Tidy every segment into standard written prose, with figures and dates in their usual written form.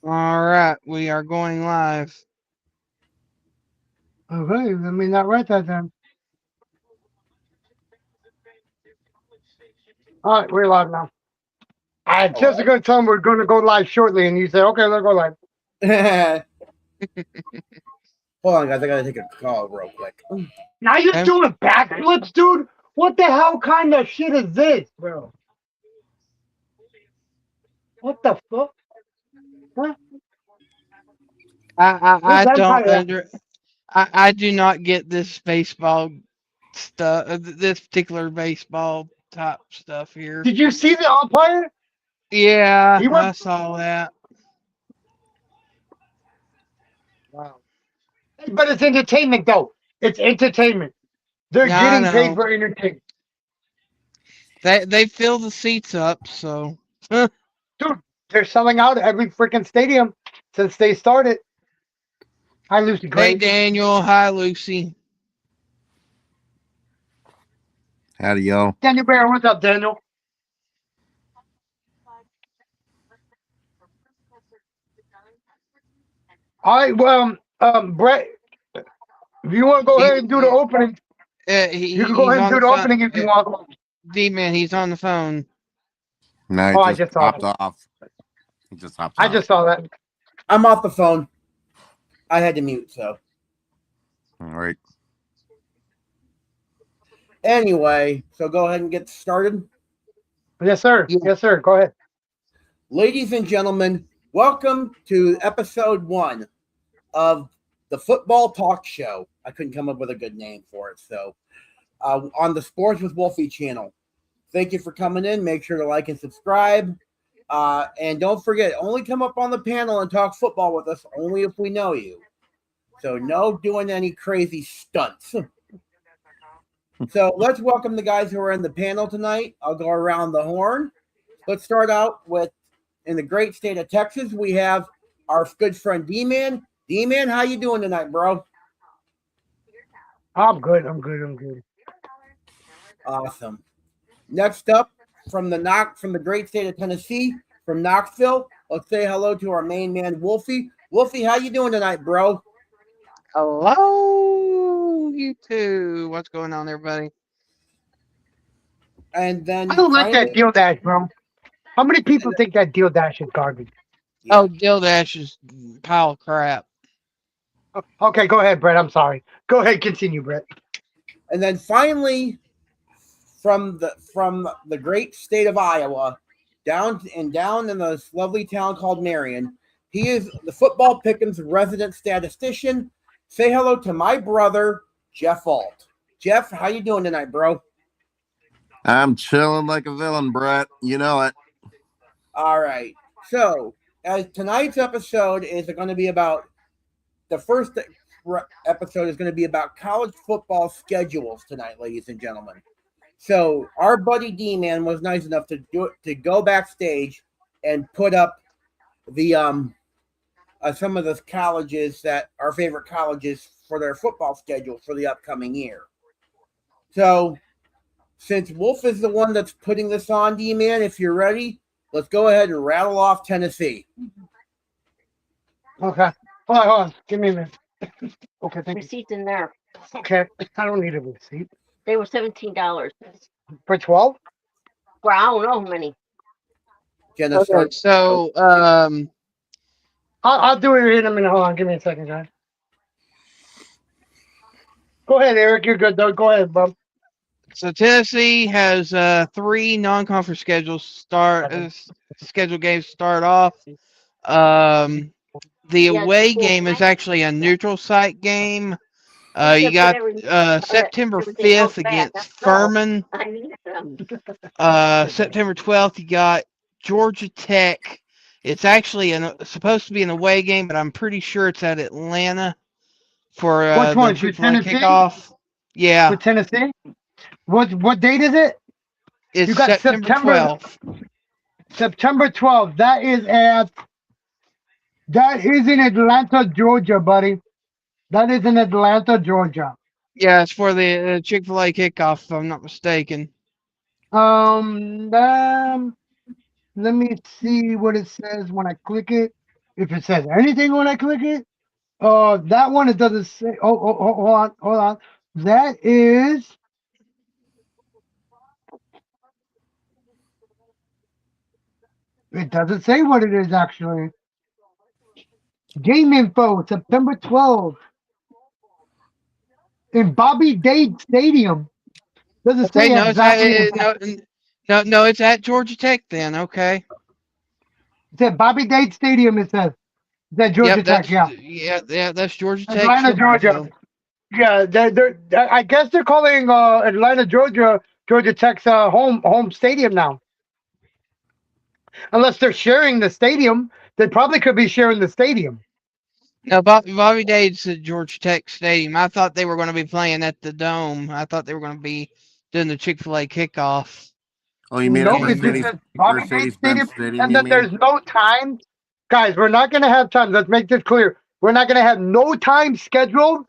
All right, we are going live. Okay, let me not write that then. All right, we're live now. I All just a good time we're going to go live shortly, and you said, okay, let's go live. right. Hold on, guys. I gotta take a call real quick. Now you're Okay. doing backflips, dude? What the hell kind of shit is this, bro? What the fuck? Huh? This I don't Empire. under. I do not get this baseball stuff. This particular baseball type stuff here. Did you see the umpire? Yeah, He went. I saw that. Wow. But it's entertainment, though. It's entertainment. They're Yeah, I getting paid know. for entertainment. They fill the seats up, so Dude, they're selling out every freaking stadium since they started. Hi, Lucy hey Gray. Daniel, hi Lucy. Howdy, y'all. Daniel Bear, what's up, Daniel? All right, well, Brett, if you want to go He, ahead and do the opening, you can go he's ahead and on do the the phone. opening if you want. D man, he's on the phone. No, Oh, he I just just saw popped that. off. He just hopped I off. just saw that. I'm off the phone. I had to mute. So All right. anyway, so go ahead and get started, Yes, sir. Yeah. Yes, sir. Go ahead. ladies and gentlemen. Welcome to episode 1 of the Football Talk Show. I couldn't come up with a good name for it, so on the Sports with Wolfie channel. Thank you for coming in. Make sure to like and subscribe. And don't forget, only come up on the panel and talk football with us only if we know you. So no doing any crazy stunts. So let's welcome the guys who are in the panel tonight. I'll go around the horn. Let's start out with, in the great state of Texas, we have our good friend D-Man. D-Man, how you doing tonight, bro? I'm good. I'm good. I'm good. Awesome. Next up, from the great state of Tennessee, from Knoxville, let's say hello to our main man, Wolfie. Wolfie, how you doing tonight, bro? Hello, you two. What's going on, everybody? And I then don't like that finally, deal dash, bro. How many people think that deal dash is garbage? Oh, yeah. Dildash is pile of crap. Okay, go ahead, Brett. I'm sorry. Go ahead. Continue, Brett. And then finally, from the great state of Iowa, down in this lovely town called Marion. He is the football Pickens resident statistician. Say hello to my brother, Jeff Alt. Jeff, how you doing tonight, bro? I'm chilling like a villain, Brett. You know it. All right. So, as tonight's episode is going to be about the first episode is going to be about college football schedules tonight, ladies and gentlemen. So our buddy D Man was nice enough to go backstage and put up the some of the colleges that our favorite colleges for their football schedule for the upcoming year. So since Wolf is the one that's putting this on, D Man, if you're ready, let's go ahead and rattle off Tennessee. Okay. Hold on. Give me a minute. Okay, thank you. Receipts in there. Okay. I don't need a receipt. They were $17. For 12? Well, I don't know how many. Jenna, Okay, start. so I'll do it in a minute. Hold on. Give me a second, guys. Go ahead, Eric. You're good, though. Go ahead, bro. Tennessee has three non-conference scheduled games to start off. Um, the Yeah, away well, game is actually a neutral site game. I You should put got September everything else 5th back. against That's all. Furman. I need them. September 12th, you got Georgia Tech. It's actually supposed to be an away game, but I'm pretty sure it's at Atlanta for Which the one? For Chick-fil-A Tennessee? kickoff. Yeah, For Tennessee? What date is it? it's You got September September 12th. September 12th. That is in Atlanta, Georgia, buddy. That is in Atlanta, Georgia. Yeah, it's for the Chick-fil-A kickoff, if I'm not mistaken. Um, um let me see what it says when I click it. if it says anything when I click it. That one it doesn't say. Hold on. That is. It doesn't say what it is actually. Game info, September 12th in Bobby Dade Stadium. Doesn't Okay, say no, exactly. no, it's at Georgia Tech then. Okay. It said Bobby Dade Stadium. It says. It said Georgia Yep, Tech. Yeah, that's Georgia Tech Atlanta, football Georgia. field. Yeah, I guess they're calling Atlanta, Georgia Tech's home stadium now. Unless they're sharing the stadium, they probably could be sharing the stadium. No, Bobby Dade's at Georgia Tech Stadium. I thought they were going to be playing at the Dome. I thought they were going to be doing the Chick-fil-A kickoff. Oh, you mean at Nope, it just says Bobby Dade Mercedes-Benz Stadium, Stadium? and You that mean? there's no time. Guys, we're not going to have time. Let's make this clear. We're not going to have no time scheduled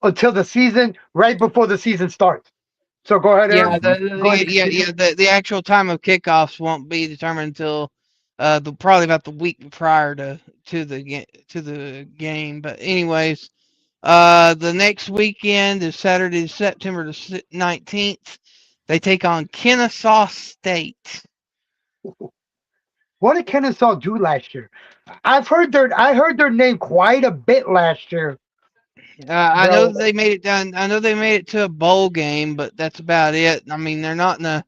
until the season, right before the season starts. So go ahead, Yeah, Aaron. Go ahead. the actual time of kickoffs won't be determined until probably about the week prior to the game. But anyways, the next weekend is Saturday, September the 19th. They take on Kennesaw State. What did Kennesaw do last year? I heard their name quite a bit last year. I know Bro. they made it down. I know they made it to a bowl game, but that's about it. I mean, they're not in a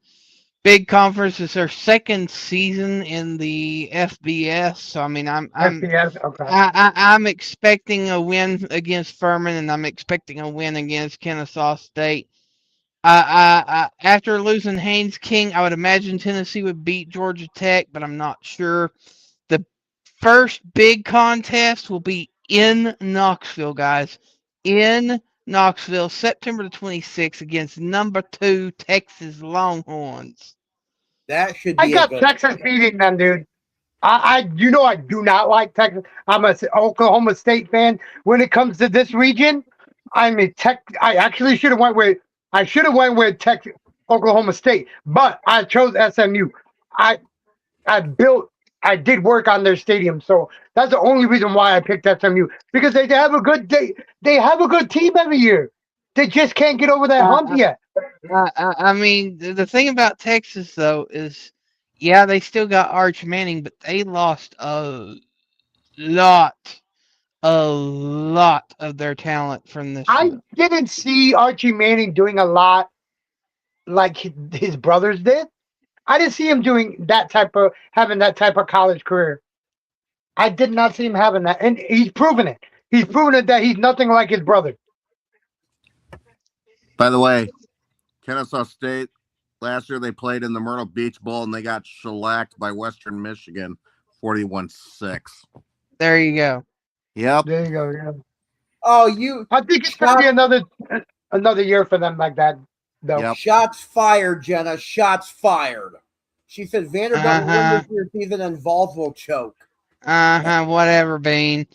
big conference. It's their second season in the FBS. So I mean, FBS, okay. I'm expecting a win against Furman, and I'm expecting a win against Kennesaw State. After losing Haynes King, I would imagine Tennessee would beat Georgia Tech, but I'm not sure. The first big contest will be in Knoxville, guys. In Knoxville, September the 26th, against number 2 Texas Longhorns. That should I be got a good Texas beating them, dude. I do not like Texas. I'm a Oklahoma State fan. When it comes to this region, I'm a Tech. I actually should have went with. I should have went with Texas, Oklahoma State, but I chose SMU. I I did work on their stadium, so that's the only reason why I picked SMU because they have a good day. They have a good team every year. They just can't get over that hump yet. I mean, the thing about Texas, though, is, yeah, they still got Arch Manning, but they lost lot, a lot of their talent from this I year. didn't see Archie Manning doing a lot like his brothers did. I didn't see him doing having that type of college career. I did not see him having that, and he's proven it. He's proven it that he's nothing like his brother. By the way, Kennesaw State, last year they played in the Myrtle Beach Bowl and they got shellacked by Western Michigan 41-6. There you go. Yep. There you go. Yeah. Oh, I think it's gonna be another year for them like that, though. Yep. shots fired, Jenna. Shots fired. She said Vanderbilt will win this year's season and Vols will choke. Whatever, Bean.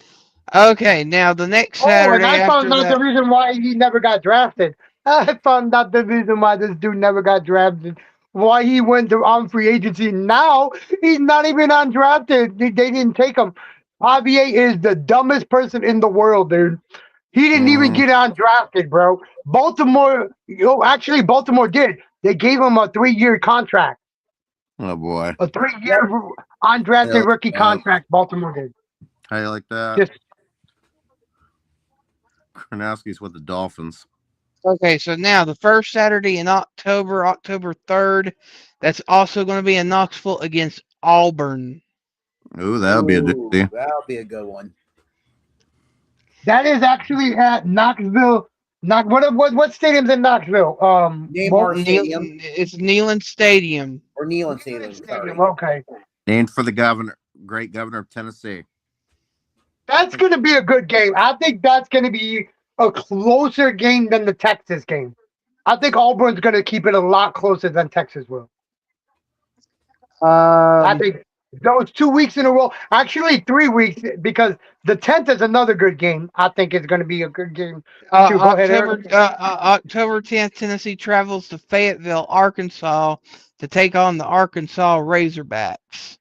Okay, now the next Oh, Saturday and I found after out that. the reason why he never got drafted. I found out the reason why this dude never got drafted. Why he went on free agency. Now he's not even undrafted. They didn't take him. Javier is the dumbest person in the world, dude. He didn't even get undrafted, bro. Baltimore did. They gave him a 3-year contract. Oh boy. A 3-year undrafted rookie contract, Baltimore did. How you like that? Just Kronowski's with the Dolphins. Okay, so now the first Saturday in October, October 3rd, that's also going to be in Knoxville against Auburn. Ooh, that'll be a doozy. That'll be a good one. that is actually at Knoxville. What stadium's in Knoxville? Neymar Stadium It's Neyland Stadium. or Neyland Stadium. Sorry. Okay. Named for the governor, great governor of Tennessee. That's going to be a good game. I think that's going to be a closer game than the Texas game. I think Auburn's going to keep it a lot closer than Texas will. I think those 2 weeks in a row, actually 3 weeks, because the 10th is another good game. I think it's going to be a good game. October 10th, Tennessee travels to Fayetteville, Arkansas to take on the Arkansas Razorbacks.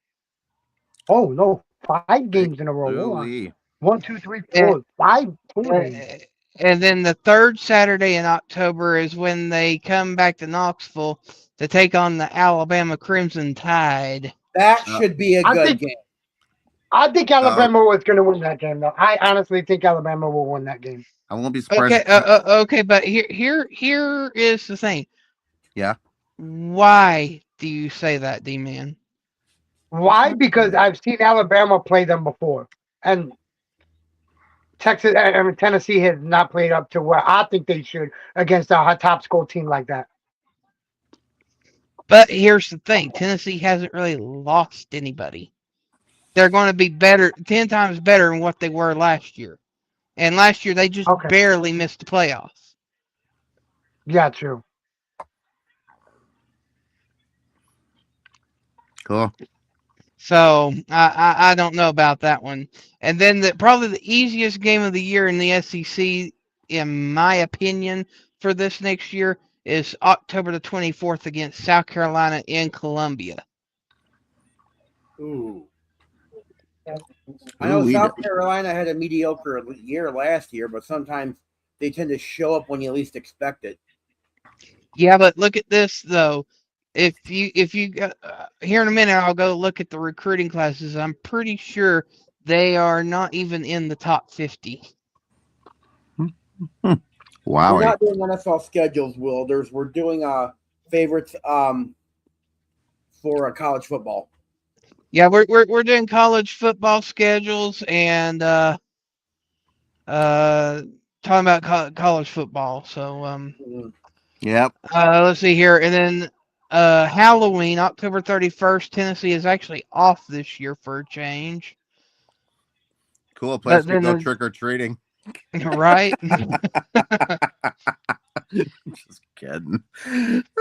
Oh, no. 5 games in a row. Hold on. Ooh-wee. 1, 2, 3, Yeah. 4, 5 full games. And then the third Saturday in October is when they come back to Knoxville to take on the Alabama Crimson Tide. That should be a I good think- game. I think Alabama was going to win that game, though. I honestly think Alabama will win that game. I won't be surprised. Okay, okay, but here is the thing. Yeah. Why do you say that, D-Man? Why? Because I've seen Alabama play them before, and Tennessee has not played up to where I think they should against a top school team like that. But here's the thing: Tennessee hasn't really lost anybody. They're going to be better, 10 times better than what they were last year. And last year they just Okay. barely missed the playoffs. Yeah, true. Cool. So I don't know about that one. And then probably the easiest game of the year in the SEC, in my opinion, for this next year is October the 24th against South Carolina in Columbia. Ooh. I know Ooh, South Carolina had a mediocre year last year, but sometimes they tend to show up when you least expect it. Yeah, but look at this though. If you here in a minute, I'll go look at the recruiting classes. I'm pretty sure they are not even in the top 50. Wow. We're not doing NFL schedules, Wilders. We're doing favorites for college football. Yeah, we're doing college football schedules and talking about college football. So Yep. let's see here, and then Halloween, October 31st. Tennessee is actually off this year for a change. Cool place But to then go the- trick or treating. Right? Just kidding.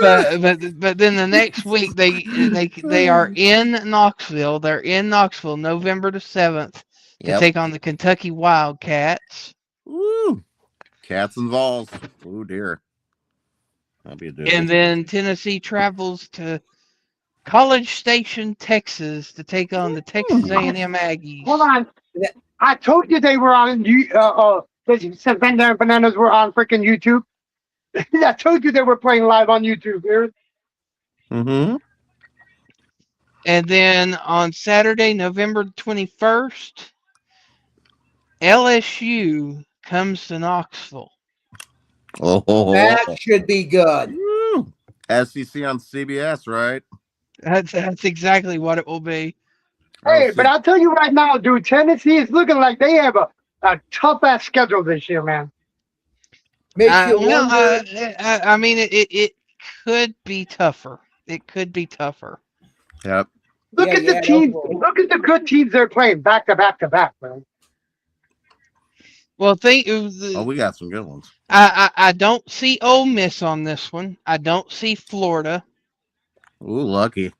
but then the next week they are in Knoxville. They're in Knoxville, November the 7th, to Yep. take on the Kentucky Wildcats. Woo. Cats and balls. Oh dear. That'll be a doozy. And then Tennessee travels to College Station, Texas, to take on the Texas A&M Aggies. Hold on. I told you they were on the Bandana Bananas were on freaking YouTube. I told you they were playing live on YouTube, Aaron. Mm-hmm. And then on Saturday, November 21st, LSU comes to Knoxville. Oh. That should be good. Woo. SEC on CBS, right? That's exactly what it will be. Hey, Oh, but I'll tell you right now, dude, Tennessee is looking like they have a tough ass schedule this year, man. Makes you wonder. I mean, it could be tougher. It could be tougher. Yep. Look Yeah, at the yeah, teams. no problem. Look at the good teams they're playing back to back to back, man. Well, Oh, we got some good ones. I don't see Ole Miss on this one. I don't see Florida. Ooh, lucky.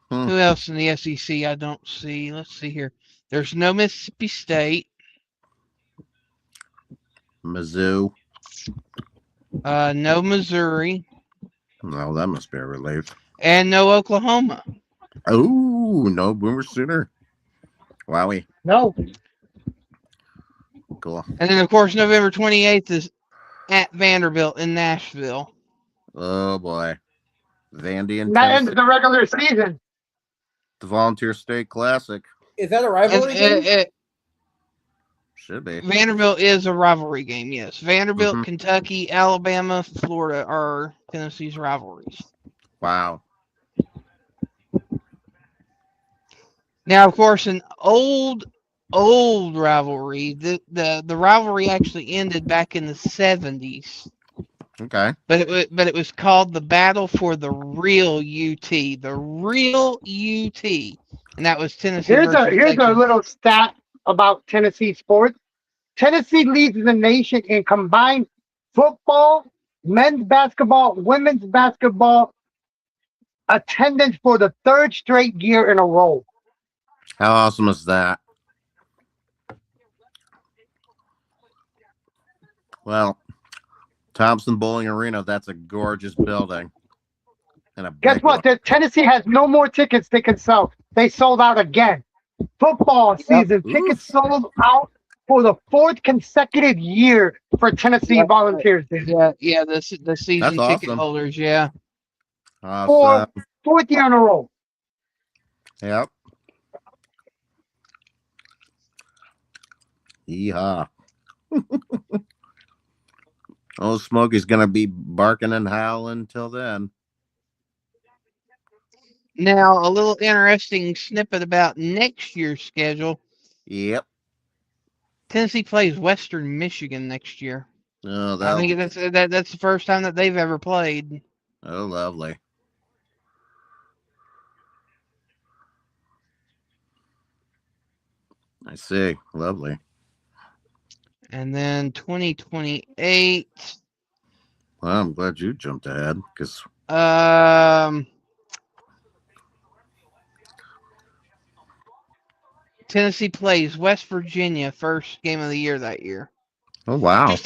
Who else in the SEC I don't see? Let's see here. There's no Mississippi State. Mizzou. No Missouri. No, that must be a relief. And no Oklahoma. Oh, no Boomer Sooner. Wowie. No. Cool. And then, of course, November 28th is at Vanderbilt in Nashville. Oh, boy. Vandy and That ends Tennessee. the regular season. The Volunteer State Classic. Is that a rivalry game? Should be. Vanderbilt is a rivalry game, yes. Vanderbilt, Mhm. Kentucky, Alabama, Florida are Tennessee's rivalries. Wow. Now, of course, an old rivalry. The rivalry actually ended back in the 70s, Okay. but it was called the Battle for the Real UT, the Real UT, and that was Tennessee. Here's versus a Texas. little stat about Tennessee sports. Tennessee leads the nation in combined football, men's basketball, women's basketball attendance for the third straight year in a row. How awesome is that? Well, Thompson Bowling Arena, that's a gorgeous building. And a Guess big what? one. Tennessee has no more tickets they can sell. They sold out again. Football season, tickets sold out for the 4th consecutive year for Tennessee Yeah, Volunteers. dude. yeah. The season ticket awesome. holders. Yeah. For Awesome. 4th year in a row. Yep. Yeehaw. Old Smokey's gonna be barking and howling till then. Now, a little interesting snippet about next year's schedule. Yep. Tennessee plays Western Michigan next year. Oh, I think that's the first time that they've ever played. oh, lovely. I see. Lovely. And then 2028. Well, I'm glad you jumped ahead because Tennessee plays West Virginia first game of the year that year. oh wow, Just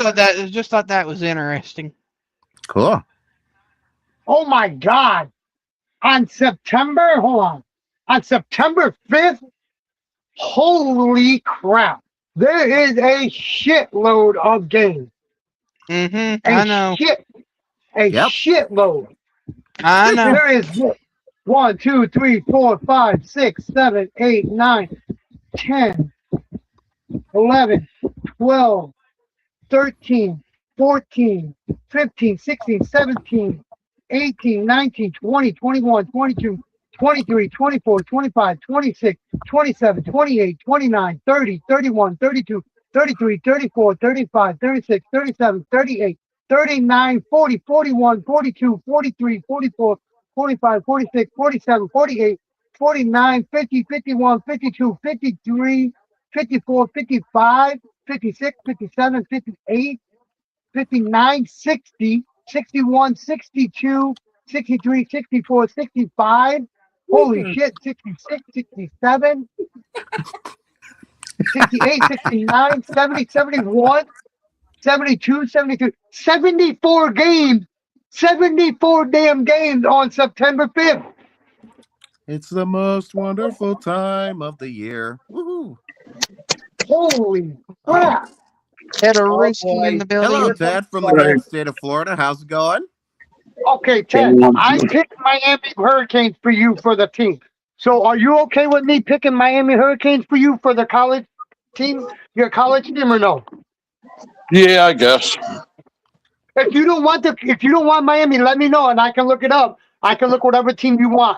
thought that was interesting. cool. Oh my God. On September 5th, holy crap. There is a shitload of games. I A know. Yep. shitload. I know. There is 1, 2, 3, 4, 5, 6, 7, 8, 9, 10, 11, 12, 13, 14, 15, 16, 17, 18, 19, 20, 21, 22, 23, 24, 25, 26, 27, 28, 29, 30, 31, 32, 33, 34, 35, 36, 37, 38, 39, 40, 41, 42, 43, 44, 45, 46, 47, 48, 49, 50, 51, 52, 53, 54, 55, 56, 57, 58, 59, 60, 61, 62, 63, 64, 65. Holy shit, 66, 67, 68, 69, 70, 71, 72, 73, 74 games. 74 damn games on September 5th. It's the most wonderful time of the year. Woohoo! Holy crap. Ted Oh, Risky in boy. the building. Hello, Ted from the Right. great state of Florida. How's it going? Okay, Ted, I picked Miami Hurricanes for you for the team. So are you okay with me picking Miami Hurricanes for you for the college team, your college team, or no? Yeah, I guess. If you don't want Miami, let me know and I can look it up. I can look whatever team you want.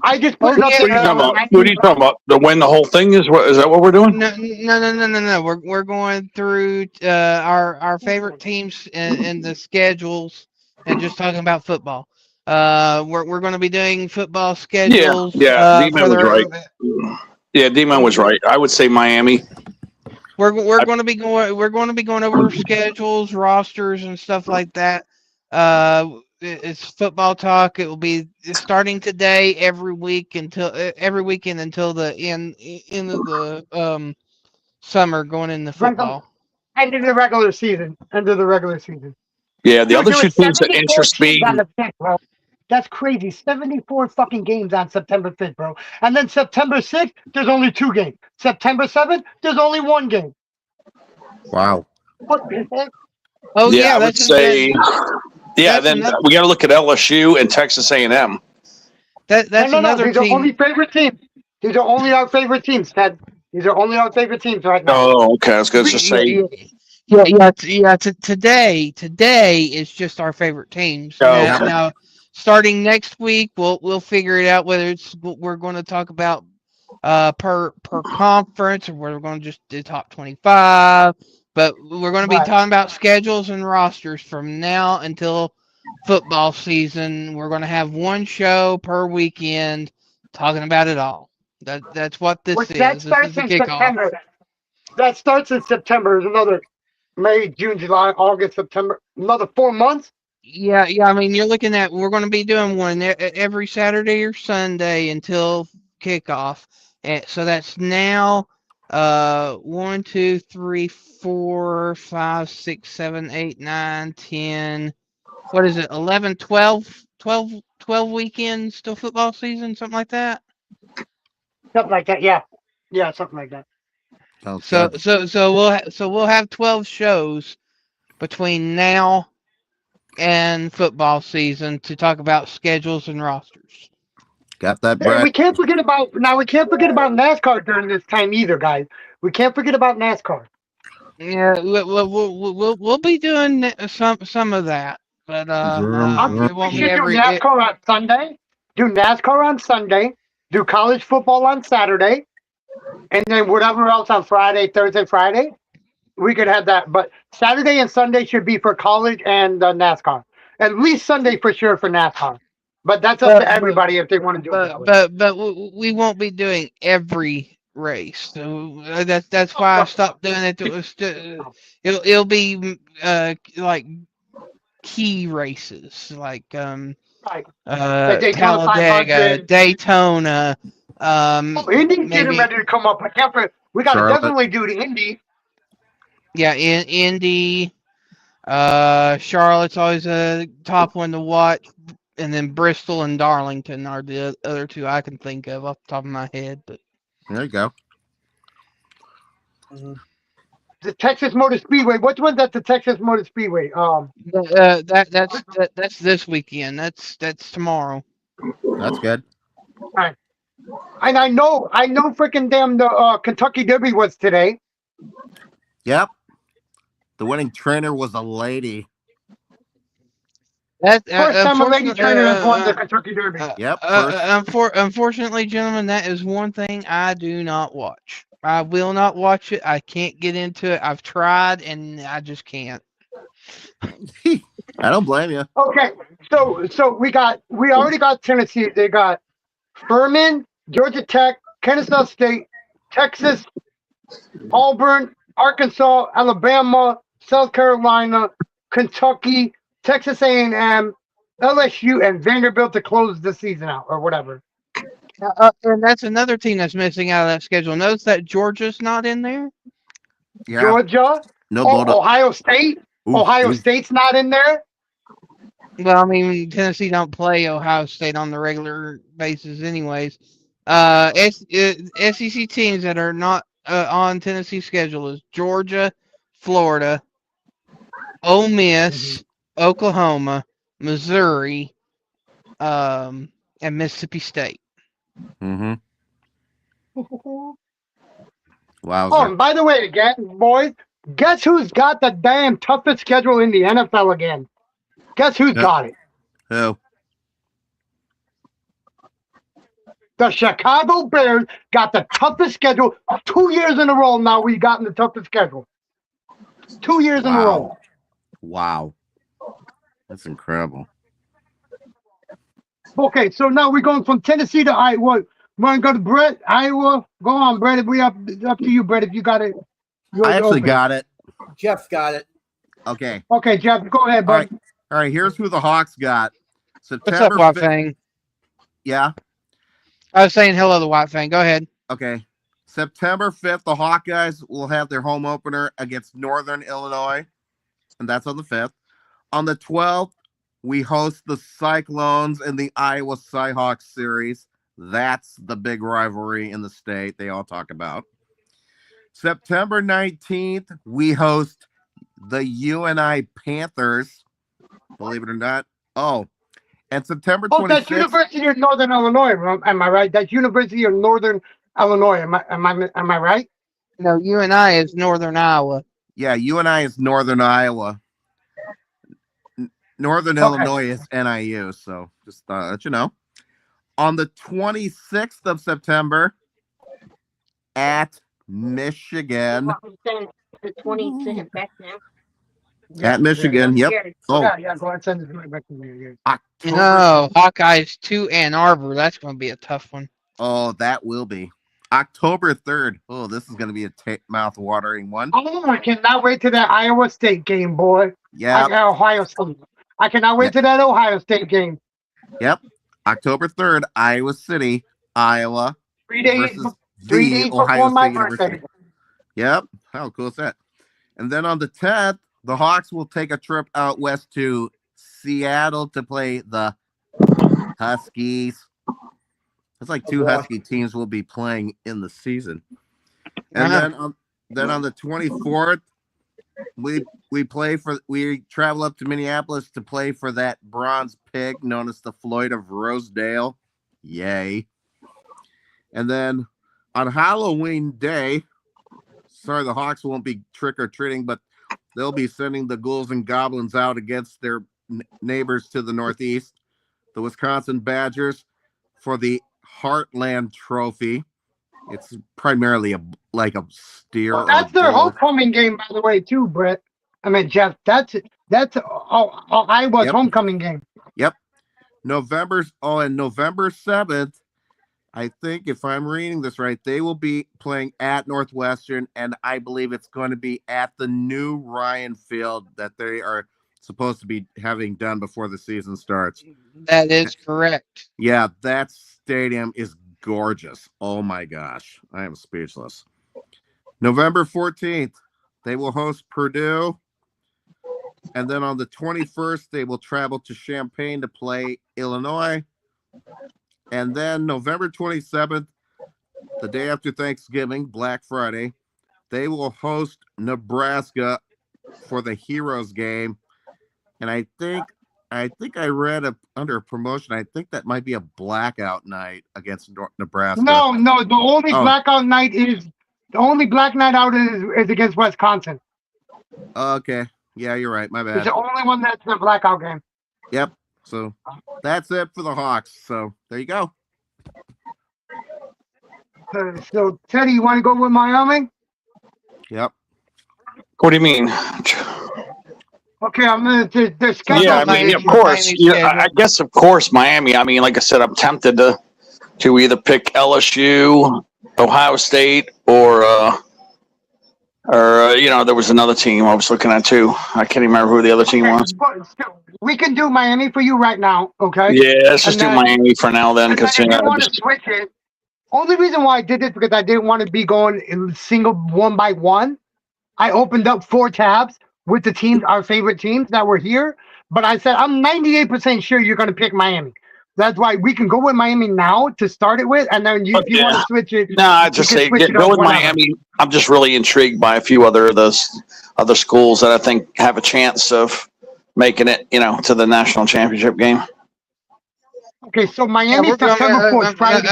I just put Oh, up yeah. What are you talking about? What are you talking about? To win the whole thing is that what we're doing? No. We're going through our favorite teams and the schedules and just talking about football. We're going to be doing football schedules. Yeah. D-Man for was right. Yeah, D-Man was right. I would say Miami. We're going to be going over schedules, rosters, and stuff like that. It's football talk. It will be starting today every week until every weekend until the end of the summer, going into football. End of the regular season. Yeah, the Dude, other there two were teams that 74 interest me. games on the 5th, bro. That's crazy. 74 fucking games on September 5th, bro. And then September 6th, there's only 2 games. September 7th, there's only 1 game. Wow. What the heck? Oh Yeah, I would say. Yeah, that's then another- we got to look at LSU and Texas A&M. That's No. another These are team. only favorite teams. These are only our favorite teams, Ted. These are only our favorite teams right now. Oh, okay. I was going to say. Today is just our favorite teams. Oh, Now, okay. now, starting next week, we'll figure it out whether we're going to talk about per conference or we're going to just do top 25. But we're going to be Right. talking about schedules and rosters from now until football season. We're going to have one show per weekend talking about it all. That's what this Which is. that This starts is the in kickoff. September. That starts in September. There's another May, June, July, August, September. Another 4 months. Yeah. I mean, you're looking at we're going to be doing one every Saturday or Sunday until kickoff. So that's now 1, 2, 3, 4, 5, 6, 7, 8, 9, 10. What is it? 11, 12 12 weekends till football season, something like that. Something like that. Yeah. Yeah, something like that. Sounds So good. we'll have 12 shows between now and football season to talk about schedules and rosters. Got that, And Brett? we can't forget about NASCAR during this time either, guys. We can't forget about NASCAR. Yeah, we'll be doing some of that, but I'm it thinking we won't be should do every. NASCAR on Sunday. Do NASCAR on Sunday. Do college football on Saturday, and then whatever else on Friday, Thursday, Friday. We could have that, but Saturday and Sunday should be for college and NASCAR. At least Sunday for sure for NASCAR. But that's up to everybody if they want to do it that way. But we won't be doing every race. So that's why I stopped doing it. It'll be like key races like Right. The Daytona Talladega, 500. Daytona. Indy's getting maybe ready to come up. We got to Charlotte. definitely do the Indy. yeah, in Indy. Charlotte's always a top one to watch, and then Bristol and Darlington are the other two I can think of off the top of my head. But There you go. The Texas Motor Speedway. Which one's at the Texas Motor Speedway? that's this weekend. That's tomorrow. That's good. And I know freaking damn the Kentucky Derby was today. Yep. The winning trainer was a lady. That First time a lady trainer has won the Kentucky Derby. Yep. Unfortunately, gentlemen, that is one thing I do not watch. I will not watch it. I can't get into it. I've tried and I just can't. I don't blame you. Okay, so we already got Tennessee. They got Furman, Georgia Tech, Kennesaw State, Texas, Auburn, Arkansas, Alabama, South Carolina, Kentucky, Texas A&M, LSU, and Vanderbilt to close the season out or whatever. And that's another team that's missing out of that schedule. Notice that Georgia's not in there. Yeah. Georgia, No Boulder. Ohio State. Ooh, Ohio ooh. State's not in there. Well, I mean, Tennessee don't play Ohio State on the regular basis, anyways. SEC teams that are not on Tennessee's schedule is Georgia, Florida, Ole Miss, Oklahoma, Missouri, and Mississippi State. Mm-hmm. Oh, Wow. and by the way, again, boys, guess who's got the damn toughest schedule in the NFL again? Guess who's got it? Who? The Chicago Bears got the toughest schedule 2 years in a row now. We've gotten the toughest schedule. 2 years in a row. Wow. That's incredible. Okay, so now we're going from Tennessee to Iowa. Want to go to Brett? Iowa? Go on, Brett. If we up to you, Brett. If you got it. I actually got it. Jeff's got it. Okay. Okay, Jeff, go ahead, bud. All right. Here's who the Hawks got. What's up, September White 5th. Fang? Yeah. I was saying hello to White Fang. Go ahead. Okay. September 5th, the Hawkeyes will have their home opener against Northern Illinois, and that's on the 5th. On the 12th, we host the Cyclones in the Iowa Cyhawks series. That's the big rivalry in the state they all talk about. September 19th, we host the UNI Panthers, believe it or not. Oh, and September 26th. Oh, that's University of Northern Illinois. Am I right? That's University of Northern Illinois. Am I right? No, UNI is Northern Iowa. Yeah, UNI is Northern Iowa. Northern Illinois is NIU. So just let you know. On the 26th of September, at Michigan. The 26th back now. At Michigan, yep. Oh, Yeah, go ahead and send it right back to me. October. No, Hawkeyes to Ann Arbor. That's going to be a tough one. Oh, that will be October 3rd. Oh, this is going to be a mouth-watering one. Oh, I cannot wait to that Iowa State game, boy. Yeah. Ohio State. I cannot wait to that Ohio State game. Yep. October 3rd, Iowa City, Iowa. 3 days. Versus 3 the days Ohio before my State birthday. University. Yep. How cool is that? And then on the 10th, the Hawks will take a trip out west to Seattle to play the Huskies. It's like two Husky teams will be playing in the season. And then on the 24th, we travel up to Minneapolis to play for that bronze pig known as the Floyd of Rosedale. Yay. And then on Halloween Day, sorry, the Hawks won't be trick-or-treating, but they'll be sending the Ghouls and Goblins out against their neighbors to the northeast, the Wisconsin Badgers, for the Heartland Trophy. It's primarily a steer. Well, that's their homecoming game, by the way, too, Brett. I mean, Jeff, that's Iowa's homecoming game. Yep. November 7th, I think, if I'm reading this right, they will be playing at Northwestern, and I believe it's going to be at the new Ryan Field that they are supposed to be having done before the season starts. That is correct. Yeah, that stadium is gorgeous. Oh my gosh, I am speechless. November 14th, they will host Purdue. And then on the 21st, they will travel to Champaign to play Illinois. And then November 27th, the day after Thanksgiving, Black Friday, they will host Nebraska for the Heroes game. And I think I read under a promotion, I think that might be a blackout night against Nebraska. No, the only blackout night is against Wisconsin. Okay. Yeah, you're right. My bad. It's the only one that's the blackout game. Yep. So that's it for the Hawks. So there you go. So Teddy, you want to go with Wyoming? Yep. What do you mean? Okay, I'm gonna the schedule. Yeah, I mean, of course. Yeah, I guess, of course, Miami. I mean, like I said, I'm tempted to either pick LSU, Ohio State, or there was another team I was looking at too. I can't even remember who the other team was. We can do Miami for you right now, okay? Yeah, let's just do Miami for now then, because if you want to switch it. Only reason why I did this because I didn't want to be going in single one by one. I opened up 4 tabs with the teams, our favorite teams that were here. But I said, I'm 98% sure you're going to pick Miami. That's why we can go with Miami now to start it with. And then if you want to switch it. No, I just say go with Miami. I'm just really intrigued by a few other schools that I think have a chance of making it, to the national championship game. Okay, so Miami September 4th, Friday.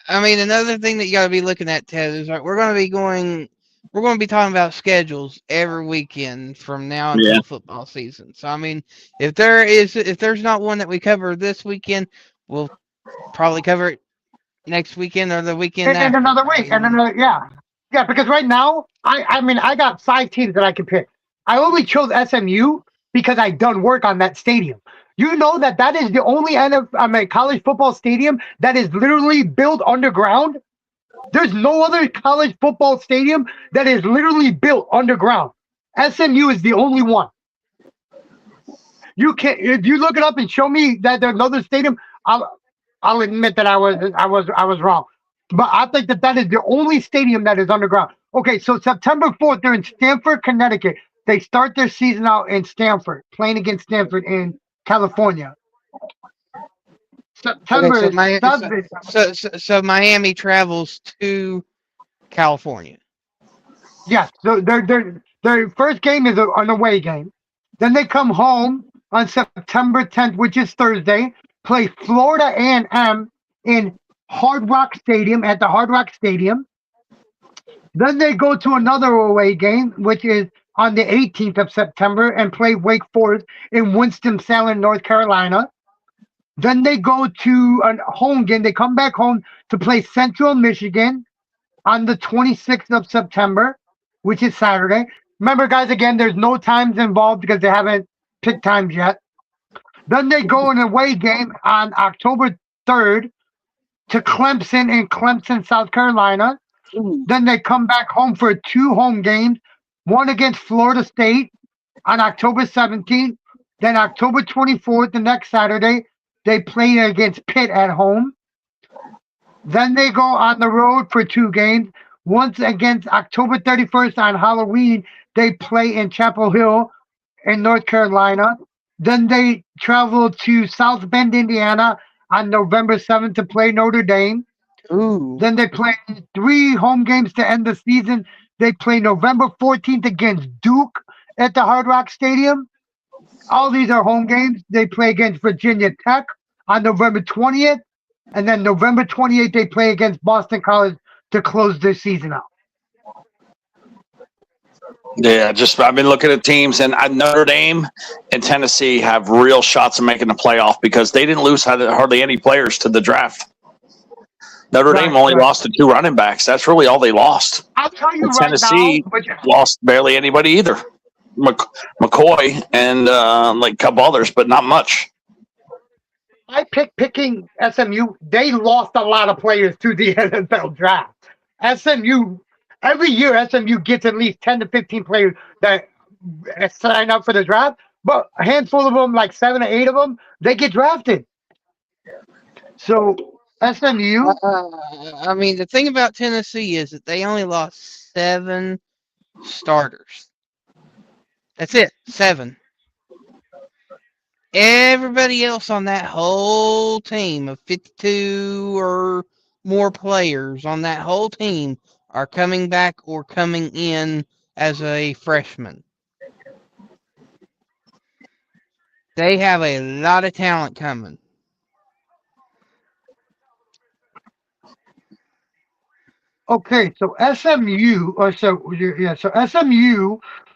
I mean, another thing that you got to be looking at, Ted, is we're going to be talking about schedules every weekend from now until football season. So, I mean, if there's not one that we cover this weekend, we'll probably cover it next weekend or the weekend and another week, and another, yeah. Because right now, I got 5 teams that I can pick. I only chose SMU because I done work on that stadium. You know that is the only college football stadium that is literally built underground. There's no other college football stadium that is literally built underground. SMU is the only one. You can, if you look it up and show me that there's another stadium, I'll admit that I was wrong. But I think that is the only stadium that is underground. Okay, so September 4th, they're in Stamford, Connecticut. They start their season out in Stamford, playing against Stanford in California. September so Miami travels to California. Yes, so their first game is an away game. Then they come home on September 10th, which is Thursday, play Florida A&M in Hard Rock Stadium at the Hard Rock Stadium. Then they go to another away game, which is on the 18th of September, and play Wake Forest in Winston-Salem, North Carolina. Then they go to a home game. They come back home to play Central Michigan on the 26th of September, which is Saturday. Remember, guys, again, there's no times involved because they haven't picked times yet. Then they go an away game on October 3rd to Clemson in Clemson, South Carolina. Then they come back home for 2 home games, one against Florida State on October 17th. Then October 24th, the next Saturday, they play against Pitt at home. Then they go on the road for 2 games. Once against October 31st on Halloween, they play in Chapel Hill in North Carolina. Then they travel to South Bend, Indiana on November 7th to play Notre Dame. Ooh. Then they play 3 home games to end the season. They play November 14th against Duke at the Hard Rock Stadium. All these are home games. They play against Virginia Tech on November 20th. And then November 28th, they play against Boston College to close their season out. Yeah, I've been looking at teams, and Notre Dame and Tennessee have real shots of making the playoff because they didn't lose hardly any players to the draft. Notre Dame only lost to 2 running backs. That's really all they lost. I'll tell you And right Tennessee now, lost barely anybody either. McCoy and like a couple others, but not much. I picking SMU. They lost a lot of players to the NFL draft. SMU, every year, SMU gets at least 10 to 15 players that sign up for the draft, but a handful of them, like 7 or 8 of them, they get drafted. So SMU. I mean, the thing about Tennessee is that they only lost 7 starters. That's it, 7. Everybody else on that whole team of 52 or more players on that whole team are coming back or coming in as a freshman. They have a lot of talent coming. Okay, so SMU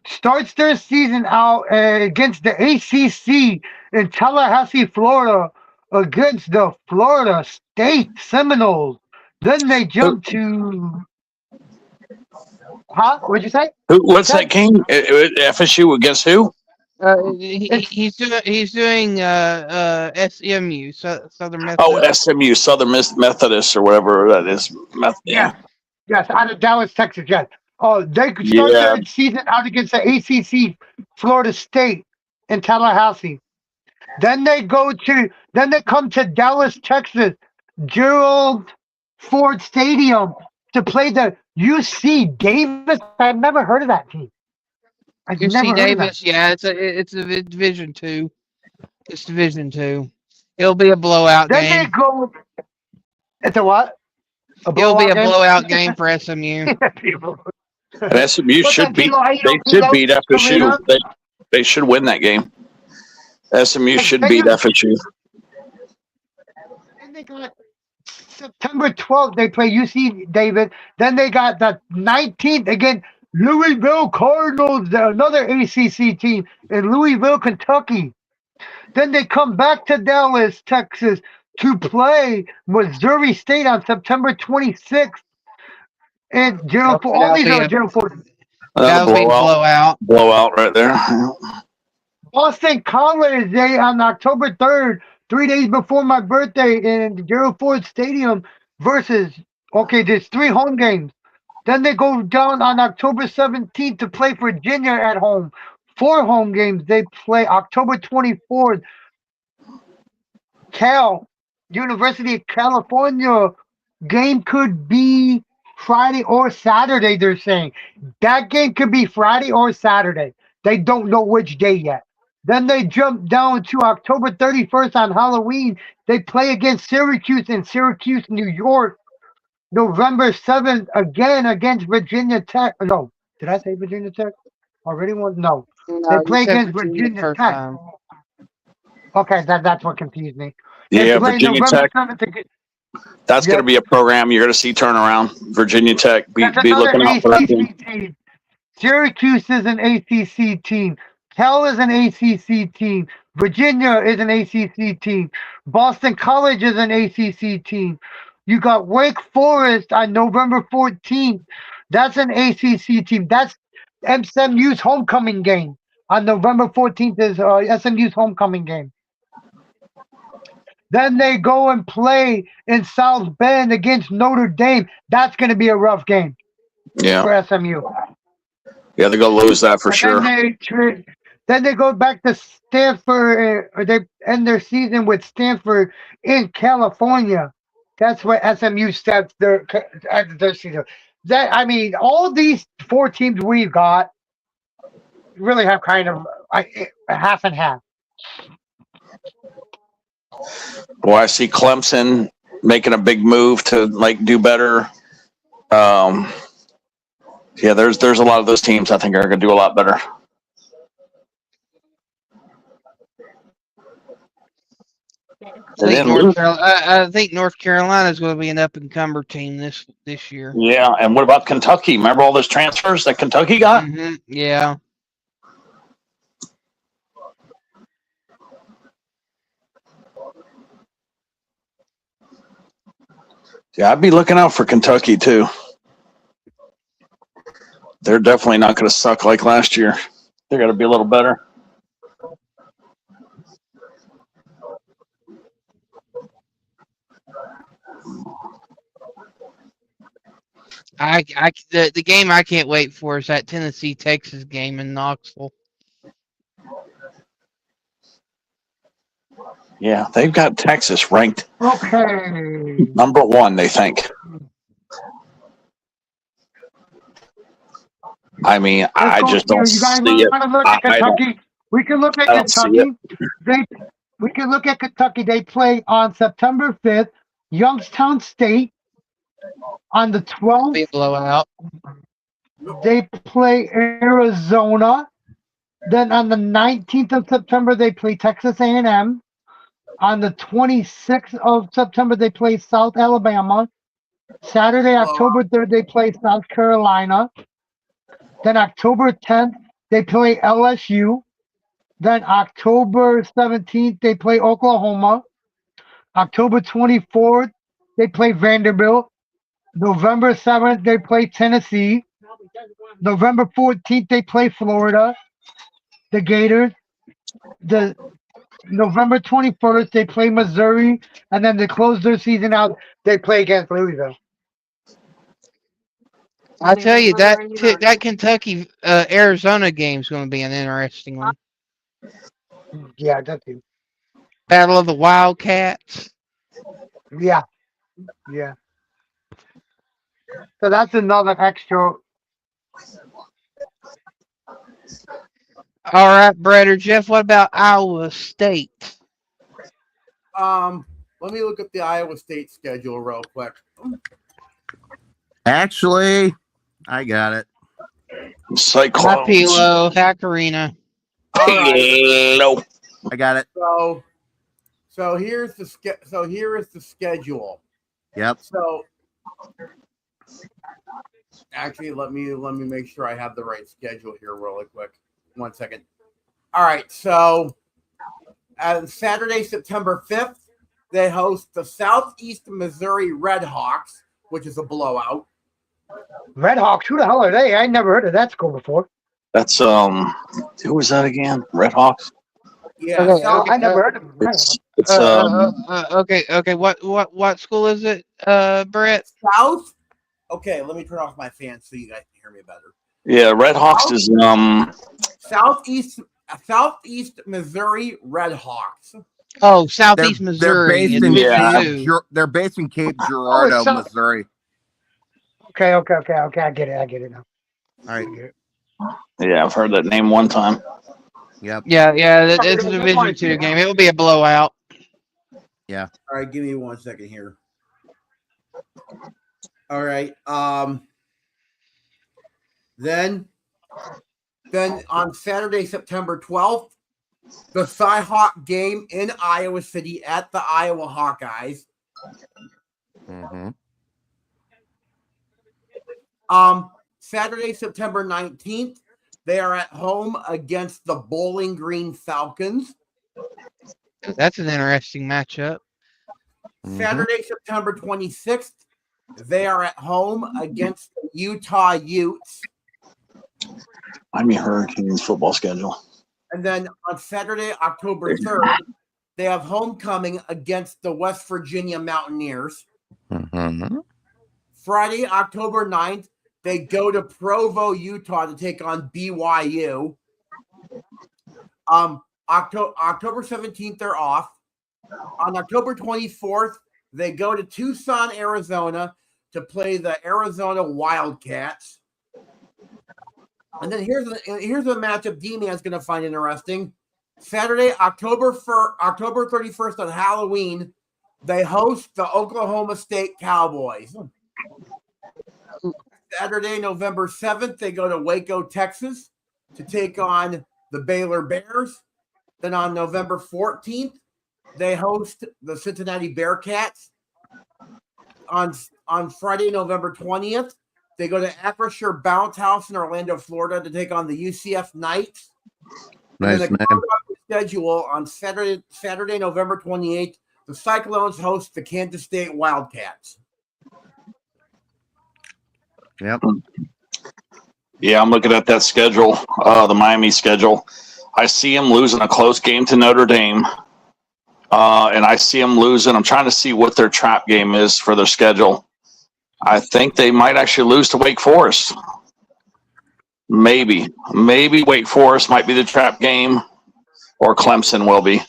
starts their season out against the ACC in Tallahassee, Florida, against the Florida State Seminoles. Then they jump to. What'd you say? What's that game? FSU against who? He's doing SMU, Southern Methodist. Oh, SMU, Southern Methodist, or whatever that is. Yeah. Yes, out of Dallas, Texas. Yes. Oh, they start their season out against the ACC, Florida State in Tallahassee. Then they come to Dallas, Texas, Gerald Ford Stadium to play the UC Davis. I've never heard of that team. UC Davis, yeah, it's a Division 2. It's Division 2. It'll be a blowout game. Then they go. It's a what? It'll be a blowout game for SMU. And SMU should beat. They should beat FSU. They should win that game. SMU should beat FSU. Then they got September 12th. They play UC Davis. Then they got the 19th again. Louisville Cardinals, another ACC team in Louisville, Kentucky. Then they come back to Dallas, Texas, to play Missouri State on September 26th. And Gerald Ford, all these are Gerald Ford. That'll be a blowout. Blowout right there. Boston College on October 3rd, 3 days before my birthday, in Gerald Ford Stadium versus. There's 3 home games. Then they go down on October 17th to play Virginia at home. 4 home games. They play October 24th. University of California. Game could be Friday or Saturday, they're saying. That game could be Friday or Saturday. They don't know which day yet. Then they jump down to October 31st on Halloween. They play against Syracuse in Syracuse, New York. November 7th, again against Virginia Tech. No, did I say Virginia Tech? Already one? No. They play against Virginia Tech. Time. Okay, that's what confused me. Yeah, Virginia Tech. That's going to be a program you're going to see turn around. Virginia Tech. Be looking out for that team. Syracuse is an ACC team. Cal is an ACC team. Virginia is an ACC team. Boston College is an ACC team. You got Wake Forest on November 14th. That's an ACC team. That's SMU's homecoming game. On November 14th is SMU's homecoming game. Then they go and play in South Bend against Notre Dame. That's going to be a rough game for SMU. Yeah, they're going to lose that for sure. Then they go back to Stanford, or they end their season with Stanford in California. That's where SMU starts their season. All these 4 teams we've got really have kind of half and half. Boy, I see Clemson making a big move to like do better. Yeah, there's a lot of those teams I think are going to do a lot better. They didn't lose. I think North Carolina is going to be an up and comer team this year. Yeah, and what about Kentucky? Remember all those transfers that Kentucky got? Mm-hmm. Yeah. Yeah, I'd be looking out for Kentucky too. They're definitely not going to suck like last year. They're going to be a little better. The game I can't wait for is that Tennessee Texas game in Knoxville. Yeah, they've got Texas ranked Okay. number 1, they think. I mean, I just don't You guys see it. want to look at Kentucky? We can look at I don't see Kentucky. We can look at Kentucky. They play on September 5th, Youngstown State. On the Be a 12th, blowout. they play Arizona. Then on the 19th of September, they play Texas A&M. On the 26th of September, they play South Alabama. Saturday, October 3rd, they play South Carolina. Then October 10th, they play LSU. Then October 17th, they play Oklahoma. October 24th, they play Vanderbilt. November 7th, they play Tennessee. November 14th, they play Florida, the Gators. The November 21st, they play Missouri. And then to close their season out, they play against Louisville. I tell you that Kentucky Arizona game is going to be an interesting one. Yeah, that's it. Battle of the Wildcats. Yeah. Yeah. So that's another extra. All right, Brett or Jeff, what about Iowa State? Let me look at the Iowa State schedule real quick. Actually, I got it. Cyclones. Pilo, Hakarina. Pilo. I got it. So here's the schedule. Yep. So actually, let me make sure I have the right schedule here really quick. 1 second. All right. So Saturday, September 5th, they host the Southeast Missouri Redhawks, which is a blowout. Redhawks, who the hell are they? I never heard of that school before. That's who was that again? Red Hawks. Yeah, Okay, I never heard of them. It's Okay. What school is it, Brett? South. Okay, let me turn off my fan so you guys can hear me better. yeah, Red Hawks is Southeast Missouri Redhawks. Oh, Southeast Missouri. They're based in Cape Girardeau, Missouri. Okay. I get it now. All right. yeah, I've heard that name one time. Yep. Yeah. It's a Division II game. It will be a blowout. All right, give me 1 second here. All right. Then on Saturday, September 12th, the Cyhawk game in Iowa City at the Iowa Hawkeyes. Mm-hmm. Saturday, September 19th, they are at home against the Bowling Green Falcons. That's an interesting matchup. Saturday, September 26th, they are at home against the Utah Utes. I'm your Hurricanes football schedule. And then on Saturday, October 3rd, they have homecoming against the West Virginia Mountaineers. Mm-hmm. Friday, October 9th, they go to Provo, Utah to take on BYU. October 17th, they're off. On October 24th, they go to Tucson, Arizona to play the Arizona Wildcats. And then here's a matchup D-Man's going to find interesting. Saturday, October 31st on Halloween, they host the Oklahoma State Cowboys. Saturday, November 7th, they go to Waco, Texas to take on the Baylor Bears. Then on November 14th, they host the Cincinnati Bearcats. On Friday, November 20th, they go to Acrisure Bounce House in Orlando, Florida to take on the UCF Knights. Nice and then name. the schedule on Saturday, November 28th, the Cyclones host the Kansas State Wildcats. Yep. Yeah, I'm looking at that schedule, the Miami schedule. I see them losing a close game to Notre Dame. And I see them losing. I'm trying to see what their trap game is for their schedule. I think they might actually lose to Wake Forest. Maybe Wake Forest might be the trap game, or Clemson will be.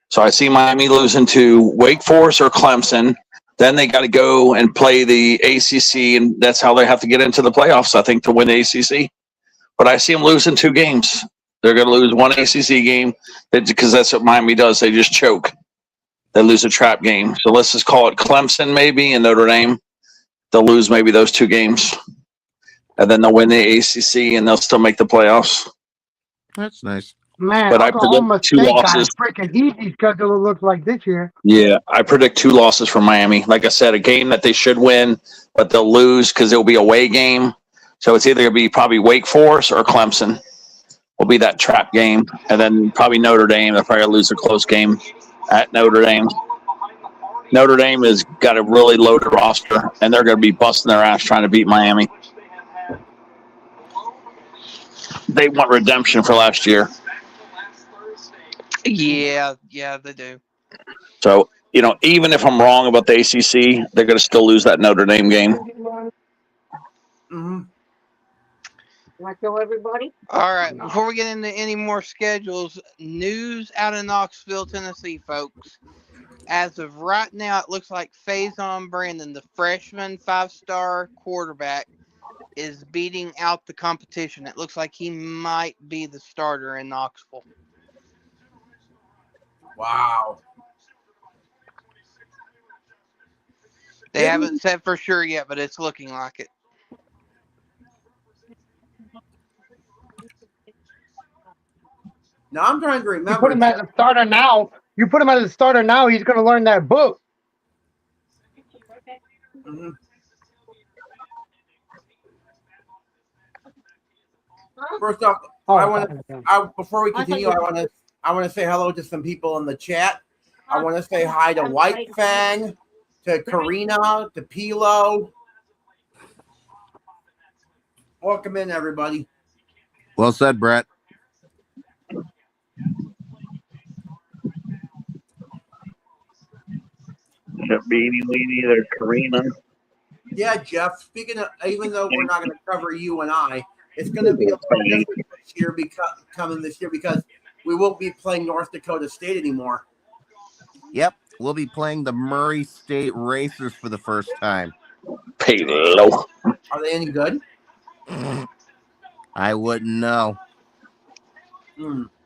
So I see Miami losing to Wake Forest or Clemson. Then they got to go and play the ACC, and that's how they have to get into the playoffs, I think, to win the ACC. But I see them losing 2 games. They're going to lose 1 ACC game because that's what Miami does. They just choke. They lose a trap game. So let's just call it Clemson maybe and Notre Dame. They'll lose maybe those 2 games. And then they'll win the ACC, and they'll still make the playoffs. That's nice. Man, But I Oklahoma predict 2 State got losses. a freaking easy schedule it looks like this year. Yeah, I predict 2 losses for Miami. Like I said, a game that they should win, but they'll lose because it'll be a away game. So it's either going to be probably Wake Forest or Clemson will be that trap game. And then probably Notre Dame. They'll probably lose a close game at Notre Dame. Notre Dame has got a really loaded roster, and they're going to be busting their ass trying to beat Miami. They want redemption for last year. Yeah, they do. So, even if I'm wrong about the ACC, they're going to still lose that Notre Dame game. Mm-hmm. Want to go, everybody? All right, before we get into any more schedules, news out of Knoxville, Tennessee, folks. As of right now, it looks like Faison Brandon, the freshman 5-star quarterback, is beating out the competition. It looks like he might be the starter in Knoxville. Wow. They haven't said for sure yet, but it's looking like it. Now I'm trying to remember. You put him as a starter now. He's going to learn that book. Mm-hmm. First off, before we continue, I want to say hello to some people in the chat. I want to say hi to White Fang, to Karina, to Pilo. Welcome in, everybody. Well said, Brett. Beanie Weenie, there's Karina. Yeah, Jeff. Speaking of, even though we're not going to cover you and I, it's going to be a little different this year because we won't be playing North Dakota State anymore. Yep, we'll be playing the Murray State Racers for the first time. Palo. Are they any good? I wouldn't know.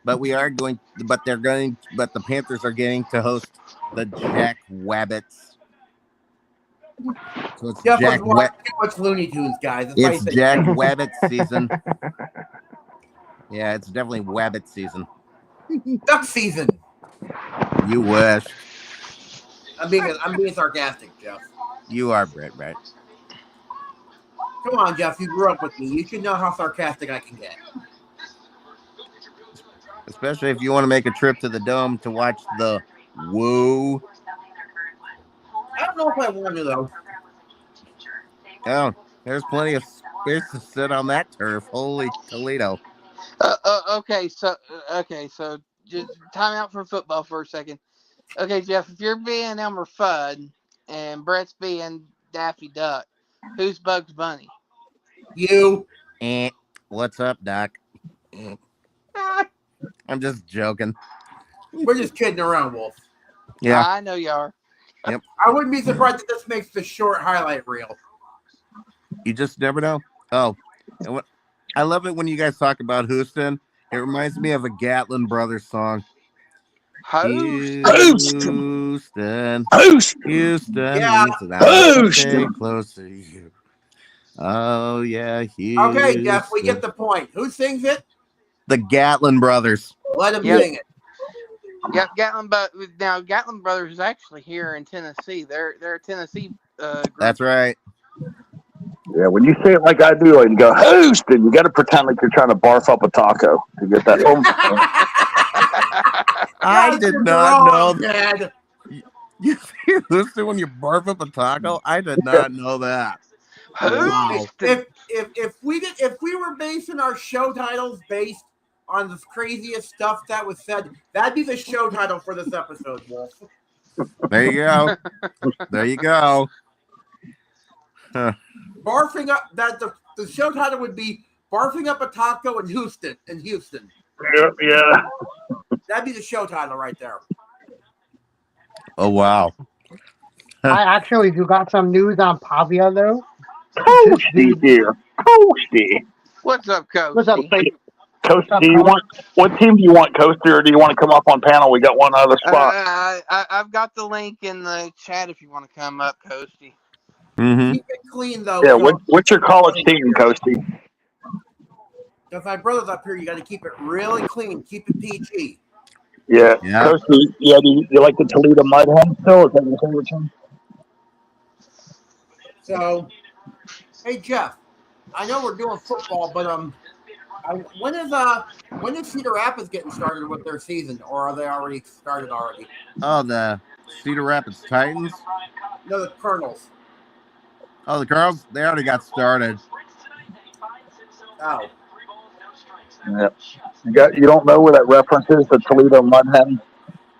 But the Panthers are getting to host the Jack Wabbits. So it's Jeff Jack was watching too much Looney Tunes, guys. That's why It's you say Jack Wabbit season. Yeah, it's definitely Wabbit season. duck season. You wish. I'm being sarcastic, Jeff. You are, Brett, right? Come on, Jeff. You grew up with me. You should know how sarcastic I can get. Especially if you want to make a trip to the Dome to watch the Woo. I don't know if I want to, though. Oh, there's plenty of space to sit on that turf. Holy Toledo. Okay, so just time out for football for a second. Okay, Jeff, if you're being Elmer Fudd and Brett's being Daffy Duck, who's Bugs Bunny? You. What's up, Doc? I'm just joking. We're just kidding around, Wolf. Yeah. I know you are. Yep. I wouldn't be surprised if this makes the short highlight reel. You just never know. Oh, I love it when you guys talk about Houston It reminds me of a Gatlin Brothers song. Houston. Houston. Houston. Houston Yeah. needs an outfit Houston. close to you. Oh, yeah. Houston. Okay, Jeff, we get the point. Who sings it? The Gatlin Brothers. Let him Yep. sing it. Yep, Gatlin. But now Gatlin Brothers is actually here in Tennessee. They're a Tennessee group. That's right. Yeah, when you say it like I do and go, Houston, you got to pretend like you're trying to barf up a taco to get that home. I Yes, did you're not know wrong, that. Dad. You see Houston when you barf up a taco? I did not know that. Wow. Houston. If we were basing our show titles based on the craziest stuff that was said, that'd be the show title for this episode, Wolf. There you go. There you go. Barfing up that the show title would be Barfing Up a Taco in Houston. Yeah. That'd be the show title right there. Oh, wow. I actually do got some news on Pavia though. Coasty here. Coasty. What's up, Coach? What's up, Coasty, do you want what team do you want, Coasty, or do you want to come up on panel? We got one other spot. I've got the link in the chat if you want to come up, Coasty. Mm-hmm. Keep it clean though. Yeah, what's your college team, Coasty? If my brother's up here, you got to keep it really clean. Keep it PG. Yeah. Yeah. Coasty, yeah, do you like the Toledo Mud Hens still? Is that your favorite team? So, hey Jeff, I know we're doing football, but when is Cedar Rapids getting started with their season, or are they already started already? Oh, the Cedar Rapids Titans. No, the Colonels. Oh, the girls, they already got started. Oh, Yeah. You don't know where that reference is, the Toledo Mud Hens?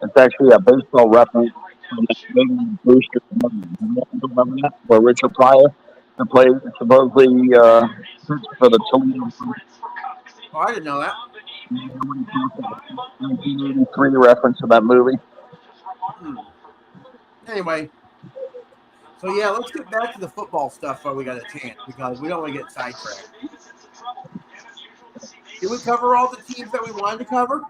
It's actually a baseball reference from the Canadian Booster. Remember that? Where Richard Pryor played supposedly for the Toledo Booster. oh, I didn't know that. 1983 reference to that movie. Anyway, so yeah, let's get back to the football stuff while we got a chance, because we don't want to get sidetracked. Did we cover all the teams that we wanted to cover?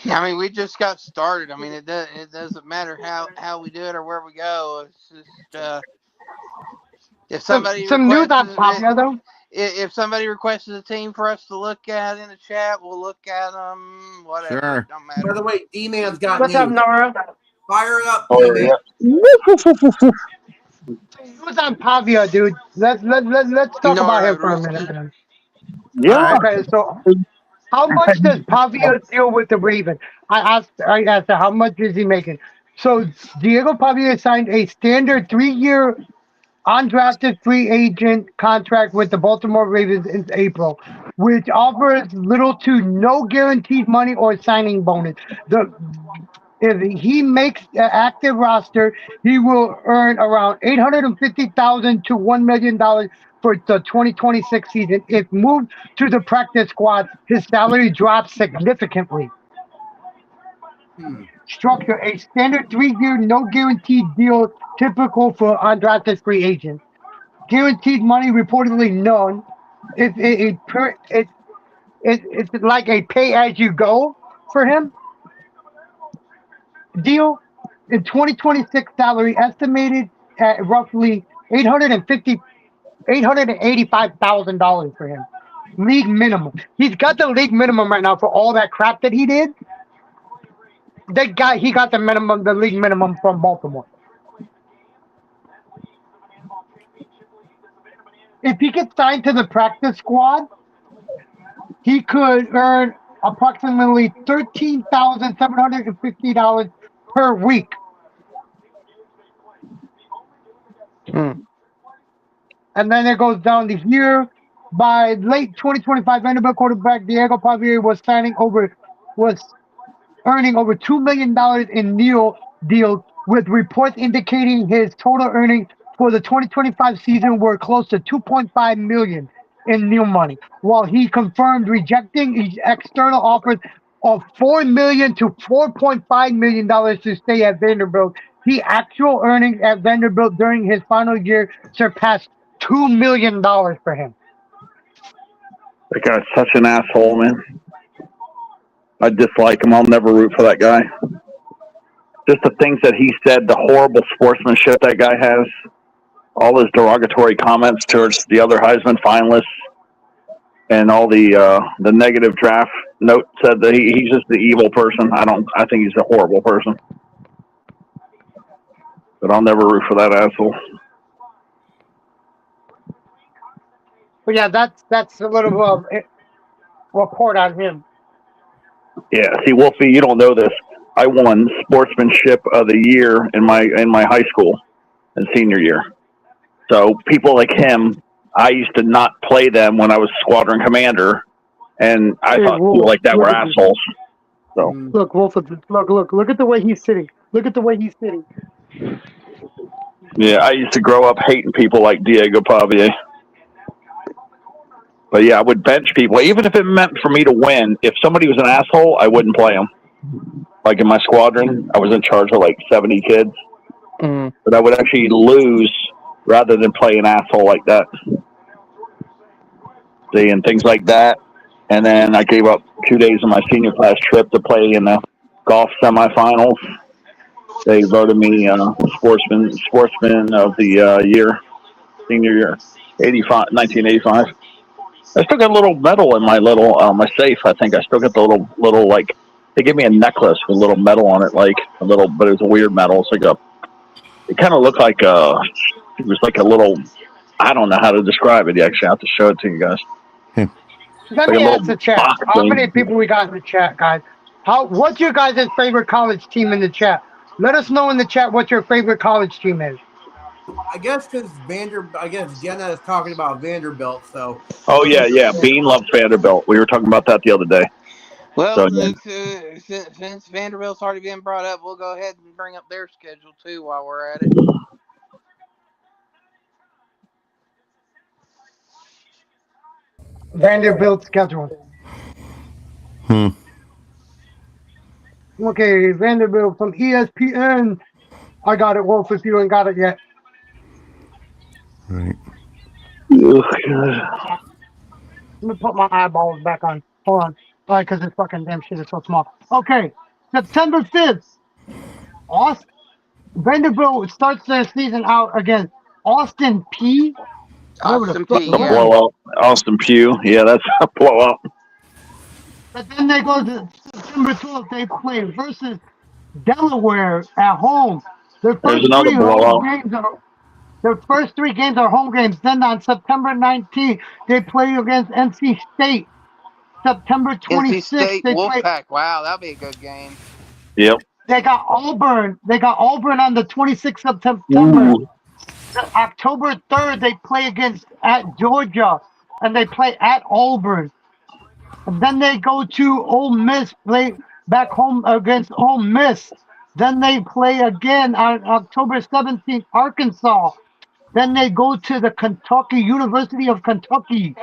I mean, we just got started. I mean, it doesn't matter how we do it or where we go. It's just if somebody some news on requests Pavia though. if somebody requests a team for us to look at in the chat, we'll look at them. Whatever, Sure. it don't By matter. the way, D-Man's got What's up, news. Nora? Fire it up, Oh, D-Man. yeah. News on Pavia, dude. Let's talk about him for a minute. Man. Yeah. Okay, so how much does Pavia deal with the Ravens? I asked her how much is he making. So Diego Pavia signed a standard 3-year undrafted free agent contract with the Baltimore Ravens in April, which offers little to no guaranteed money or signing bonus. If he makes an active roster, he will earn around $850,000 to $1 million for the 2026 season. If moved to the practice squad, his salary drops significantly. Structure: a standard 3-year, no guaranteed deal, typical for undrafted free agents. Guaranteed money reportedly none. It's like a pay as you go for him deal. In 2026 salary estimated at roughly $885,000 for him. League minimum. He's got the league minimum right now for all that crap that he did. He got the league minimum from Baltimore. If he gets signed to the practice squad, he could earn approximately $13,750 per week. And then it goes down to here. By late 2025, Vanderbilt quarterback Diego Pavia was earning over $2 million in deals, with reports indicating his total earnings for the 2025 season were close to $2.5 million in new money, while he confirmed rejecting external offers of $4 million to $4.5 million to stay at Vanderbilt. The actual earnings at Vanderbilt during his final year surpassed $2 million for him. That guy's such an asshole, man. I dislike him. I'll never root for that guy. Just the things that he said, the horrible sportsmanship that guy has, all his derogatory comments towards the other Heisman finalists, and all the negative draft note said that he's just the evil person. I think he's a horrible person. But I'll never root for that asshole. But yeah, that's a little report on him. Yeah, see, Wolfie, you don't know this. I won Sportsmanship of the Year in my high school and senior year. So people like him, I used to not play them when I was squadron commander, and I thought people like that were assholes. So look, Wolf, look at the way he's sitting. Look at the way he's sitting. yeah, I used to grow up hating people like Diego Pavia. But yeah, I would bench people, even if it meant for me to win. If somebody was an asshole, I wouldn't play them. Like in my squadron, I was in charge of like 70 kids. Mm. But I would actually lose rather than play an asshole like that. See, and things like that. And then I gave up 2 days of my senior class trip to play in the golf semifinals. They voted me sportsman of the year, senior year, 1985. I still got a little medal in my little my safe. I think I still got the little like they gave me a necklace with a little medal on it, like a little, but it was a weird medal. It's like it kind of looked like it was like a little. I don't know how to describe it. Actually, I have to show it to you guys. Let me ask the chat. How many people we got in the chat, guys? What's your guys' favorite college team in the chat? Let us know in the chat what your favorite college team is. I guess because Jenna is talking about Vanderbilt, so. Oh yeah. Bean loves Vanderbilt. We were talking about that the other day. Well, So, since Vanderbilt's already been brought up, we'll go ahead and bring up their schedule too while we're at it. Vanderbilt schedule. Okay, Vanderbilt from ESPN. I got it, Wolf, if you ain't got it yet. Right. Let me put my eyeballs back on. Hold on. All right, because this fucking damn shit is so small. Okay, September 5th. Vanderbilt starts their season out against Austin P. Austin P. A blowout. Austin Pugh. Yeah, that's a blowout. But then they go to September 12th. They play versus Delaware at home. Their There's another blowout. Their first 3 games are home games. Then on September 19th, they play against NC State. September 26th, NC State they Wolfpack. play. Wow, that'll be a good game. Yep. They got Auburn. On the 26th of September. Ooh. October 3rd, they play at Georgia, and they play at Auburn. And then they go to Ole Miss, play back home against Ole Miss. Then they play again on October 17th, Arkansas. Then they go to the University of Kentucky.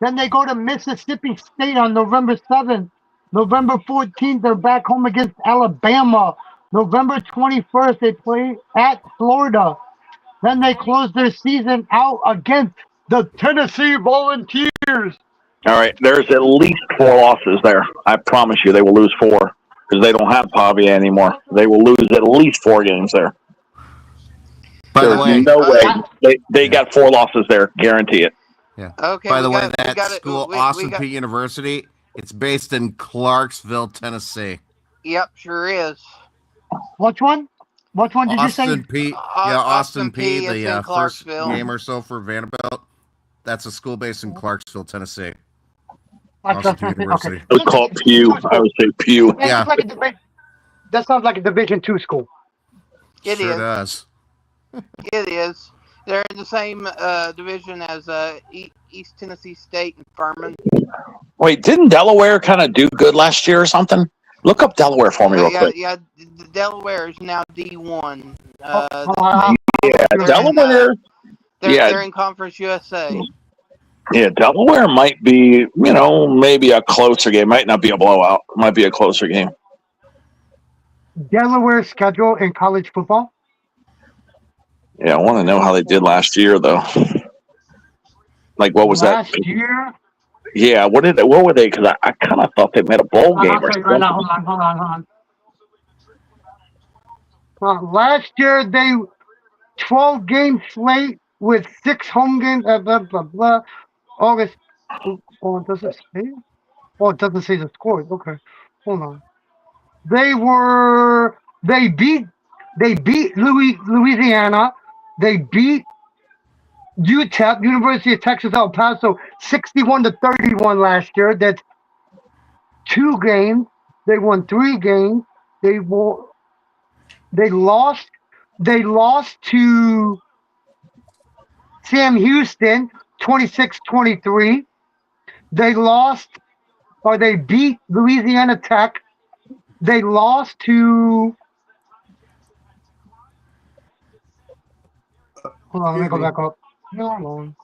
Then they go to Mississippi State on November 7th. November 14th, they're back home against Alabama. November 21st, they play at Florida. Then they close their season out against the Tennessee Volunteers. All right, there's at least 4 losses there. I promise you they will lose 4 because they don't have Pavia anymore. They will lose at least 4 games there. By There's the way, no way. They got 4 losses there. Guarantee it. yeah. Okay. By the way, we that got it. school, We Austin got- P University, it's based in Clarksville, Tennessee. Yep, sure is. Which one? Which one did Austin you say? P. Austin Austin P. P is The in first Clarksville. game or so for Vanderbilt. That's a school based in Clarksville, Tennessee. Okay. Austin P University. I would call it Pew. I would say Pew. Yeah. That sounds like a Division II school. It sure is. does. It is. They're in the same division as East Tennessee State and Furman. Wait, didn't Delaware kind of do good last year or something? Look up Delaware for me real quick. Yeah. Delaware is now D1. Delaware. They're in Conference USA. Yeah, Delaware might be, maybe a closer game. Might not be a blowout. Might be a closer game. Delaware schedule in college football. Yeah, I want to know how they did last year, though. Like, what was Last that? year, Yeah, what were they? Because I kind of thought they made a bowl game I'll or tell you right now. something. Hold on. Last year, they 12-game slate with 6 home games. Blah blah blah. August. Oh, does it say? Oh, it doesn't say the scores. Okay, hold on. They beat Louisiana. They beat UTEP, University of Texas El Paso, 61-31 last year. That's 2 games. They won 3 games. They lost to Sam Houston 26-23. They beat Louisiana Tech. They lost to hold on, let me go back up. Hold on.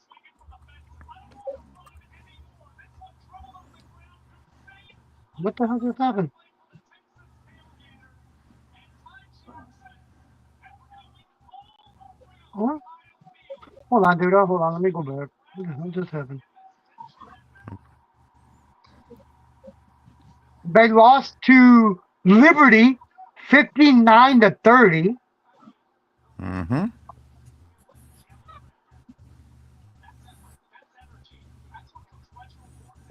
What the hell just happened? Huh? Hold on, dude. Hold on. Let me go back. What the hell just happened? They lost to Liberty 59-30. Mm-hmm.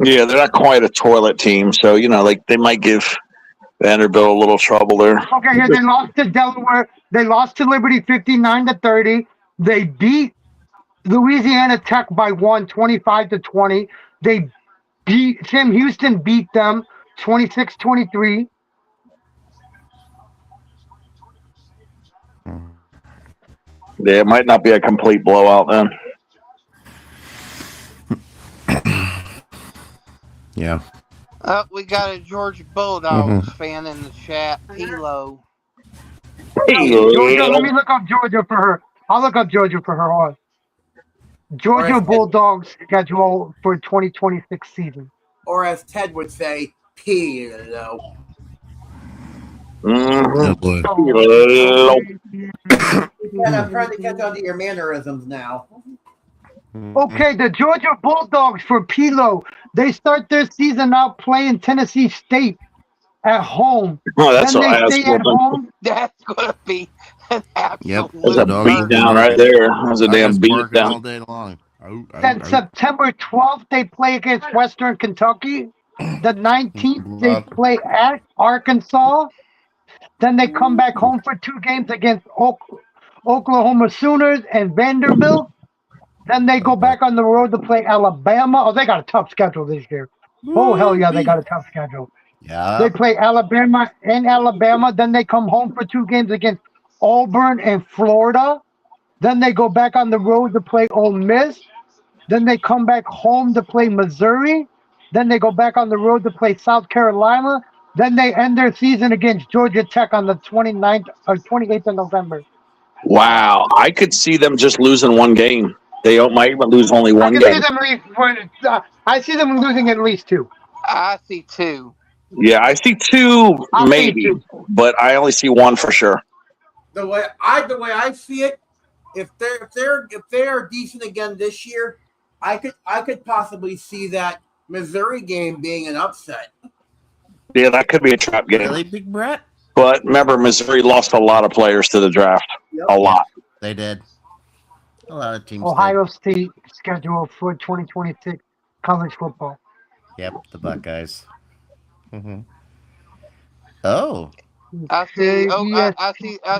Yeah, they're not quite a toilet team, so like they might give Vanderbilt a little trouble there. Okay, yeah, they lost to Delaware. They lost to Liberty 59-30. They beat Louisiana Tech by 25-20. They beat Sam Houston beat them 26-23. Yeah, it might not be a complete blowout then. Yeah. We got a Georgia Bulldogs fan in the chat. Hilo. Georgia, let me look up Georgia for her. I'll look up Georgia for her. Hold on. Georgia Bulldogs schedule for 2026 season. Or as Ted would say, P-lo. Oh, boy. And I'm trying to catch on to your mannerisms now. Okay, the Georgia Bulldogs for Pilo. They start their season out playing Tennessee State at home. Oh, that's Then an they ass stay at whooping. home. That's gonna be an absolute. That's a Bulldogs beat down right there. That's a damn beat all down. day long. Then September 12th, they play against Western Kentucky. The 19th, they play at Arkansas. Then they come back home for 2 games against Oklahoma Sooners and Vanderbilt. Then they go back on the road to play Alabama. Oh, they got a tough schedule this year. Oh, hell yeah, they got a tough schedule. Yeah. They play Alabama and Alabama. Then they come home for 2 games against Auburn and Florida. Then they go back on the road to play Ole Miss. Then they come back home to play Missouri. Then they go back on the road to play South Carolina. Then they end their season against Georgia Tech on the 29th or 28th of November. Wow, I could see them just losing 1 game. They might even lose only 1 game. I see them losing at least 2. I see 2. Yeah, I see 2 I'll maybe, see 2. but I only see 1 for sure. The way I see it, if they're decent again this year, I could possibly see that Missouri game being an upset. Yeah, that could be a trap game. Really, Big Brett? But remember, Missouri lost a lot of players to the draft. Yep. A lot. They did. A lot of teams. Ohio State schedule for 2026 college football. Did. Yep, the Buckeyes. Oh. I see. Yes. I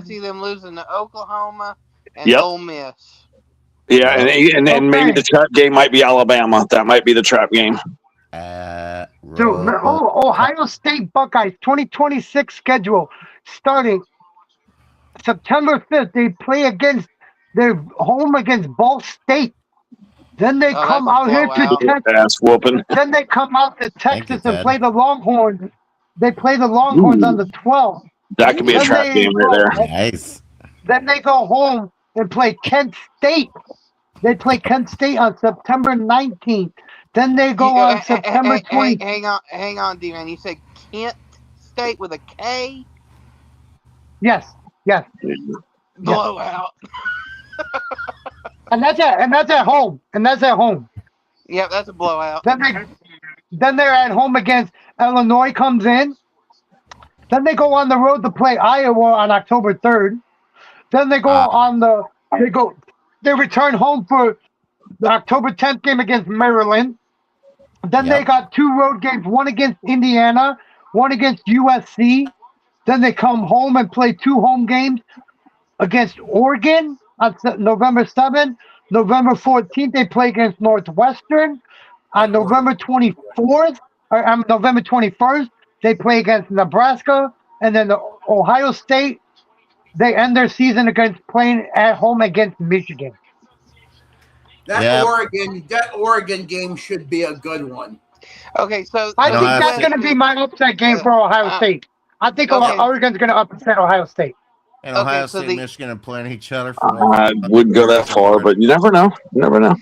see them losing to Oklahoma and Yep. Ole Miss. Yeah, and then maybe Okay. the trap game might be Alabama. That might be the trap game. So, Ohio State Buckeyes 2026 schedule starting September 5th. They play they're home against Ball State. Then they come that's a out here to blowout. Texas. Ass whooping. Then they come out to Thank you, Texas and Ted. play the Longhorns. They play the Longhorns on the 12th. That could be a Then trap they game right there. go- Nice. Then they go home and play Kent State. They play Kent State on September 19th. Then they go on September 20th. Hang on, D-Man. You said Kent State with a K? Yes. Blowout. And that's at home. Yep, that's a blowout. Then Then they're at home against Illinois comes in. Then they go on the road to play Iowa on October 3rd. Then they go they return home for the October 10th game against Maryland. Then they got 2 road games, one against Indiana, one against USC. Then they come home and play 2 home games against Oregon on November 7th. November 14th, they play against Northwestern. On November 24th, or November 21st, they play against Nebraska. And then the Ohio State, they end their season against playing at home against Michigan. That Oregon game should be a good one. Okay, so I think that's going to be my upset game for Ohio State. I think Oregon's going to upset Ohio State. And Ohio so State the- and Michigan are playing each other for I wouldn't go that far, but you never know. You never know.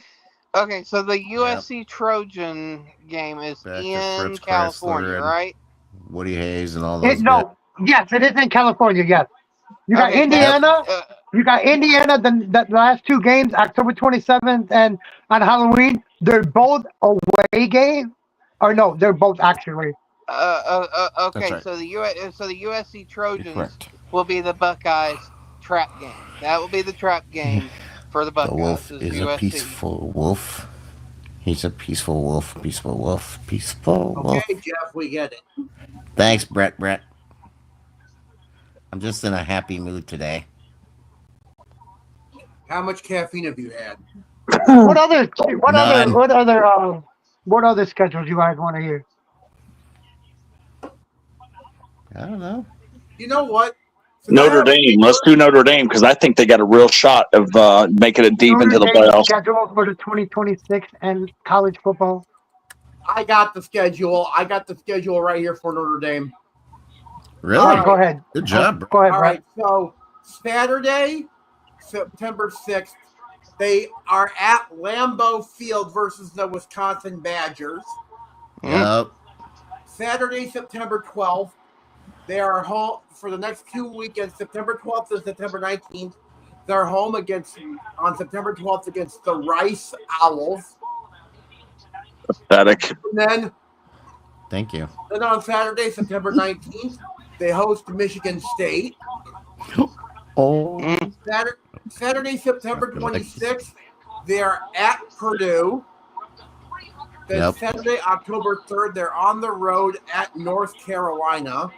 Okay, so the USC Trojan game is Back to in Fritz California, Chrysler and- right? Woody Hayes and all those. Yes, it is in California. Yes, you got Okay, Indiana. uh, You got Indiana. The last 2 games, October 27th and on Halloween, they're both away game. Or no, they're both actually. okay, That's right. so the USC Trojans Correct. will be the Buckeyes trap game. That will be the trap game for the The Buckeyes. wolf is a USC. peaceful wolf. He's a peaceful wolf. Peaceful wolf. Peaceful wolf. Okay, Jeff, we get it. Thanks, Brett. I'm just in a happy mood today. How much caffeine have you had? What other schedules you guys want to hear? I don't know. You know what? Notre Dame. Let's do Notre Dame because I think they got a real shot of making it deep into the Notre Dame playoffs. schedule for the 2026 and college football. I got the schedule. I got the schedule right here for Notre Dame. Really? All right, go ahead. Good job, bro. Go ahead, All Brett. right, so Saturday, September 6th, they are at Lambeau Field versus the Wisconsin Badgers. Yep. Saturday, September 12th, they are home for the next 2 weekends, September 12th and September 19th. They're home on September 12th against the Rice Owls. Pathetic. And then Thank you. on Saturday, September 19th, they host Michigan State. Oh. Saturday, September 26th, they are at Purdue. Then Yep. Saturday, October 3rd, they're on the road at North Carolina.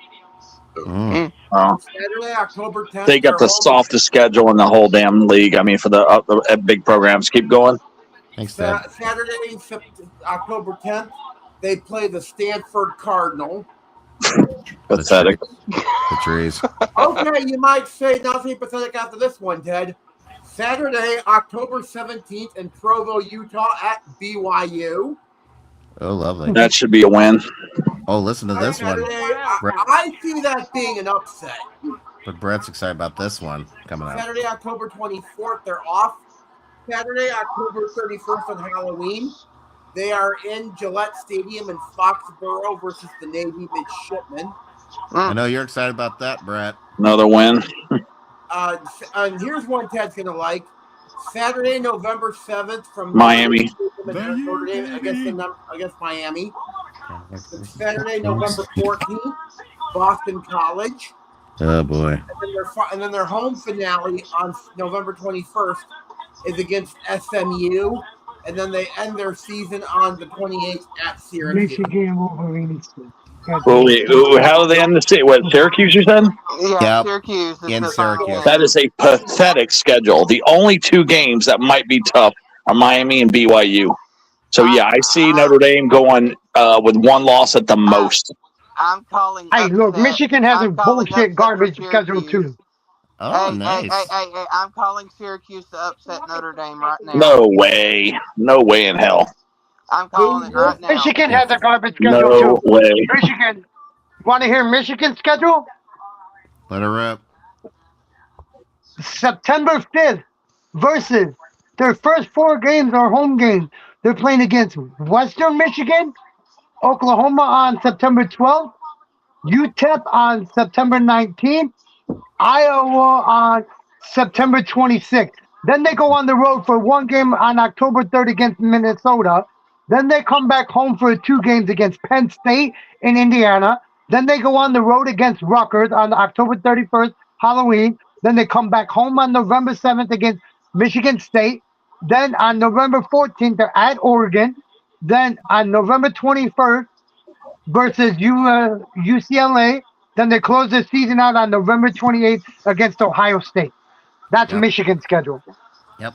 Mm. Oh, Saturday, October 10th, they got the they're home- softest schedule in the whole damn league. I mean, for the big programs. Keep going. Thanks, Dad. Saturday, October 10th, they play the Stanford Cardinal. Pathetic. The trees. Okay, you might say nothing pathetic after this one, Ted. Saturday, October 17th in Provo, Utah at BYU. Oh, lovely. That should be a win. Oh, listen to this one. Saturday, I see that being an upset. But Brett's excited about this one coming up. Saturday, October 24th, they're off. Saturday, October 31st on Halloween. They are in Gillette Stadium in Foxborough versus the Navy Midshipmen. I know you're excited about that, Brett. Another win. And here's one Ted's going to like. Saturday, November 7th from Miami. Notre Dame against Miami. Saturday, November 14th, Boston College. Oh, boy. And then their home finale on November 21st is against SMU. And then they end their season on the 28th at Syracuse. Michigan Wolverines. Well, how do they end the season? What, Syracuse, you said? Yeah, Yep. Syracuse. is In the final Syracuse. game. That is a pathetic schedule. The only 2 games that might be tough are Miami and BYU. So, yeah, I see Notre Dame going with 1 loss at the most. I'm calling. Hey, look, upset. Michigan has a I'm calling bullshit upset garbage for schedule Syracuse. too. Oh, Hey, nice. hey, I'm calling Syracuse to upset Notre Dame right now. No way. No way in hell. I'm calling it right now. Michigan has a garbage schedule No too. way. Michigan. Want to hear Michigan's schedule? Let her rip. September 5th versus their first 4 games are home games. They're playing against Western Michigan, Oklahoma on September 12th, UTEP on September 19th, Iowa on September 26th. Then they go on the road for 1 game on October 3rd against Minnesota. Then they come back home for 2 games against Penn State in Indiana. Then they go on the road against Rutgers on October 31st, Halloween. Then they come back home on November 7th against Michigan State. Then on November 14th, they're at Oregon. Then on November 21st versus UCLA. Then they close the season out on November 28th against Ohio State. That's Yep. Michigan's schedule. Yep.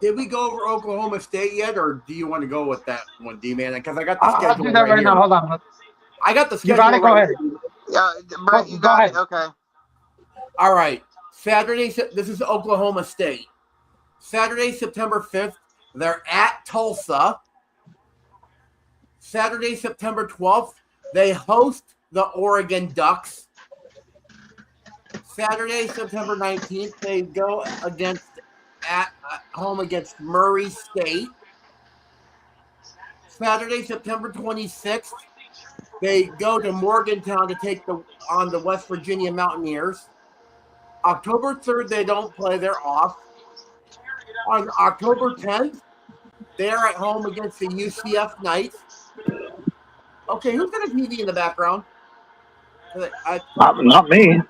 Did we go over Oklahoma State yet, or do you want to go with that one, D-Man? Because I got the schedule I'll do that right here. now. Hold on. I got the schedule. You got it? Go ahead. Yeah, Brett, you Go got ahead. it. Okay. All right. Saturday, this is Oklahoma State. Saturday, September 5th, they're at Tulsa. Saturday, September 12th, they host the Oregon Ducks. Saturday, September 19th, they go at home against Murray State. Saturday, September 26th, they go to Morgantown to take on the West Virginia Mountaineers. October 3rd, they don't play, they're off. On October 10th, they're at home against the UCF Knights. Okay, who's got a TV in the background? Not me.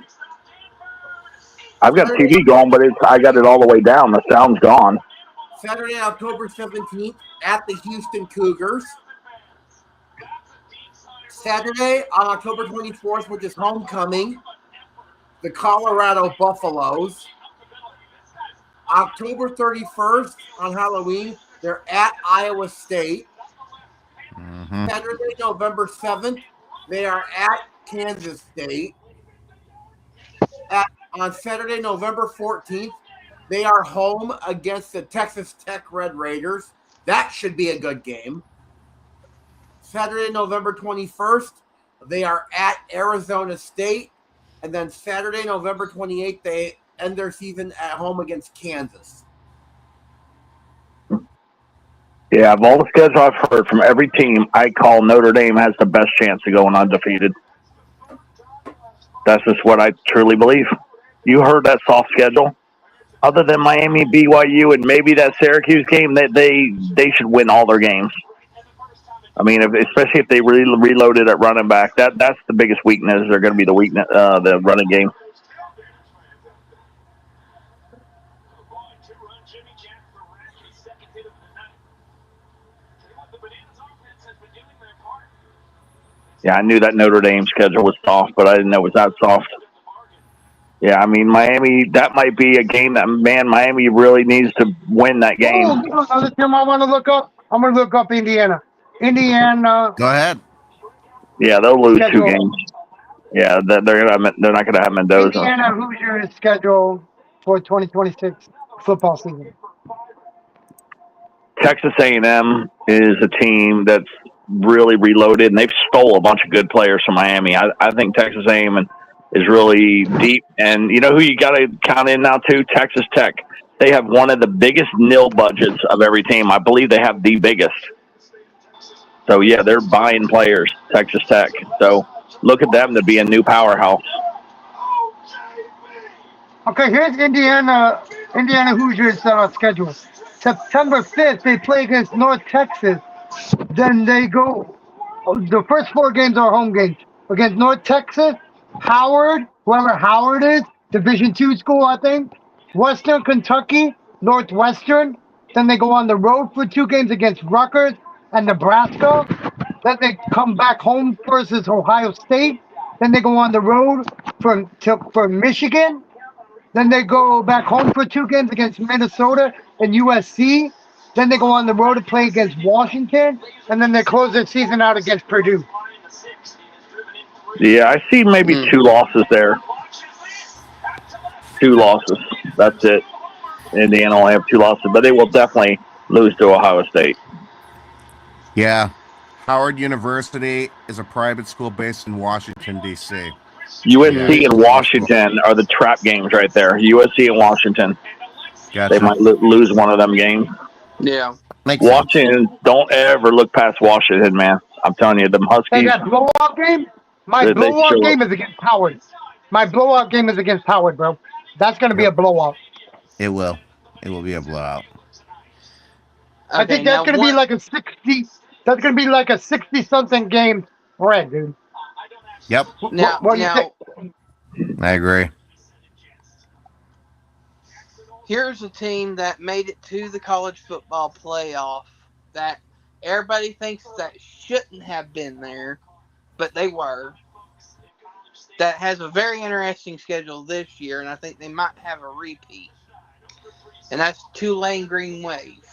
I've got TV going, but I got it all the way down. The sound's gone. Saturday, October 17th, at the Houston Cougars. Saturday, on October 24th, which is homecoming, the Colorado Buffaloes. October 31st, on Halloween, they're at Iowa State. Mm-hmm. Saturday, November 7th, they are at Kansas State. On Saturday, November 14th, they are home against the Texas Tech Red Raiders. That should be a good game. Saturday, November 21st, they are at Arizona State. And then Saturday, November 28th, they end their season at home against Kansas. Yeah, of all the schedules I've heard from every team, I call Notre Dame has the best chance of going undefeated. That's just what I truly believe. You heard that soft schedule. Other than Miami, BYU, and maybe that Syracuse game, that they should win all their games. I mean, especially if they really reloaded at running back, that's the biggest weakness. They're going to be the weakness, the running game. Yeah, I knew that Notre Dame schedule was soft, but I didn't know it was that soft. Yeah, I mean, Miami, that might be a game that, man, Miami really needs to win that game. Oh, you know another team I want to look up? I'm going to look up Indiana. Indiana. Go ahead. Yeah, they'll lose Schedule. 2 games. Yeah, they're not gonna have Mendoza. Indiana Hoosiers schedule for 2026 football season. Texas A&M is a team that's really reloaded, and they've stole a bunch of good players from Miami. I think Texas A&M is really deep, and you know who you got to count in now too? Texas Tech. They have one of the biggest nil budgets of every team. I believe they have the biggest. So yeah, they're buying players, Texas Tech. So look at them to be a new powerhouse. Okay, here's Indiana Hoosiers schedule. September 5th, they play against North Texas. Then they go, the first 4 games are home games against North Texas, Howard, whoever Howard is, Division II school, I think, Western Kentucky, Northwestern. Then they go on the road for 2 games against Rutgers and Nebraska. Then they come back home versus Ohio State. Then they go on the road for Michigan. Then they go back home for 2 games against Minnesota and USC. Then they go on the road to play against Washington. And then they close their season out against Purdue. Yeah, I see maybe 2 losses there. 2 losses. That's it. Indiana only have 2 losses, but they will definitely lose to Ohio State. Yeah. Howard University is a private school based in Washington, D.C. USC and Washington are the trap games right there. USC and Washington. Gotcha. They might lose one of them games. Yeah. Makes sense. Washington, don't ever look past Washington, man. I'm telling you, them Hey, Huskies. that blowout game? My They blowout sure- game is against Howard. My blowout game is against Howard, bro. That's going to be a blowout. It will. It will be a blowout. I Okay, think that's now going to be one. like a 60. That's going to be like a 60-something game spread, dude. Yep, What do you think? I agree. Here's a team that made it to the college football playoff that everybody thinks that shouldn't have been there, but they were. That has a very interesting schedule this year, and I think they might have a repeat. And that's Tulane Green Wave.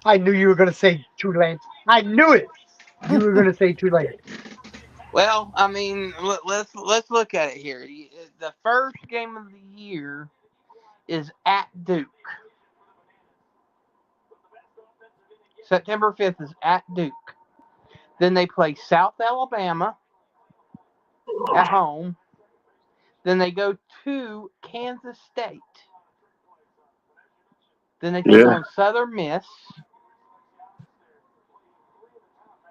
I knew you were going to say Tulane. I knew it. You were going to say Tulane. Well, I mean, let's look at it here. The first game of the year is at Duke. September 5th is at Duke. Then they play South Alabama at home. Then they go to Kansas State. Then they take on Southern Miss.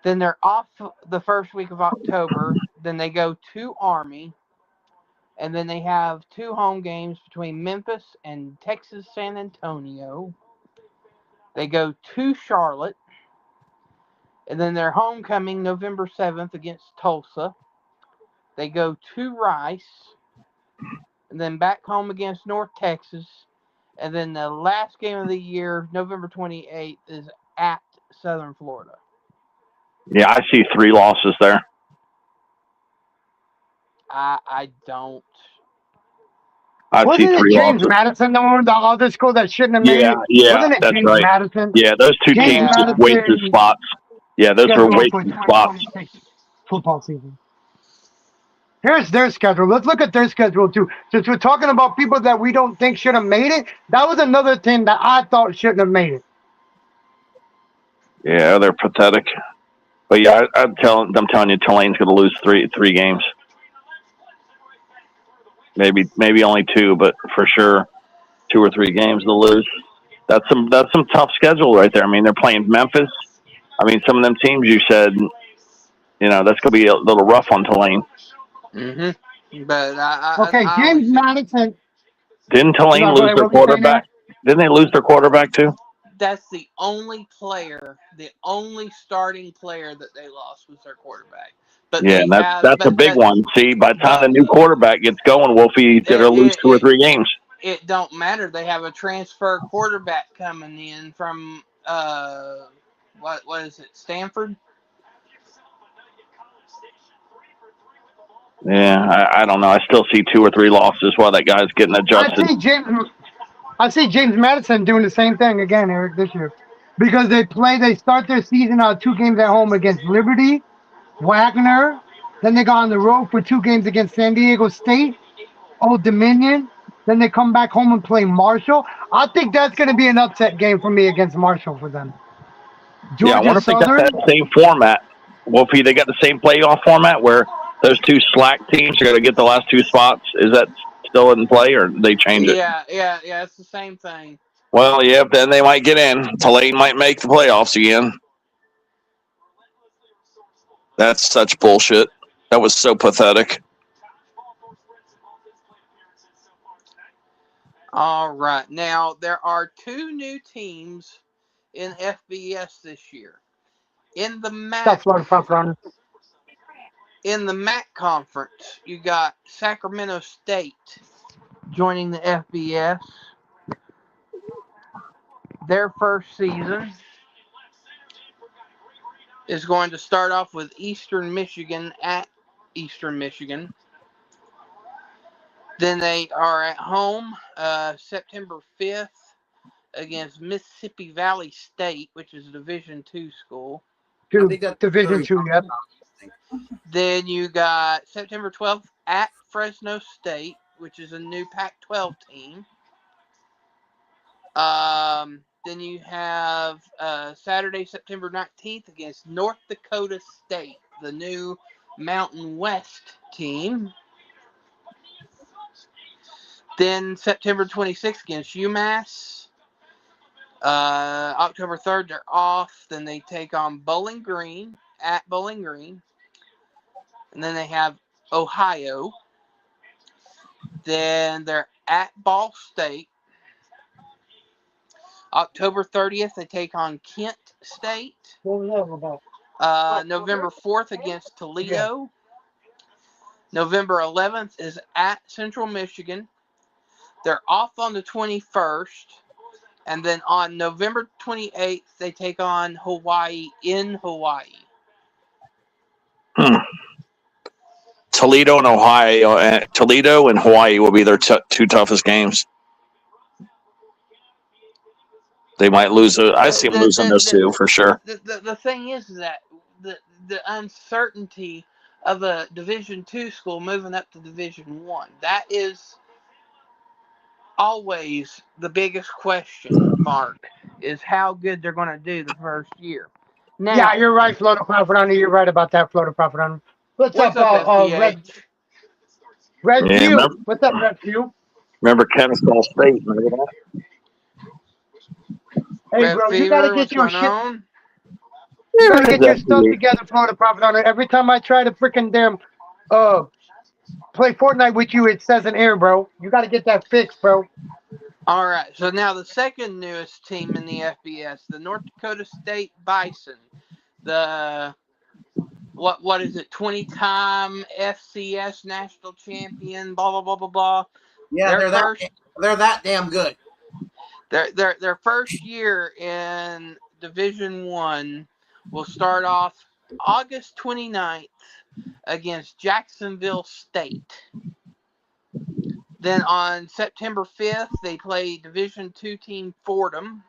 Then they're off the first week of October. Then they go to Army. And then they have 2 home games between Memphis and Texas San Antonio. They go to Charlotte. And then their homecoming November 7th against Tulsa. They go to Rice. And then back home against North Texas. And then the last game of the year, November 28th, is at Southern Florida. Yeah, I see 3 losses there. I don't. I see Wasn't it 3 James losses. Madison, the other school that shouldn't have made Yeah, it? yeah, Wasn't it that's James right. Madison? Yeah, those 2 James teams just Madison wasted spots. Yeah, those were schedule for wasted spots. 2026 football season. Here's their schedule. Let's look at their schedule too. Since we're talking about people that we don't think should have made it, that was another team that I thought shouldn't have made it. Yeah, they're pathetic. But yeah, I'm telling you, Tulane's going to lose three games. Maybe only 2, but for sure 2 or 3 games they'll lose. That's some tough schedule right there. I mean, they're playing Memphis. I mean, some of them teams you said, that's going to be a little rough on Tulane. Mm-hmm. But Okay, I James Madison. Didn't Tulane lose their quarterback? Didn't they lose their quarterback too? That's the only starting player that they lost was their quarterback. But yeah, that's a big one. See, by the time the new quarterback gets going, Wolfie, they're going to lose 2 or 3 games. It don't matter. They have a transfer quarterback coming in from what is it, Stanford? Yeah, I don't know. I still see 2 or 3 losses while that guy's getting adjusted. I see James Madison doing the same thing again, Eric, this year. Because they start their season on 2 games at home against Liberty, Wagner. Then they go on the road for 2 games against San Diego State, Old Dominion. Then they come back home and play Marshall. I think that's going to be an upset game for me against Marshall for them. I wonder if they got that same format. Wolfie, they got the same playoff format where those 2 slack teams are going to get the last 2 spots. Is that still in play, or they change it? Yeah, it's the same thing. Well, yeah, then they might get in. Tulane might make the playoffs again. That's such bullshit. That was so pathetic. All right. Now, there are 2 new teams in FBS this year. In the MAC conference, you got Sacramento State joining the FBS. Their first season is going to start off with Eastern Michigan at Eastern Michigan. Then they are at home September 5th against Mississippi Valley State, which is a Division II school. Division II, yep. Then you got September 12th at Fresno State, which is a new Pac-12 team. Then you have Saturday, September 19th against North Dakota State, the new Mountain West team. Then September 26th against UMass. October 3rd, they're off. Then they take on Bowling Green at Bowling Green. And then they have Ohio. Then they're at Ball State. October 30th, they take on Kent State. What was that about? November 4th against Toledo. November 11th is at Central Michigan. They're off on the 21st. And then on November 28th, they take on Hawaii in Hawaii. Toledo and Hawaii will be their two toughest games. They might lose. I see them losing those two for sure. The thing is that the uncertainty of a Division II school moving up to Division I, that is always the biggest question mark, is how good they're going to do the first year. Now, Yeah, you're right, Florida Profit Hunter. You're right about that, Florida Profit Hunter. What's up, FBH? Red Yeah, View? remember- What's up, Red View? Remember Kennesaw State? Remember that? Hey, Red bro, you Fever, gotta get what's your going shit. on? You gotta get your stuff together, Florida Profit Hunter. Every time I try to freaking damn play Fortnite with you, it says an error, bro. You gotta get that fixed, bro. All right, so now the second newest team in the FBS, the North Dakota State Bison, the what is it, 20-time FCS national champion, blah blah blah blah blah. Yeah, Their they're that damn good. Their first year in Division I will start off August 29th against Jacksonville State. Then on September 5th, they play Division II team Fordham.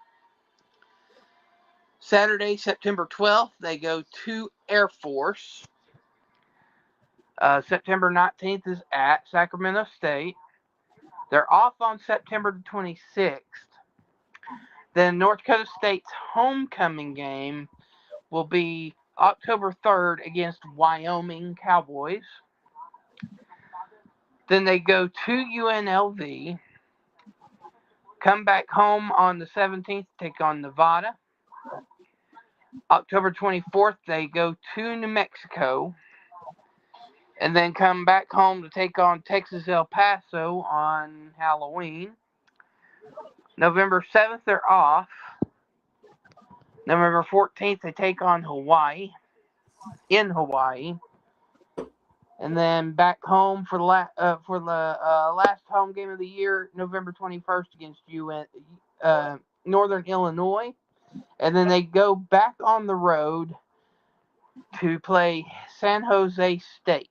Saturday, September 12th, they go to Air Force. September 19th is at Sacramento State. They're off on September the 26th. Then North Dakota State's homecoming game will be October 3rd against Wyoming Cowboys. Then they go to UNLV, come back home on the 17th, take on Nevada. October 24th, they go to New Mexico, and then come back home to take on Texas El Paso on Halloween. November 7th, they're off. November 14th, they take on Hawaii, in Hawaii. And then back home for the last home game of the year, November 21st against Northern Illinois. And then they go back on the road to play San Jose State.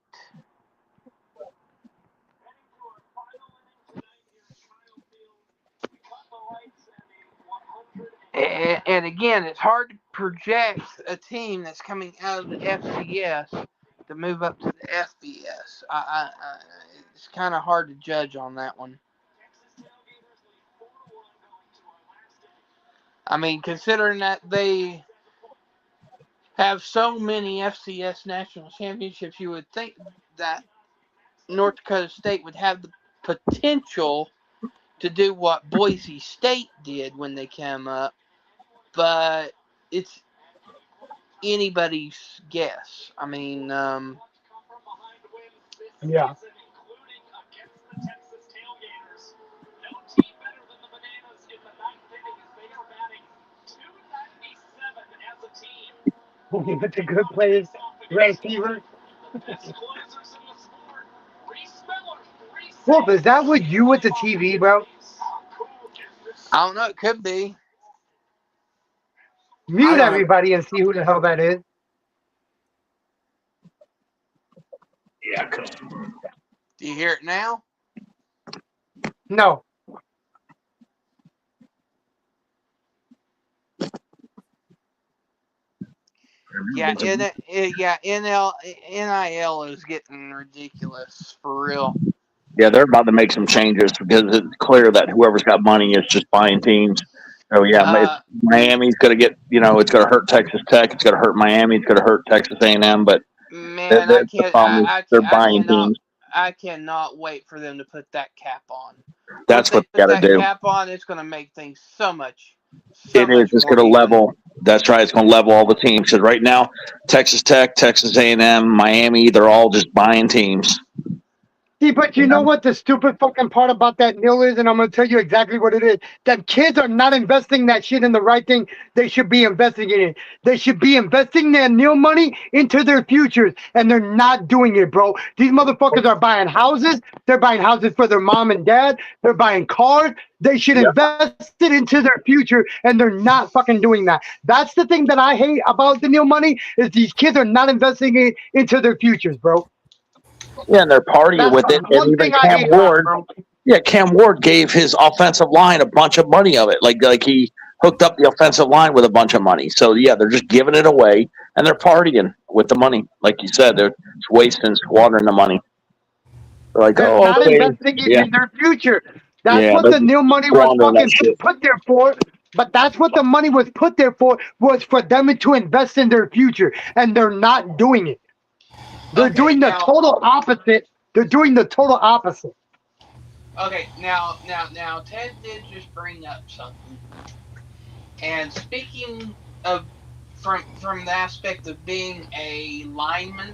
And again, it's hard to project a team that's coming out of the FCS to move up to the FBS. It's kind of hard to judge on that one. I mean, considering that they have so many FCS national championships, you would think that North Dakota State would have the potential to do what Boise State did when they came up, but it's anybody's guess. I mean, Yeah. With the good players, Red Fever. Wolf, is that what you with the TV, bro? I don't know. It could be. Mute everybody and see who the hell that is. Yeah. Do you hear it now? No. Yeah, NIL is getting ridiculous for real. Yeah, they're about to make some changes because it's clear that whoever's got money is just buying teams. Oh yeah, Miami's going to get. It's going to hurt Texas Tech. It's going to hurt Miami. It's going to hurt Texas A&M. But man, they're buying teams. I cannot wait for them to put that cap on. That's what they got to do. Cap on, it's going to make things so much. It is. It's going to level. That's right. It's going to level all the teams because right now, Texas Tech, Texas A&M, Miami, they're all just buying teams. See, but you know what the stupid fucking part about that Neil is, and I'm gonna tell you exactly what it is. That kids are not investing that shit in the right thing. They should be investing in it. They should be investing their Neil money into their futures, and they're not doing it, bro. These motherfuckers are buying houses. They're buying houses for their mom and dad. They're buying cars. They should invest it into their future, and they're not fucking doing that. That's the thing that I hate about the Neil money is these kids are not investing it into their futures, bro. Yeah, and they're partying That's with the it. And one even thing I Cam hate about it, Ward, bro. yeah, Cam Ward gave his offensive line a bunch of money of it. Like he hooked up the offensive line with a bunch of money. So yeah, they're just giving it away and they're partying with the money. Like you said, they're wasting, squandering the money. They're like, They're oh, not okay, investing it yeah, in their future. That's yeah, what they're the new money was squandering that fucking shit. put there for. But that's what the money was put there for, was for them to invest in their future. And they're not doing it. They're Okay, doing the now, total opposite. They're doing the total opposite. okay, now, Ted did just bring up something. And speaking of from the aspect of being a lineman,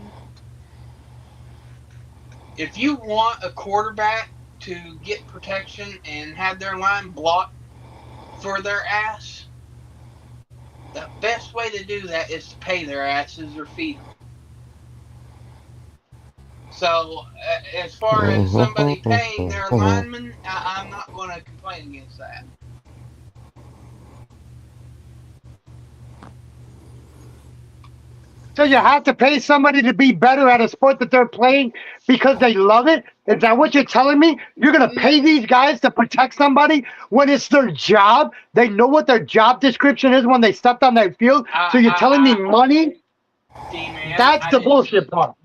if you want a quarterback to get protection and have their line blocked for their ass, the best way to do that is to pay their asses or feed them. So, as far as somebody paying their lineman, I'm not going to complain against that. So you have to pay somebody to be better at a sport that they're playing because they love it? Is that what you're telling me? You're going to pay these guys to protect somebody when it's their job? They know what their job description is when they stepped on that field. So you're telling me money? D-man, That's the bullshit part.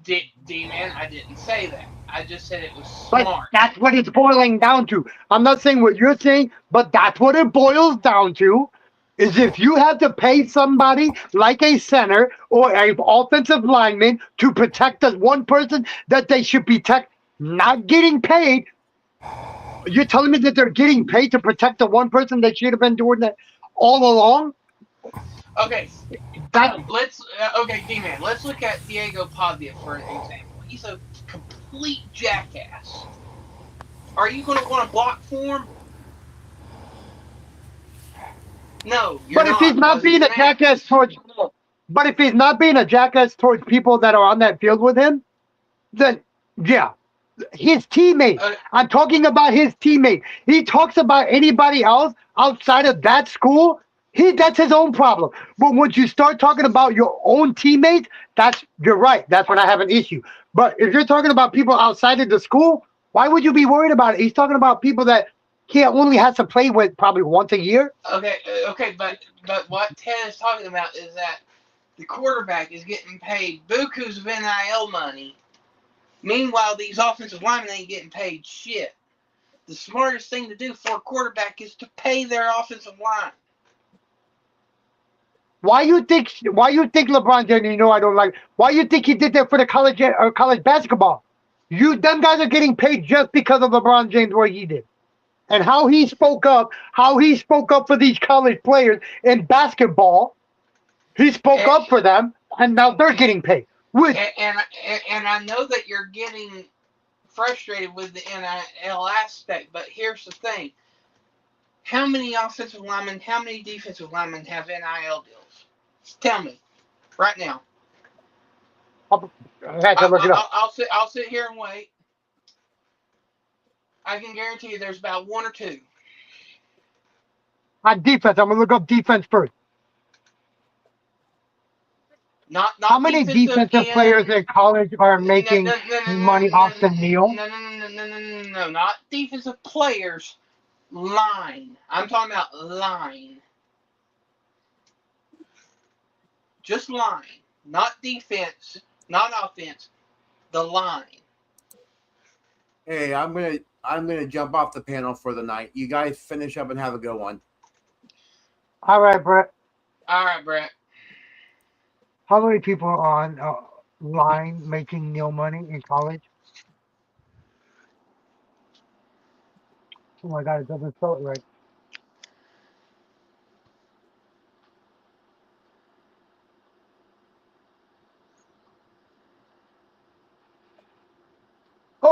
D-man, I didn't say that. I just said it was But smart. that's what it's boiling down to. I'm not saying what you're saying, but that's what it boils down to. Is if you have to pay somebody like a center or a offensive lineman to protect the one person that they should protect, not getting paid. You're telling me that they're getting paid to protect the one person that should have been doing that all along? Okay, That okay, D-man, let's look at Diego Pavia for an example. He's a complete jackass. Are you going to want to block for him? No, you're but if he's not being a jackass towards, but if he's not being a jackass towards people that are on that field with him, then yeah, his teammate. I'm talking about his teammate. He talks about anybody else outside of that school. That's his own problem. But once you start talking about your own teammates, you're right. That's when I have an issue. But if you're talking about people outside of the school, why would you be worried about it? He's talking about people that he only has to play with probably once a year. Okay, but what Ted is talking about is that the quarterback is getting paid bukus of NIL money. Meanwhile, these offensive linemen ain't getting paid shit. The smartest thing to do for a quarterback is to pay their offensive line. Why you think LeBron James? You know I don't like. Why you think he did that for the college basketball? Them guys are getting paid just because of LeBron James what he did, and how he spoke up. How he spoke up for these college players in basketball. He spoke up for them, and now they're getting paid. And I know that you're getting frustrated with the NIL aspect, but here's the thing: how many offensive linemen, how many defensive linemen have NIL deals? Tell me, right now. I had to look it up. I'll sit here and wait. I can guarantee you, there's about one or two. On defense, I'm gonna look up defense first. Not how many defensive players in college are making money off the Neil? No, not defensive players. Line. I'm talking about line. Just line. Not defense. Not offense. The line. Hey, I'm gonna jump off the panel for the night. You guys finish up and have a good one. All right, Brett. All right, Brett. How many people are on line making Neil money in college? Oh my God, it doesn't spell it right.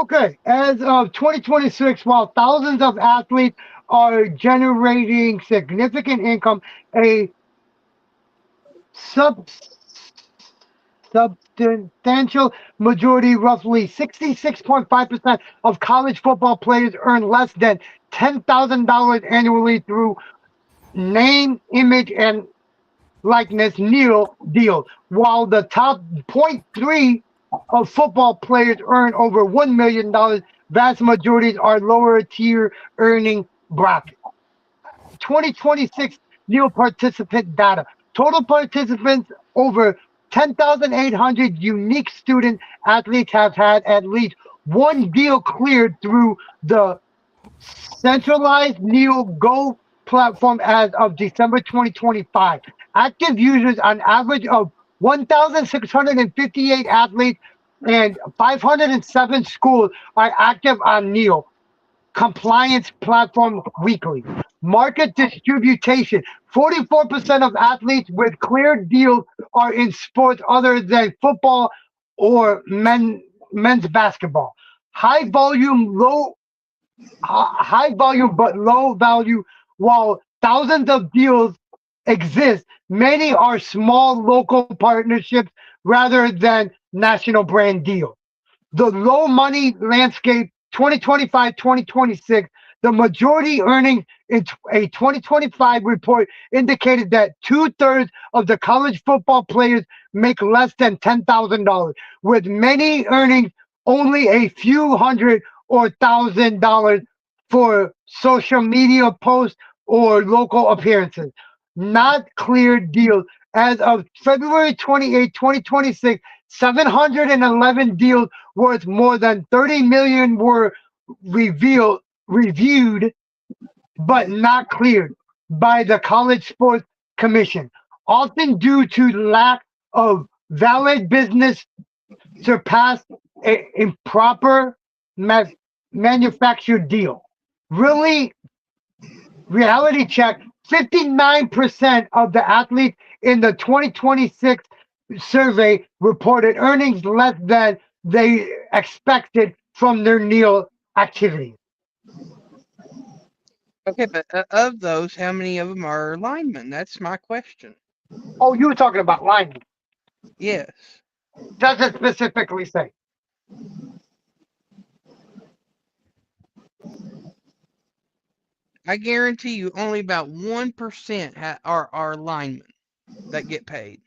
Okay, as of 2026, while thousands of athletes are generating significant income, a sub substantial majority, roughly 66.5% of college football players earn less than $10,000 annually through name, image, and likeness deal, while the top zero point 0.3 of football players earn over $1 million. Vast majorities are lower tier earning bracket. 2026 Neil participant data. Total participants over 10,800 unique student athletes have had at least one deal cleared through the centralized Neo Go platform as of December 2025. Active users on average of 1,658 athletes and 507 schools are active on Neo compliance platform weekly. Market distribution. 44% of athletes with cleared deals are in sports other than football or men's basketball. High volume, high volume but low value. While thousands of deals exist, many are small local partnerships rather than national brand deals. The low money landscape 2025-2026, the majority earnings in a 2025 report indicated that 2/3 of the college football players make less than $10,000, with many earning only a few hundred or $1,000 for social media posts or local appearances. Not cleared deals. As of February 28, 2026, 711 deals worth more than 30 million were reviewed but not cleared by the College Sports Commission, often due to lack of valid business surpassed a improper manufactured deal. Reality check, 59% of the athletes in the 2026 survey reported earnings less than they expected from their Neil activities. Okay, but of those, how many of them are linemen? That's my question. Oh, you were talking about linemen. Yes. Does it specifically say? I guarantee you only about 1% are linemen that get paid.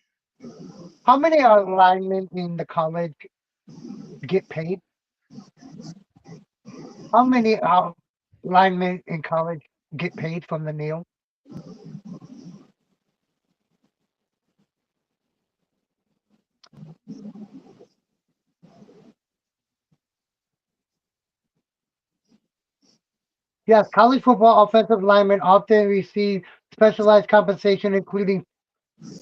How many are linemen in the college get paid? How many linemen in college get paid from the Neil? Yes, college football offensive linemen often receive specialized compensation, including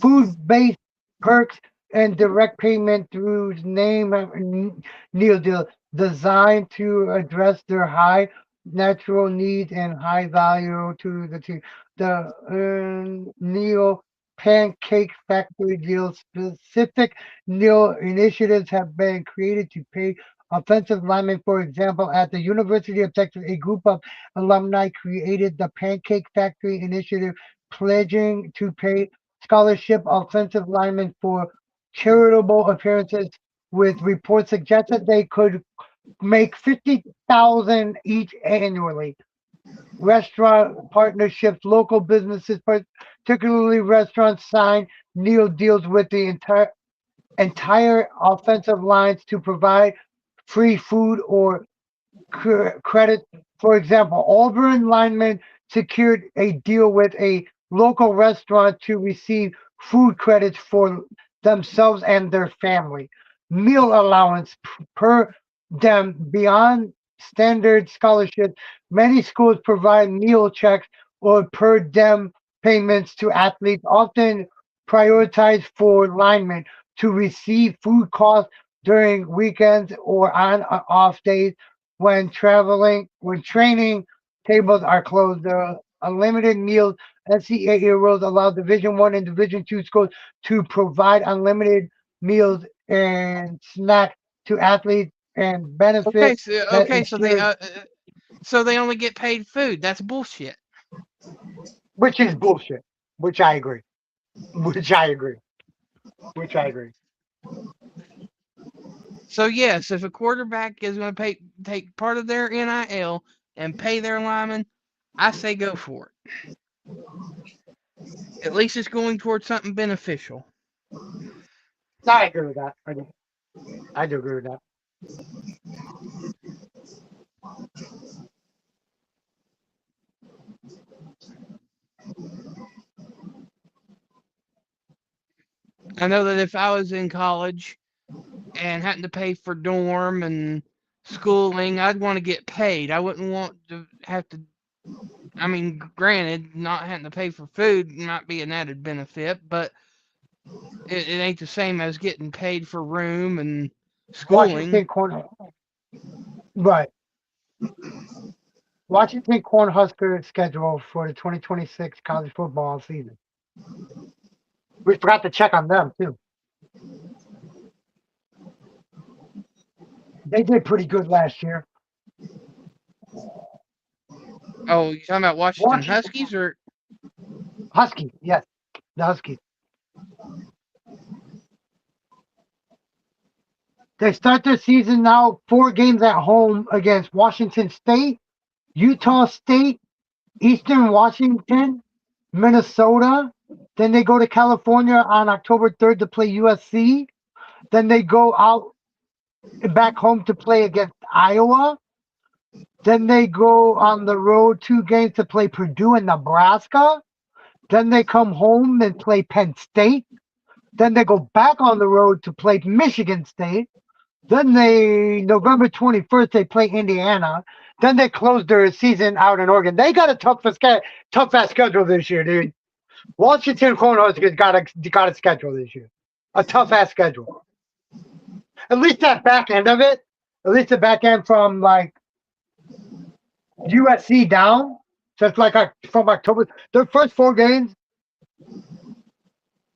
food-based perks and direct payment through Neil deal, designed to address their high natural needs and high value to the team. The Neil Pancake Factory deal specific Neil initiatives have been created to pay offensive linemen. For example, at the University of Texas, a group of alumni created the Pancake Factory initiative, pledging to pay scholarship offensive linemen for charitable appearances, with reports suggested they could make 50,000 each annually. Restaurant partnerships, local businesses, particularly restaurants, sign Neil deals with the entire offensive lines to provide free food or credit. For example, Auburn linemen secured a deal with a local restaurant to receive food credits for themselves and their family. Meal allowance per them beyond standard scholarships. Many schools provide meal checks or per diem payments to athletes, often prioritized for linemen to receive food costs during weekends or on off days when training tables are closed. The unlimited meals NCAA rules allow Division I and Division II schools to provide unlimited meals and snacks to athletes and Okay, benefits that so they only get paid food. That's bullshit. which is bullshit. Which I agree. Which I agree. Which I agree. So yes, if a quarterback is going to take part of their NIL and pay their linemen, I say go for it. At least it's going towards something beneficial. I agree with that. I do agree with that. I know that if I was in college and having to pay for dorm and schooling, I'd want to get paid. I wouldn't want to have to. I mean, granted, not having to pay for food might be an added benefit, but it ain't the same as getting paid for room and schooling. Washington Corn, right? Washington Cornhusker schedule for the 2026 college football season. We forgot to check on them too. They did pretty good last year. Oh, you talking about Washington Huskies or Huskies? Yes, the Huskies. They start their season now 4 games at home against Washington State, Utah State, Eastern Washington, Minnesota. Then they go to California on October 3rd to play USC. Then they go out back home to play against Iowa. Then they go on the road 2 games to play Purdue and Nebraska. Then they come home and play Penn State. Then they go back on the road to play Michigan State. Then November 21st, they play Indiana. Then they close their season out in Oregon. They got a tough ass schedule this year, dude. Washington Cornhuskers got a schedule this year. A tough ass schedule. At least that back end of it. At least the back end from like USC down. So it's like from October. Their first 4 games,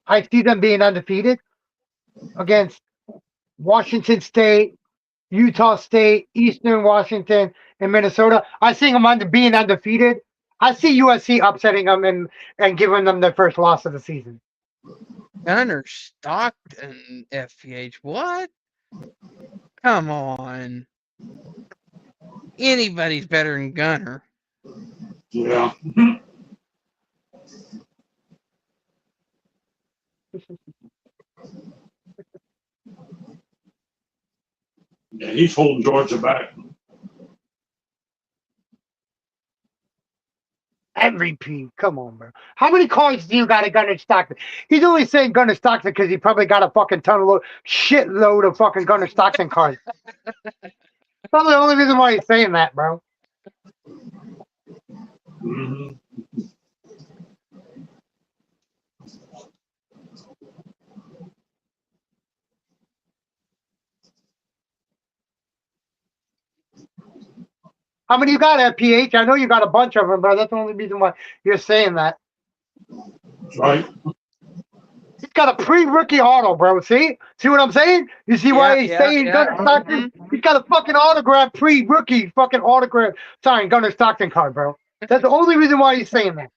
I see them being undefeated against Washington State, Utah State, Eastern Washington, and Minnesota. I see them being undefeated. I see USC upsetting them and giving them their first loss of the season. Gunner Stockton, FPH? What? Come on. Anybody's better than Gunner. Yeah. Yeah, he's holding Georgia back. MVP. Come on, bro. How many cards do you got at Gunner Stockton? He's only saying Gunner Stockton because he probably got a fucking shitload of fucking Gunner Stockton cards. That's probably the only reason why he's saying that, bro. Mm-hmm. How many you got at PH? I know you got a bunch of them, bro. That's the only reason why you're saying that. That's right. He's got a pre-rookie auto, bro. See what I'm saying? You see why he's saying Gunner Stockton? He's got a fucking autograph pre-rookie fucking autograph signed Gunner Stockton card, bro. That's the only reason why he's saying that.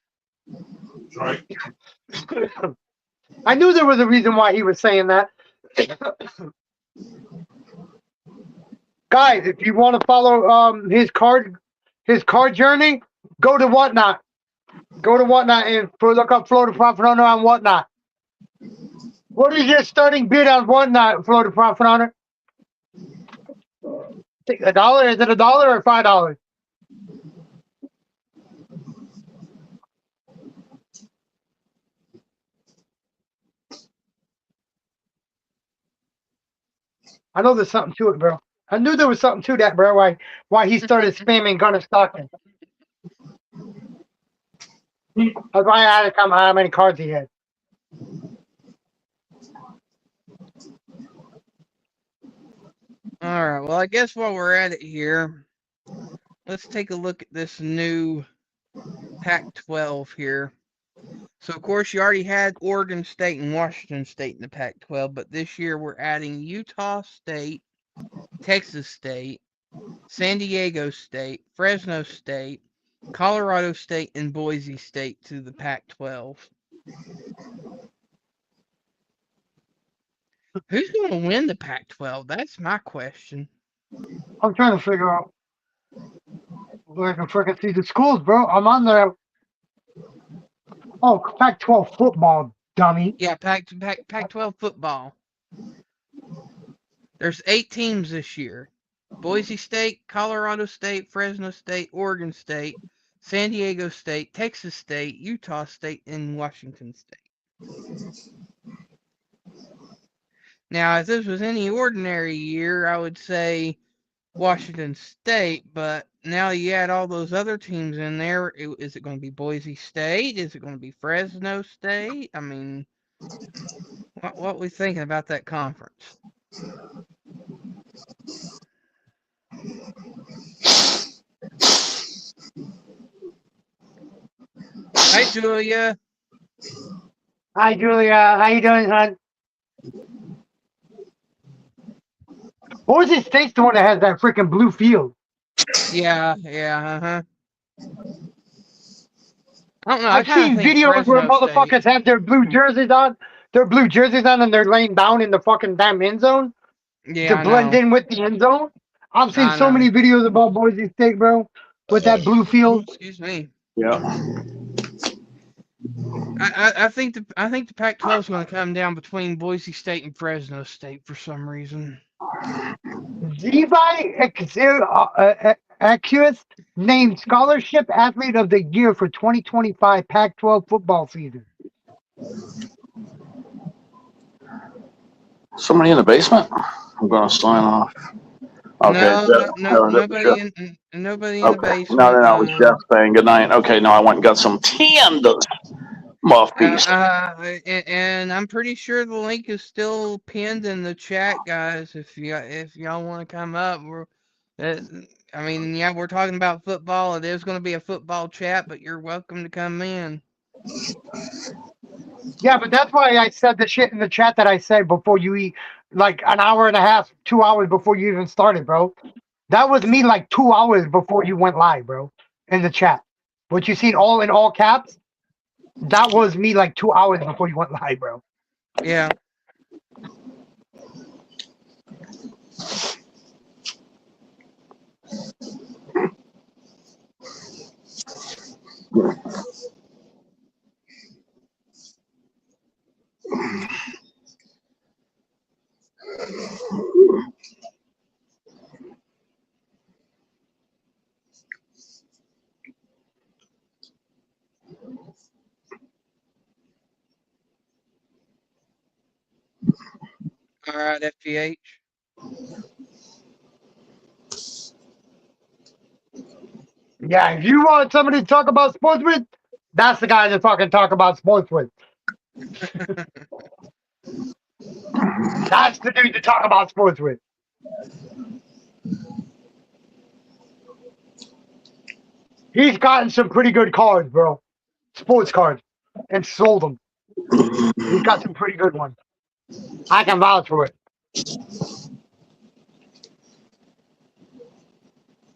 That's right. I knew there was a reason why he was saying that. Guys, if you want to follow his card journey, go to Whatnot. Go to Whatnot and look up Florida Profit Owner on Whatnot. What is your starting bid on Whatnot, Florida Profit Owner? $1? Is it $1 or $5? I know there's something to it, bro. I knew there was something to that, bro. Why he started spamming Gunner Stockton. That's why I had to come how many cards he had. All right. Well, I guess while we're at it here, let's take a look at this new Pac-12 here. So, of course, you already had Oregon State and Washington State in the Pac-12, but this year we're adding Utah State, Texas State, San Diego State, Fresno State, Colorado State, and Boise State to the Pac-12. Who's going to win the Pac-12? That's my question. I'm trying to figure out where I can freaking see the schools, bro. I'm on there. Oh, Pac-12 football, dummy. Yeah, Pac-12 football. There's 8 teams this year. Boise State, Colorado State, Fresno State, Oregon State, San Diego State, Texas State, Utah State, and Washington State. Now, if this was any ordinary year, I would say Washington State, but now you add all those other teams in there. Is it going to be Boise State? Is it going to be Fresno State? I mean, what are we thinking about that conference? Hi, Julia. Hi, Julia. How you doing, hon? Boise State's the one that has that freaking blue field. Yeah, uh-huh. I don't know. I've seen videos where motherfuckers have their blue jerseys on. And they're laying down in the fucking damn end zone to blend in with the end zone. I've seen so many videos about Boise State, bro, with that blue field. Excuse me. Yeah. I think the Pac-12 is going to come down between Boise State and Fresno State for some reason. Levi Accus named Scholarship Athlete of the Year for 2025 Pac-12 football season. Somebody in the basement? I'm going to sign off. Okay. Nobody in the basement. No, it was Jeff saying good night. Okay, no, I went and got some Tiendas muffins. And I'm pretty sure the link is still pinned in the chat, guys. If y'all want to come up, we're talking about football. It is going to be a football chat, but you're welcome to come in. Yeah, but that's why I said the shit in the chat that I said before you eat, like an hour and a half, 2 hours before you even started, bro. That was me like 2 hours before you went live, bro, in the chat. What you seen all in all caps, that was me like 2 hours before you went live, bro. Yeah. All right, FPH. Yeah, if you want somebody to talk about sports with, that's the guy to fucking talk about sports with. That's the dude to talk about sports with. He's gotten some pretty good cards, bro. Sports cards. And sold them. He's got some pretty good ones. I can vouch for it.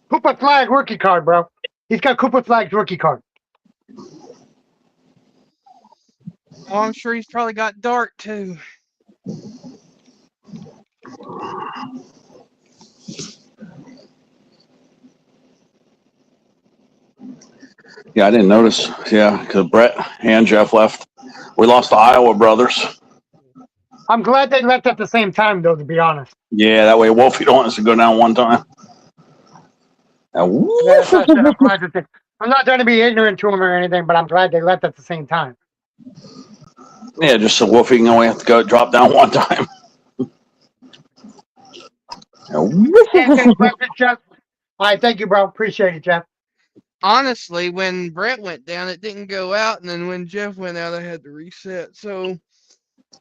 Cooper Flag rookie card, bro. He's got Cooper Flag's rookie card. Oh, I'm sure he's probably got Dart too. Yeah, I didn't notice. Yeah, because Brett and Jeff left. We lost the Iowa brothers. I'm glad they left at the same time, though, to be honest. Yeah, that way Wolfie don't want us to go down one time. Now, I'm not trying to be ignorant to them or anything, but I'm glad they left at the same time. Yeah, just so Wolfie can only have to go drop down one time. All right, thank you, bro. Appreciate it, Jeff. Honestly, when Brett went down, it didn't go out, and then when Jeff went out, I had to reset. So,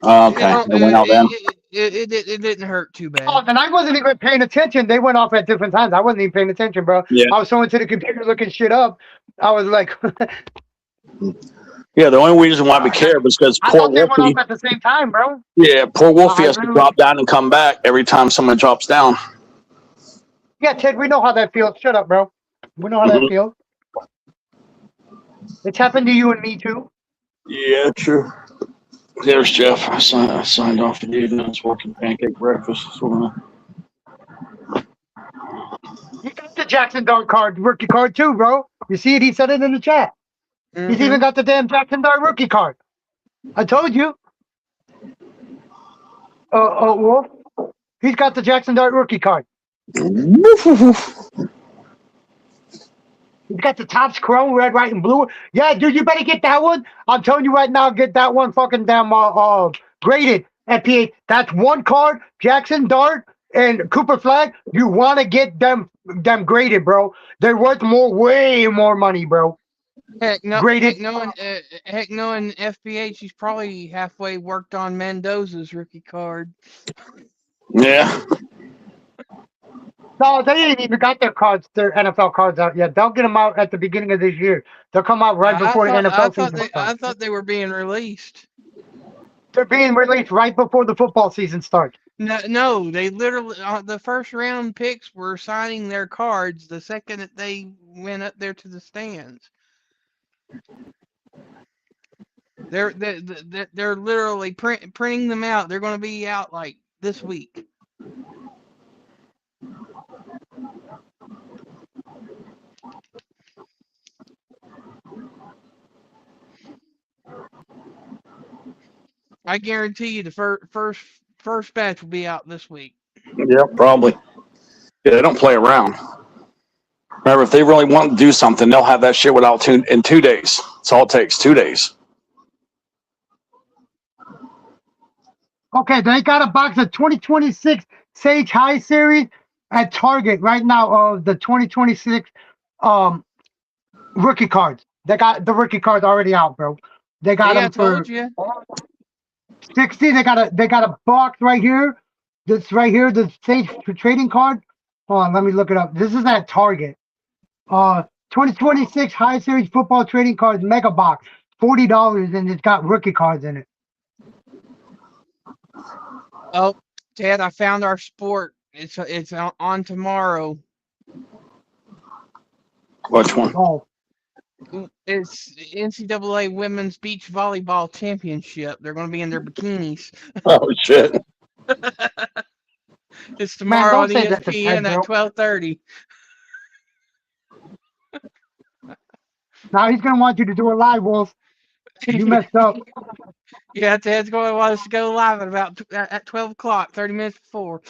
okay, it went out then. It didn't hurt too bad. Oh, and I wasn't even paying attention. They went off at different times. I wasn't even paying attention, bro. Yeah. I was so into the computer looking shit up. I was like, yeah, the only reason why we care was because I poor thought they went Wolfie. off at the same time, bro. Yeah, poor Wolfie has to drop down and come back every time someone drops down. Yeah, Ted, we know how that feels. Shut up, bro. We know how that Mhm. feels. It's happened to you and me too. Yeah, true. There's Jeff. I signed off the dude. I was working pancake breakfast. So, He got the Jackson Dart card, rookie card too, bro. You see it? He said it in the chat. He's even got the damn Jackson Dart rookie card. I told you. Wolf. He's got the Jackson Dart rookie card. He's got the Topps Chrome, red, white, and blue. Yeah, dude, you better get that one. I'm telling you right now, get that one fucking damn graded at PA. That's one card, Jackson Dart and Cooper Flag. You want to get them graded, bro. They're worth way more money, bro. Heck no, Graded. heck no, in FBH, he's probably halfway worked on Mendoza's rookie card. yeah. No, they ain't even got their NFL cards out yet. They'll get them out at the beginning of this year. They'll come out right before the NFL season starts. I thought they were being released. They're being released right before the football season starts. No, they literally the first round picks were signing their cards the second that they went up there to the stands. They're literally printing them out. They're going to be out like this week. I guarantee you the first batch will be out this week. Yeah, probably. Yeah, they don't play around. Remember, if they really want to do something, they'll have that shit without in 2 days. That's all it takes, 2 days. Okay, they got a box of 2026 Sage High Series at Target right now of the 2026 rookie cards. They got the rookie cards already out, bro. They got them for 60. They got a box right here. This right here, the Sage trading card. Hold on, let me look it up. This is at Target. 2026 High Series Football Trading Cards Mega Box, $40, and it's got rookie cards in it. Oh, Ted, I found our sport. It's on tomorrow. Which one? Oh, it's NCAA Women's Beach Volleyball Championship. They're going to be in their bikinis. Oh shit! It's tomorrow on don't say that to ESPN Ted, at bro. 12:30. Now he's gonna want you to do a live, Wolf. You messed up. Yeah, Ted's going to want us to go live at about at 12 o'clock, 30 minutes before.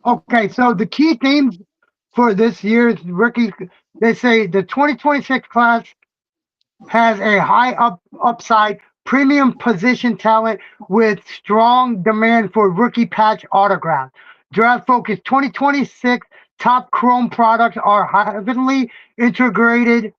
Okay, so the key themes for this year's rookie, they say the 2026 class has a high upside, premium position talent with strong demand for rookie patch autographs. Draft focus 2026 top Chrome products are heavily integrated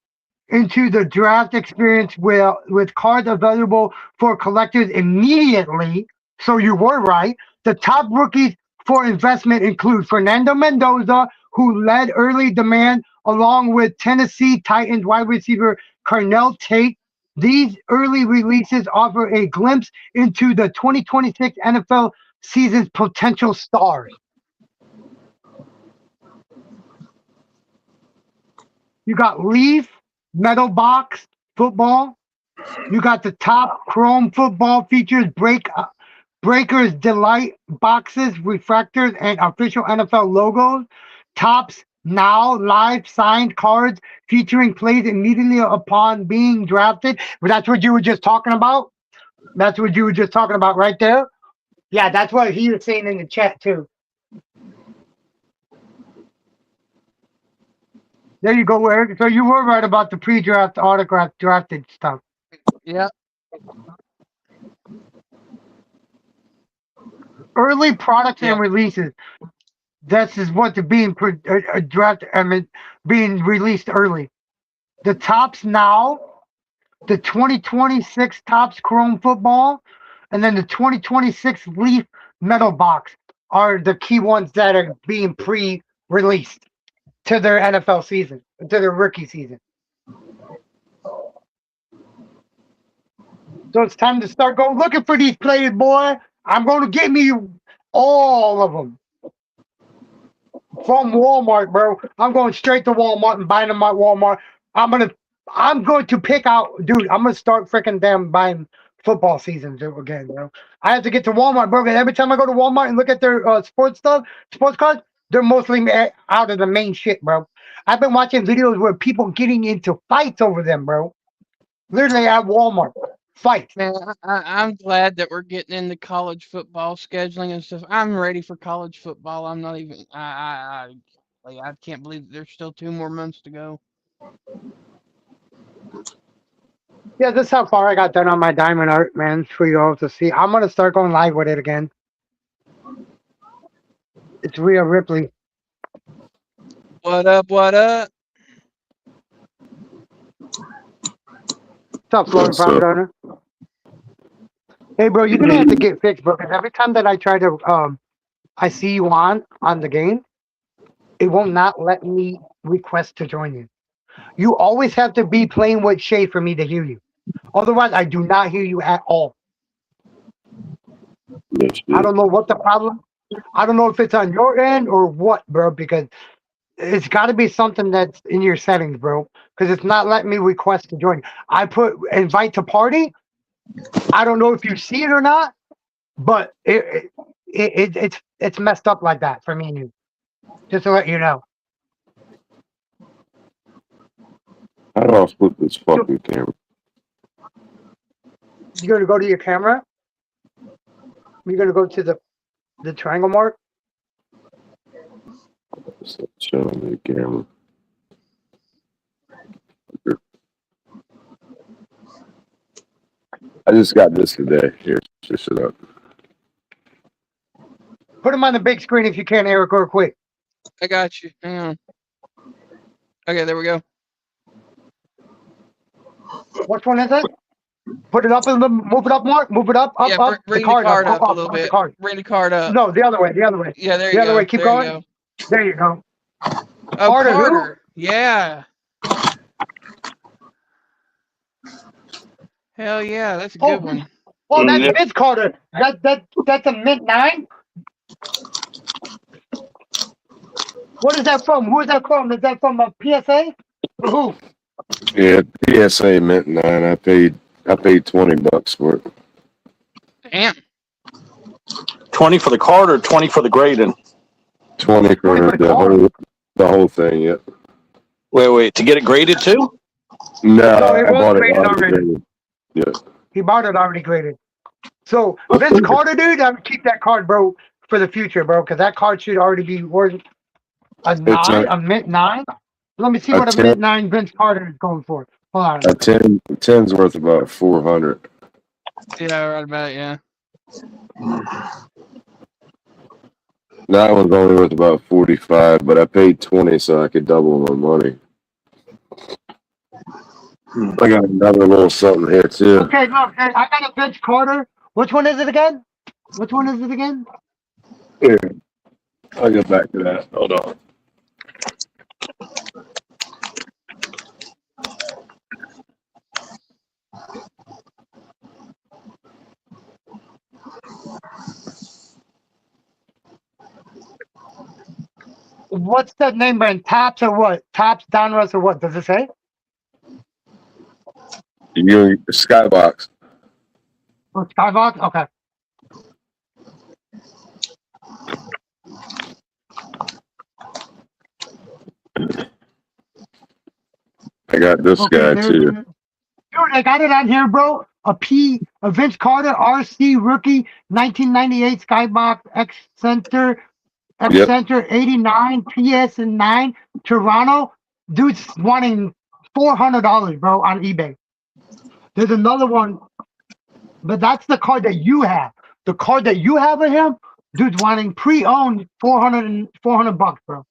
into the draft experience with cards available for collectors immediately. So you were right. The top rookies for investment include Fernando Mendoza, who led early demand, along with Tennessee Titans wide receiver Carnell Tate. These early releases offer a glimpse into the 2026 NFL season's potential stars. You got Leaf, Metal Box Football. You got the top Chrome Football features Breakers Delight boxes, refractors, and official NFL logos. Tops Now live signed cards featuring plays immediately upon being drafted. That's what you were just talking about. That's what you were just talking about right there. Yeah, that's what he was saying in the chat too. There you go, Eric. So you were right about the pre-draft autograph drafted stuff. Yeah. Early products and releases. This is what's being drafted. I mean, being released early. The Tops Now, the 2026 Tops Chrome Football, and then the 2026 Leaf Metal Box are the key ones that are being released to their NFL season, to their rookie season. So it's time to start going looking for these players, boy. I'm going to get me all of them from Walmart, bro. I'm going straight to Walmart and buying them at Walmart. I'm going to pick out, dude. I'm going to start freaking damn buying football seasons again, bro. I have to get to Walmart, bro. And every time I go to Walmart and look at their sports cards, they're mostly out of the main shit, bro. I've been watching videos where people getting into fights over them, bro. Literally at Walmart. Fight. Man, I'm glad that we're getting into college football scheduling and stuff. I'm ready for college football. I'm not even. I can't believe that there's still 2 more months to go. Yeah, this is how far I got done on my diamond art, man, for you all to see. I'm gonna start going live with it again. It's Rhea Ripley. What up? What up? What's up, Florida Private Owner? Hey, bro, you're gonna have to get fixed, bro. Because every time that I try to, I see you on the game, it will not let me request to join you. You always have to be playing with Shay for me to hear you. Otherwise, I do not hear you at all. I don't know what the problem. I don't know if it's on your end or what, bro. Because it's got to be something that's in your settings, bro. Because it's not letting me request to join. I put invite to party. I don't know if you see it or not, but it's messed up like that for me and you. Just to let you know. How do I flip this fucking camera? You're gonna go to your camera. You're gonna go to the triangle mark. It's not showing me the camera. I just got this today. Here, just shut up. Put them on the big screen if you can, Eric, real quick. I got you. Hang on. Okay, there we go. Which one is it? Put it up a little, move it up more, move it up, Yeah, up. bring the card up a little the bit. card. Bring the card up. No, the other way, the other way. Yeah, there you The go. other way, keep There you going. go. There you go. Oh, Carter, who? Carter. Yeah. Hell yeah, that's a good one. Oh, that's Yep. Vince Carter. That's a mint 9. What is that from? Who is that from? Is that from a PSA? Or who? Yeah, PSA Mint 9. I paid $20 for it. Damn. 20 for the card or 20 for the grading? 20 for the whole thing. Yep. Wait. To get it graded too? No, it I was bought it graded already. already. Yeah. He bought it already graded. So Vince Carter, dude, I would keep that card, bro, for the future, bro, because that card should already be worth a 9, a mint 9. Let me see what a mint 9 Vince Carter is going for. Hold on. A 10's worth about 400. Yeah, right about it, yeah. That one's only worth about 45, but I paid 20 so I could double my money. I got another little something here too. Okay, look, I got a Vince Carter. Which one is it again? Which one is it again? Here, I'll get back to that. Hold on. What's that name brand? Tops or what? Tops, Donruss or what? Does it say? You Skybox. Oh, Skybox? Okay. I got this guy too. Dude, I got it on here, bro. A Vince Carter RC rookie 1998 Skybox X Center 89 PS and 9 Toronto. Dude's wanting $400, bro, on eBay. There's another one, but that's the card that you have. The card that you have of him, dude's wanting pre-owned $400, bro.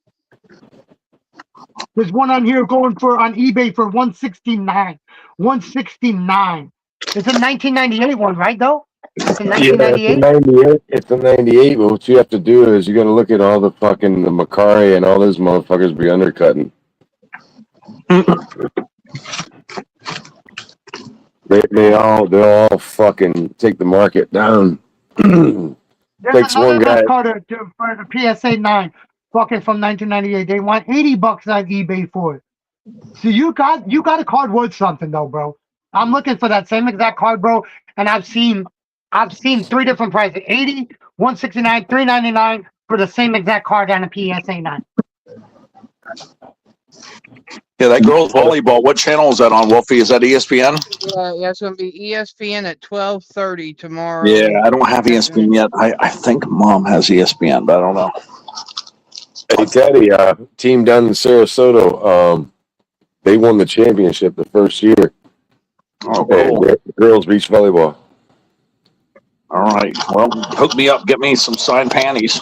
There's one on here going for on eBay for $169. $169. It's a 1998 one, right? Though It's in Yeah, it's a 1998. 98. It's a 98. But what you have to do is you got to look at all the fucking the Macari and all those motherfuckers be undercutting. They all fucking take the market down. There's Takes one another guy. card for the PSA 9, fucking from 1998. They want $80 on eBay for it. So you got a card worth something though, bro. I'm looking for that same exact card, bro, and I've seen 3 different prices: 80, 169, 399 for the same exact card and a PSA 9. Yeah, that girls volleyball. What channel is that on, Wolfie? Is that ESPN? Yeah, it's gonna be ESPN at 12:30 tomorrow. Yeah, I don't have ESPN yet. I think Mom has ESPN, but I don't know. Hey Teddy, team down in Sarasota, they won the championship the first year. Oh, cool. Girls beach volleyball. All right. Well, hook me up. Get me some signed panties.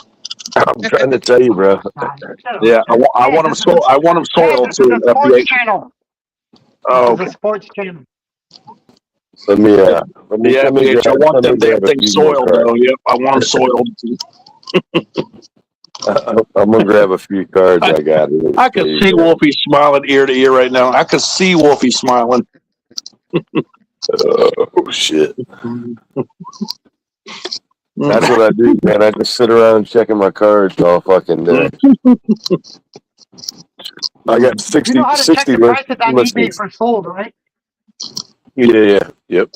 I'm trying to tell you, bro. Yeah, I want them soiled. I want them soiled This is too. a sports channel. Oh, This is a sports channel. Let me yeah, let me bitch. I grab- want let me them grab damn a things few more soiled, cards. though. Yep, I want them soiled. I'm gonna grab a few cards I got. Here. I can see Wolfie smiling ear to ear right now. I can see Wolfie smiling. Oh shit! That's what I do, man. I just sit around checking my cards all fucking day. I got 60, You know how to check 60 the prices on eBay listings. for sold, right? Yeah, yep.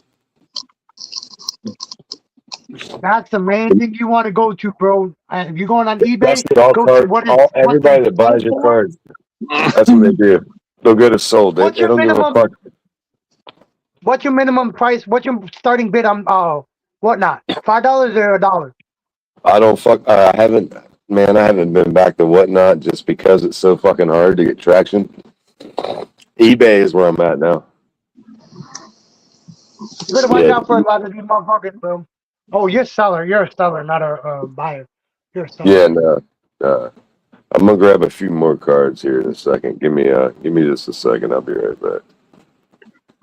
That's the main thing you want to go to, bro. And if you're going on eBay, That's what all go cards. to what is All everybody that buys your cards. That's what they do. They'll get it sold. They What's your don't give a minimum? fuck. What's your minimum price? What's your starting bid on whatnot? $5 or $1? I don't fuck. I haven't, man. I haven't been back to Whatnot just because it's so fucking hard to get traction. eBay is where I'm at now. You better watch Yeah. out for a lot of these motherfuckers, bro. Oh, you're a seller. You're a seller, not a buyer. You're a seller. Yeah, no. I'm gonna grab a few more cards here in a second. Give me just a second. I'll be right back.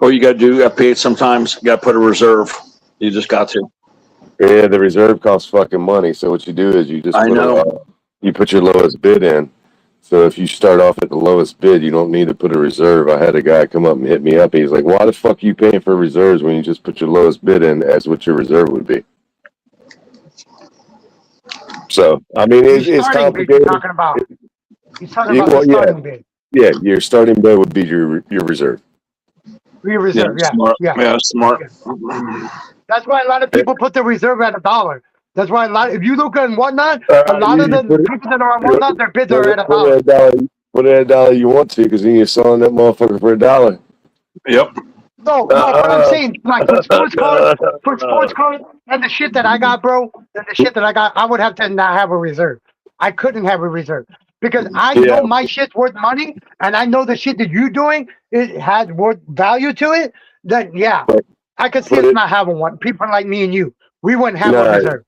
Or you got to do FP8 sometimes. You got to put a reserve. You just got to. Yeah, the reserve costs fucking money. So what you do is you just I know. You put your lowest bid in. So if you start off at the lowest bid, you don't need to put a reserve. I had a guy come up and hit me up. He's like, "Why the fuck are you paying for reserves when you just put your lowest bid in as what your reserve would be?" So I mean, it's Starting bid complicated. you're talking about. He's talking about Well, the starting bid. Yeah, your starting bid would be your reserve. Your reserve, yeah. Smart. Yeah. Smart. That's why a lot of people put their reserve at $1. That's why if you look at Whatnot, a lot of the people that are on Whatnot, their bids are at $1. Put it at $1 you want to, because then you're selling that motherfucker for $1. Yep. No, what I'm saying, like for sports cards, and the shit that I got, bro, I would have to not have a reserve. I couldn't have a reserve because I know my shit's worth money, and I know the shit that you're doing it has worth value to it. Then I could see us not having one. People like me and you, we wouldn't have a reserve.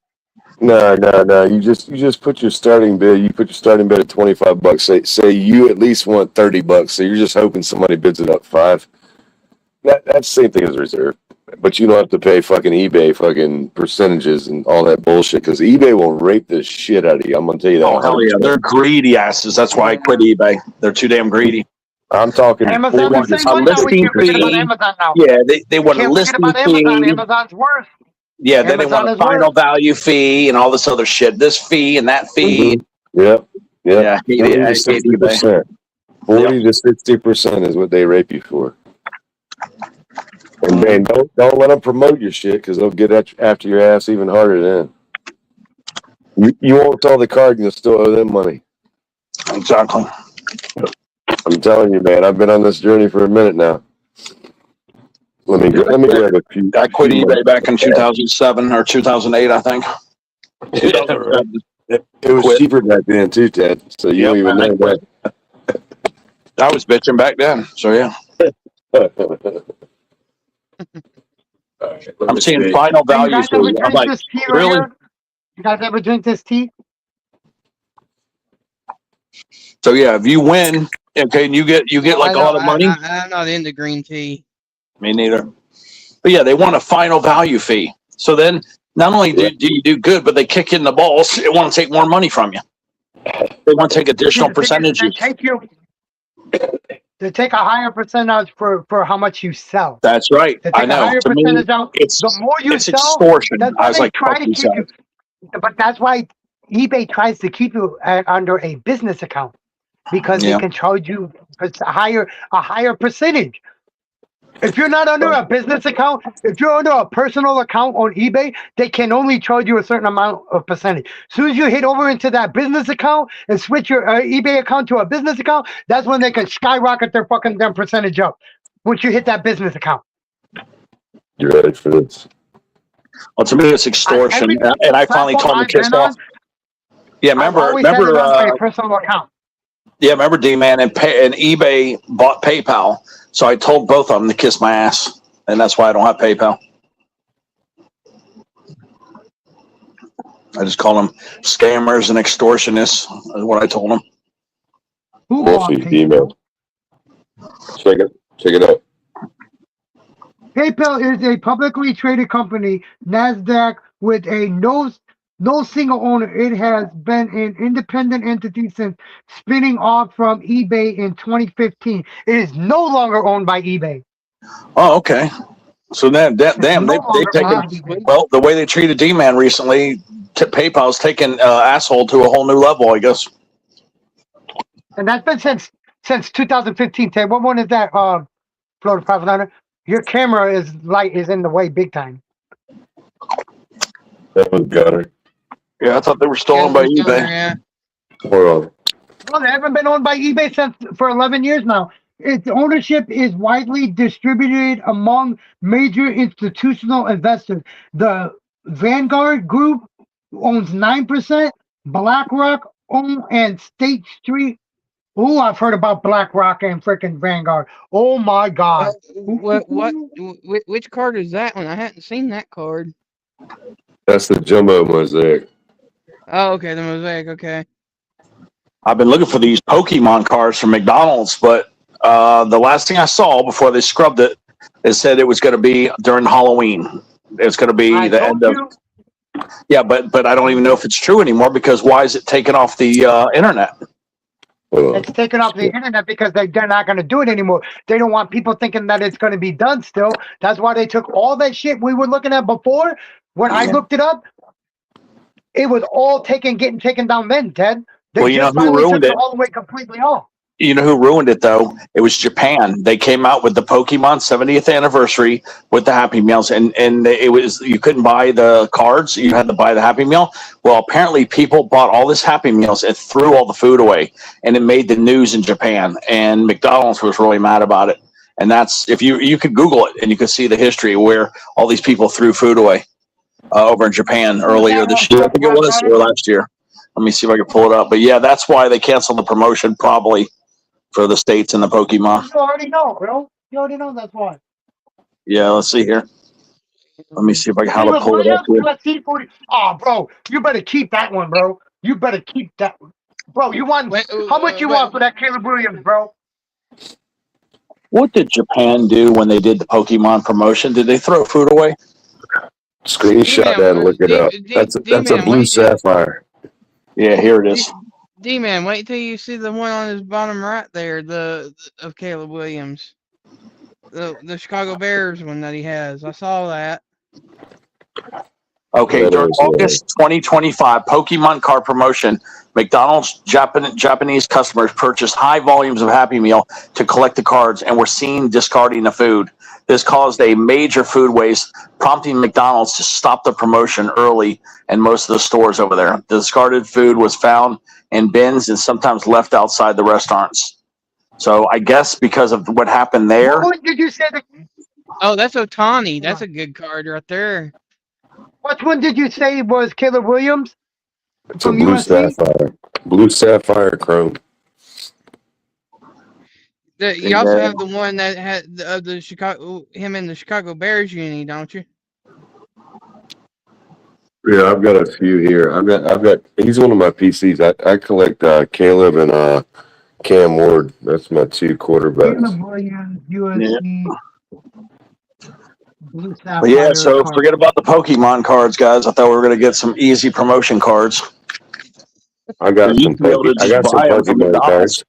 No. You just put your starting bid. You put your starting bid at $25. Say you at least want $30. So you're just hoping somebody bids it up $5. That's the same thing as reserve, but you don't have to pay fucking eBay fucking percentages and all that bullshit because eBay will rape the shit out of you. I'm gonna tell you that. Oh hell yeah, they're greedy asses. That's why I quit eBay. They're too damn greedy. I'm talking. Amazon the same way. Now we can't forget about Amazon now. Yeah, they want a Can't forget listing about Amazon. fee. Amazon's worse. Yeah, then they want a final value fee and all this other shit. This fee and that fee. Yep. Yeah, I hate it. I hate eBay. 40 to 60% is what they rape you for. And man, don't let them promote your shit because they'll get after your ass even harder then. You won't sell the card and you'll still owe them money. Exactly. I'm telling you, man. I've been on this journey for a minute now. Let me grab a few. I quit eBay back in 2007 or 2008, I think. It was cheaper back then too, Ted. So you don't even know that. I was bitching back then. So yeah. I'm seeing final value. I'm like, really? You guys ever drink this tea? So yeah, if you win, okay, and you get like a lot of money. I'm not into green tea. Me neither. But yeah, they want a final value fee. So then, not only do you do good, but they kick in the balls. They want to take more money from you. They want to take additional percentages. They take a higher percentage for how much you sell. That's right. They I take a know. higher To me, percentage out. it's The more you it's sell, extortion. that's I why was they like, try fuck to these keep guys. you. But that's why eBay tries to keep you under a business account because Yeah. they can charge you a higher percentage. If you're not under a business account, if you're under a personal account on eBay, they can only charge you a certain amount of percentage. As soon as you hit over into that business account and switch your eBay account to a business account, that's when they can skyrocket their fucking damn percentage up. Once you hit that business account. You ready for this? Well, to me, it's extortion. And I finally told them to kiss off. Yeah, I've always had it on my personal account. Yeah, remember D-Man and eBay bought PayPal. So I told both of them to kiss my ass. And that's why I don't have PayPal. I just call them scammers and extortionists, is what I told them. Who bought PayPal? Check it out. PayPal is a publicly traded company, NASDAQ, with a no single owner. It has been an independent entity since spinning off from eBay in 2015. It is no longer owned by eBay. Oh, okay. So then, damn, they've taken, well, the way they treated D-Man recently, PayPal's taken asshole to a whole new level, I guess. And that's been since 2015. Ted, what one is that? Florida 500. Your camera is in the way big time. That was gutter. Yeah, I thought they were stolen by eBay. Hold on. Well, they haven't been owned by eBay for 11 years now. Its ownership is widely distributed among major institutional investors. The Vanguard Group owns 9%, BlackRock and State Street. Oh, I've heard about BlackRock and freaking Vanguard. Oh my God! Which card is that one? I hadn't seen that card. That's the jumbo mosaic. Oh, okay, the mosaic. Okay. I've been looking for these Pokemon cards from McDonald's, but the last thing I saw before they scrubbed it, it said it was going to be during Halloween. It's going to be the end of. Yeah, but I don't even know if it's true anymore because why is it taken off the internet? It's taken off the internet because they're not going to do it anymore. They don't want people thinking that it's going to be done still. That's why they took all that shit we were looking at before. When I looked it up, it was all getting taken down then, Ted. They Well, you know who ruined it? All the way completely off. You know who ruined it though? It was Japan. They came out with the Pokemon 70th anniversary with the Happy Meals, and it was you couldn't buy the cards. You had to buy the Happy Meal. Well, apparently people bought all this Happy Meals and threw all the food away, and it made the news in Japan. And McDonald's was really mad about it. And that's if you could Google it and you could see the history where all these people threw food away over in Japan earlier this year. I think it was or last year. Let me see if I can pull it up. But yeah, that's why they canceled the promotion probably. For the States and the Pokemon. You already know, bro. You already know that's why. Yeah, let's see here. Let me see if I can how to pull it up here. Oh, bro, you better keep that one, bro. You better keep that one. Bro, you want how much you want for that Caleb Williams, bro? What did Japan do when they did the Pokemon promotion? Did they throw food away? Screenshot that and look it up. That's a blue sapphire. Yeah, here it is. D-Man, wait till you see the one on his bottom right there, of Caleb Williams. The Chicago Bears one that he has. I saw that. Okay, during August 2025 Pokemon card promotion, McDonald's Japanese customers purchased high volumes of Happy Meal to collect the cards and were seen discarding the food. This caused a major food waste, prompting McDonald's to stop the promotion early in most of the stores over there. The discarded food was found in bins and sometimes left outside the restaurants. So I guess because of what happened there. What did you say? Oh, that's Otani. That's a good card right there. What one did you say was Caleb Williams? It's a blue sapphire. Blue sapphire chrome. You also have the one that had the Chicago, him in the Chicago Bears uni, don't you? Yeah, I've got a few here. I've got. He's one of my PCs. I collect Caleb and Cam Ward. That's my two quarterbacks. Caleb Williams, USC. But yeah, so forget about the Pokemon cards, guys. I thought we were going to get some easy promotion cards. I got You some can be able to I got just some buy them from Pokemon McDonald's.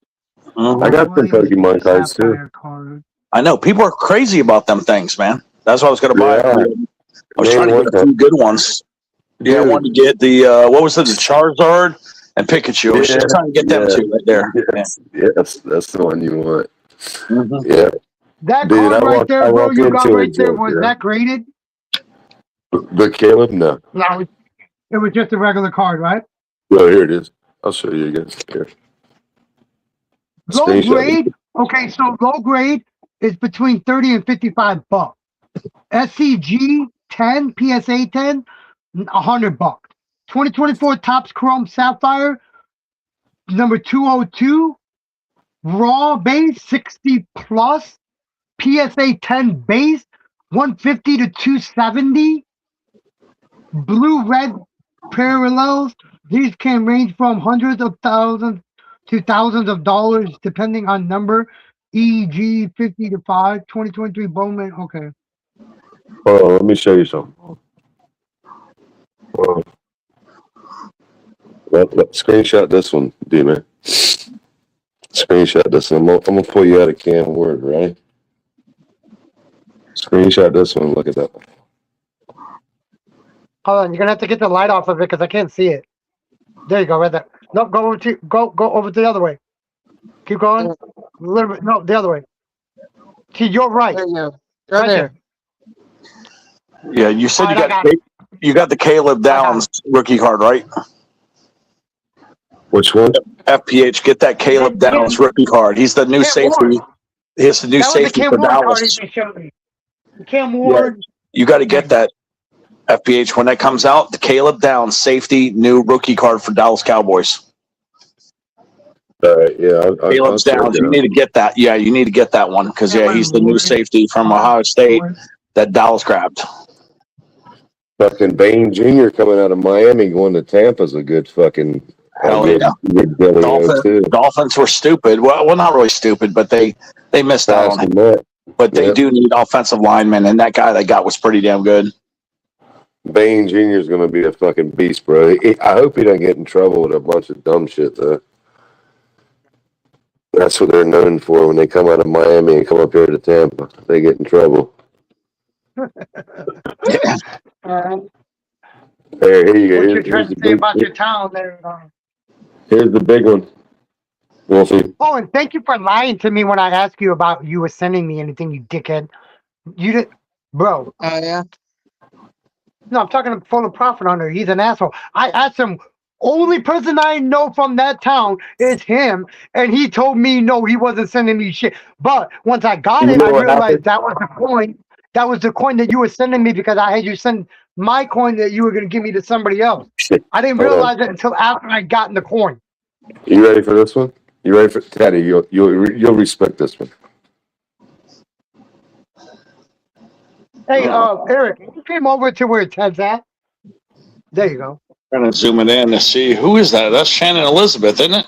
cards. I got some Pokemon cards too. I know people are crazy about them things, man. That's why I was going to buy. Yeah. I was trying to get a few good ones. Yeah, I wanted to get the what was it, the Charizard and Pikachu. I was just trying to get them two right there. Yes, that's the one you want. Mhm. Yeah. That Dude, card right there, bro, you got right there, it, was that graded? The Caleb? No. No, it was just a regular card, right? Well, here it is. I'll show you again. Here. Low Screenshot. grade. Okay, so low grade is between 30 and 55 bucks. SCG 10, PSA 10, 100 bucks. 2024 Topps Chrome Sapphire, number 202. Raw base 60 plus. PSA 10 base 150 to 270. Blue red parallels. These can range from hundreds of thousands to thousands of dollars depending on number. EG 50 to 5. 2023 Bowman. Okay. Hold on, let me show you something. Screenshot this one, D-Man. Screenshot this one. I'm gonna pull you out of Cam Word, right? Screenshot this one. Look at that. Hold on, you're gonna have to get the light off of it because I can't see it. There you go, right there. No, go over to go over the other way. Keep going. A little bit. No, the other way. To your right. There you go. Right there. Yeah, you said All you right, got you got the Caleb Downs rookie card, right? Which one? FPH, get that Caleb Downs rookie card. He's the new safety. He's the new That was the safety Cam for Ward card Dallas. he showed me. Cam Ward. You got to get that FPH when that comes out. The Caleb Downs safety new rookie card for Dallas Cowboys. All right, yeah. Caleb Downs, you need to get that. Yeah, you need to get that one because he's the new safety from Ohio State that Dallas grabbed. Fucking Bain Jr. coming out of Miami going to Tampa is a good fucking. Hell yeah. Dolphins were stupid. Well, not really stupid, but they missed out on it. But they do need offensive linemen, and that guy they got was pretty damn good. Bain Jr. is going to be a fucking beast, bro. I hope he doesn't get in trouble with a bunch of dumb shit, though. That's what they're known for when they come out of Miami and come up here to Tampa. They get in trouble. Here you go. What you're trying to say about your town there. Here's the big one. We'll see. Oh, and thank you for lying to me when I asked you about you were sending me anything, you dickhead. You didn't, bro. Oh, yeah? No, I'm talking to Full of Profit Hunter. He's an asshole. I asked him, only person I know from that town is him, and he told me no, he wasn't sending me shit. But once I got it, I realized that was the coin. That was the coin that you were sending me because I had you send my coin that you were going to give me to somebody else. I didn't realize it until after I got in the coin. You ready for this one? You ready for Teddy? You'll respect this one. Hey, Eric, you came over to where Ted's at. There you go. Trying to zoom it in to see who is that. That's Shannon Elizabeth, isn't it?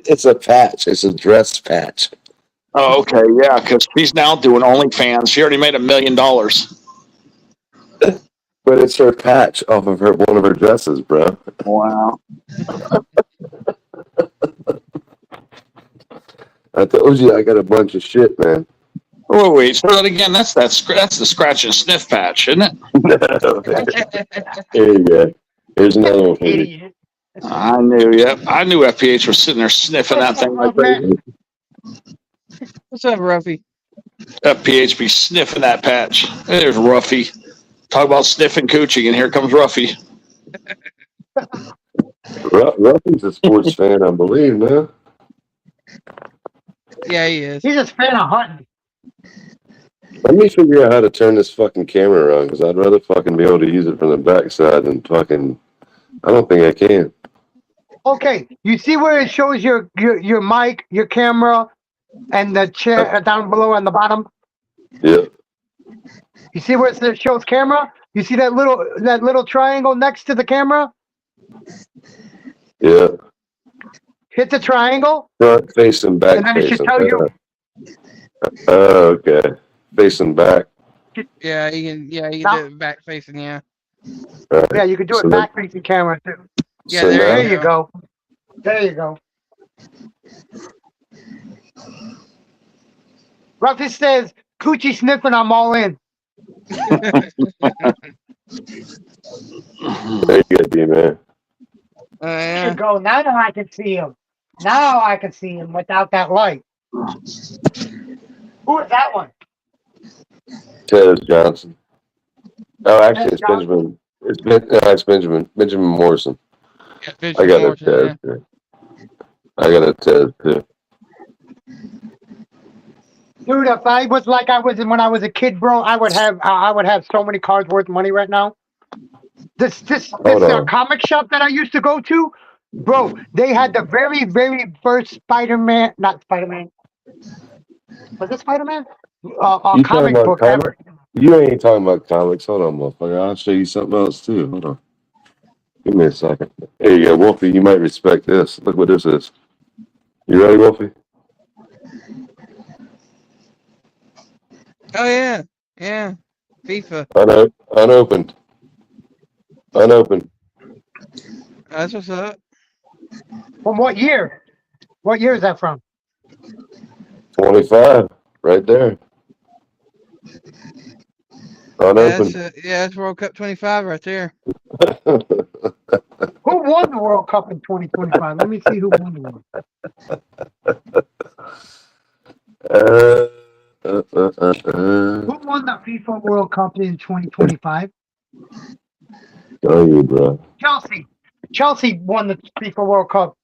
It's a patch. It's a dress patch. Oh, okay, yeah, because she's now doing OnlyFans. She already made $1 million. But it's her patch off of one of her dresses, bro. Wow. I told you I got a bunch of shit, man. Oh, wait, so that again, that's the scratch and sniff patch, isn't it? Here you go. Here's another one for you. I knew FPH was sitting there sniffing that thing like crazy. What's up, Ruffy? FPH be sniffing that patch. There's Ruffy. Talk about sniffing coochie, and here comes Ruffy. Ruffy's a sports fan, I believe, man. Yeah, he is. He's just a fan of hunting. Let me figure out how to turn this fucking camera around, because I'd rather fucking be able to use it from the backside than fucking. I don't think I can. Okay, you see where it shows your mic, your camera, and the chair down below on the bottom? Yeah. You see where it shows camera? You see that little triangle next to the camera? Yeah. Hit the triangle. Front facing, back and then it should facing. tell you. Oh, okay. Facing back. Yeah, you can. Yeah, you Now- can do it back facing. Yeah. Right. Yeah, you can do So it that- back facing camera too. Yeah, so there now- There you go. There you go. Ruffy says, "Coochie sniffing, I'm all in." There you go, D-man. There Yeah. you go. Now I can see him. Now I can see him without that light. Who is that one? Tez Johnson. Oh, actually, Tez it's Johnson? Benjamin. It's Benjamin. Benjamin Morrison. Yeah, I got a Morrison, Tez. Too. I got a Tez too. Dude, if I was like I was when I was a kid, bro, I would have so many cards worth money right now. This Hold on. comic shop that I used to go to, bro, they had the very, very first Spider-Man, not Spider-Man. Was it Spider-Man? You talking Comic about book comic? ever. You ain't talking about comics. Hold on, motherfucker. I'll show you something else too. Hold on. Give me a second. There you go, Wolfie. You might respect this. Look what this is. You ready, Wolfie? Oh yeah, yeah. FIFA. Unopened. Unopened. That's what's up. From what year? What year is that from? 25. Right there. Unopened. That's World Cup 25 right there. Who won the World Cup in 2025? Let me see who won the World Cup. Who won the FIFA World Cup in 2025? Oh, you, bro. Chelsea. Chelsea won the FIFA World Cup.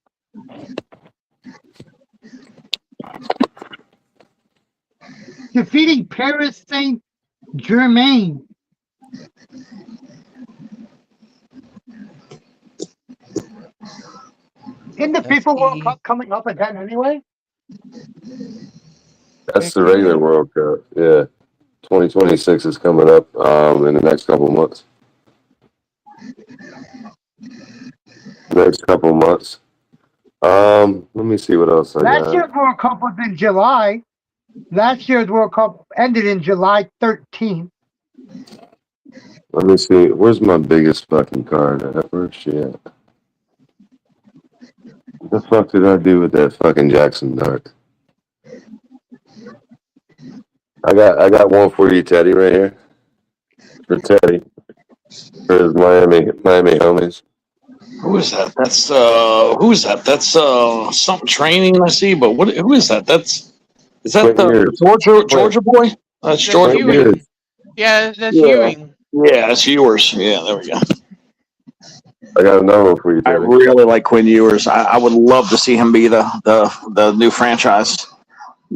Defeating Paris Saint-Germain. Isn't the FIFA World Cup coming up again anyway? That's the regular World Cup. Yeah. 2026 is coming up in the next couple months. Let me see what else I Last got. year's World Cup was in July. Last year's World Cup ended in July 13th. Let me see. Where's my biggest fucking card at? Where's she at? What the fuck did I do with that fucking Jackson Dart? I got one for you, Teddy, right here. For Teddy. For his Miami homies. Who is that? That's who is that? That's something training I see, but who is that? Is that the Georgia boy? That's Georgia boy. Ewing. Yeah, that's Ewing. Yeah, that's Ewers. Yeah, there we go. I got another one for you, I Teddy. really like Quinn Ewers. I would love to see him be the new franchise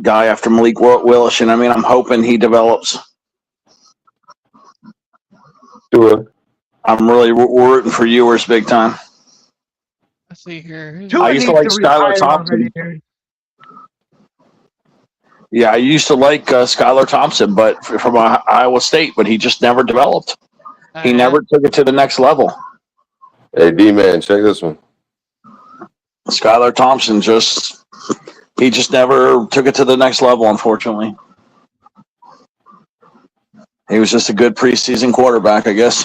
guy after Malik Willis, and I mean, I'm hoping he develops. Sure. I'm really rooting for Ewers big time. Let's see here. I used to like Skylar Thompson. Yeah, I used to like Skylar Thompson, but from Iowa State, but he just never developed. He never took it to the next level. Hey, D-man, check this one. Skylar Thompson just never took it to the next level, unfortunately. He was just a good preseason quarterback, I guess.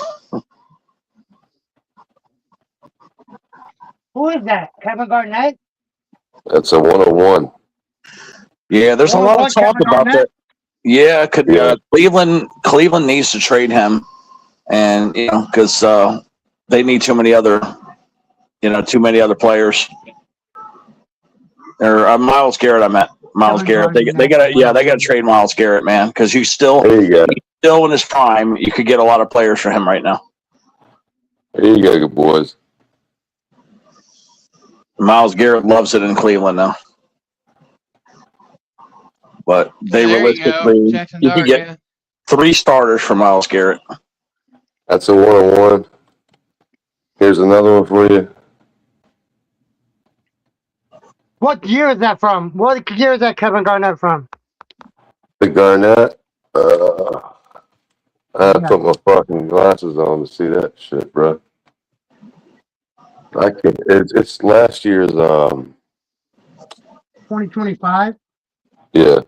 Who is that? Kevin Garnett? That's a 101. Yeah, there's a lot of talk about that. Yeah, Cleveland needs to trade him, and because they need too many other players. Or Myles Garrett, I meant Myles Garrett. They gotta trade Myles Garrett, man, because he's still in his prime. You could get a lot of players for him right now. There you go, good boys. Myles Garrett loves it in Cleveland now. But they realistically, you could get 3 starters for Myles Garrett. That's a 101. Here's another one for you. What year is that from? What year is that Kevin Garnett from? The Garnett. I put my fucking glasses on to see that shit, bro. I can. It's last year's. 2025. Yeah.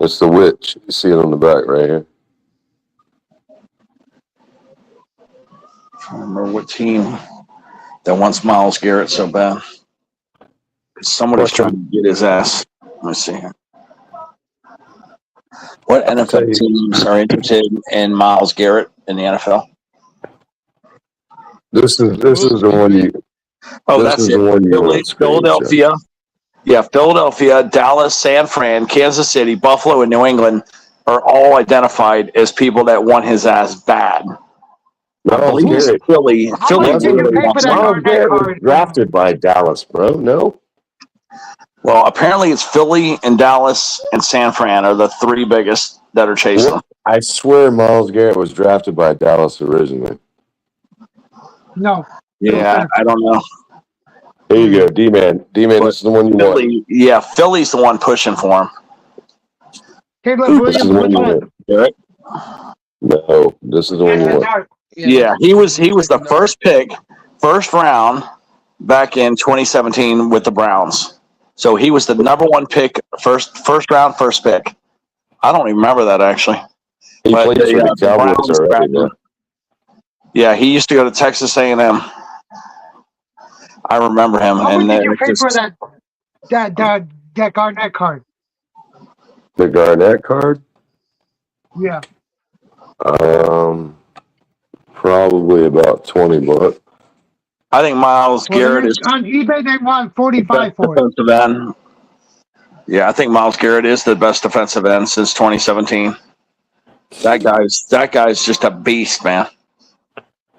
It's the witch. You see it on the back right here. I don't remember what team that wants Myles Garrett so bad. Somebody's trying to get his ass. Let me see here. What NFL teams are interested in Myles Garrett in the NFL? This is the one you. Oh, this that's is it. the one you want to Philadelphia. Yeah, Philadelphia, Dallas, San Fran, Kansas City, Buffalo, and New England are all identified as people that want his ass bad. I believe it's Philly. How much did you pay for that Myles Garrett was card? drafted by Dallas, bro. No. Well, apparently it's Philly and Dallas and San Fran are the three biggest that are chasing him. I swear Myles Garrett was drafted by Dallas originally. No. Yeah, I don't know. There you go, D-Man. D-Man, this is the one you want. Philly, yeah, Philly's the one pushing for him. Caleb This is the one Williams, you which one? Garrett? No, this is the one you want. Yeah, he was the first pick, first round back in 2017 with the Browns. So he was the number one pick, first round, first pick. I don't even remember that actually. He But plays for the Cowboys Browns already, grabbed man. him. Yeah, he used to go to Texas A&M. I remember him. How And much did you it pay just- for that Garnett card? The Garnett card? Yeah. Probably about $20. I think Myles Garrett is On eBay, they want 45 for it. defensive end. Yeah, I think Myles Garrett is the best defensive end since 2017. That guy's just a beast, man.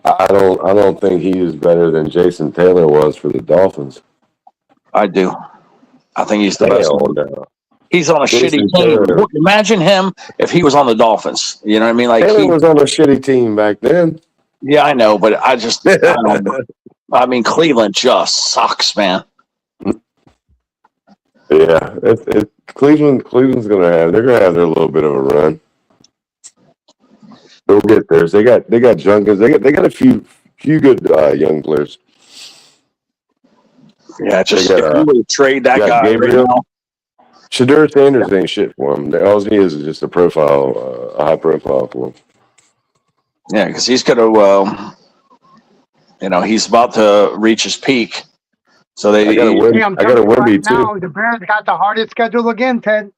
I don't think he is better than Jason Taylor was for the Dolphins. I do. I think he's the best. No. He's on a Jason shitty team. Taylor. Imagine him if he was on the Dolphins. You know what I mean? Like Taylor was on a shitty team back then. yeah, I know, but I don't know. I mean, Cleveland just sucks, man. Yeah, Cleveland's they're gonna have their little bit of a run. They'll get theirs. They got Junkins. They got a few good young players. Yeah, just They if got, you would trade that guy Gabriel. right now. Shadur Sanders ain't shit for him. All he is just a profile, a high profile for him. Yeah, because he's going to, he's about to reach his peak. So they I got to win. Hey, I'm I got to telling you Wimby right now, too. the Bears got the hardest schedule again, Ted.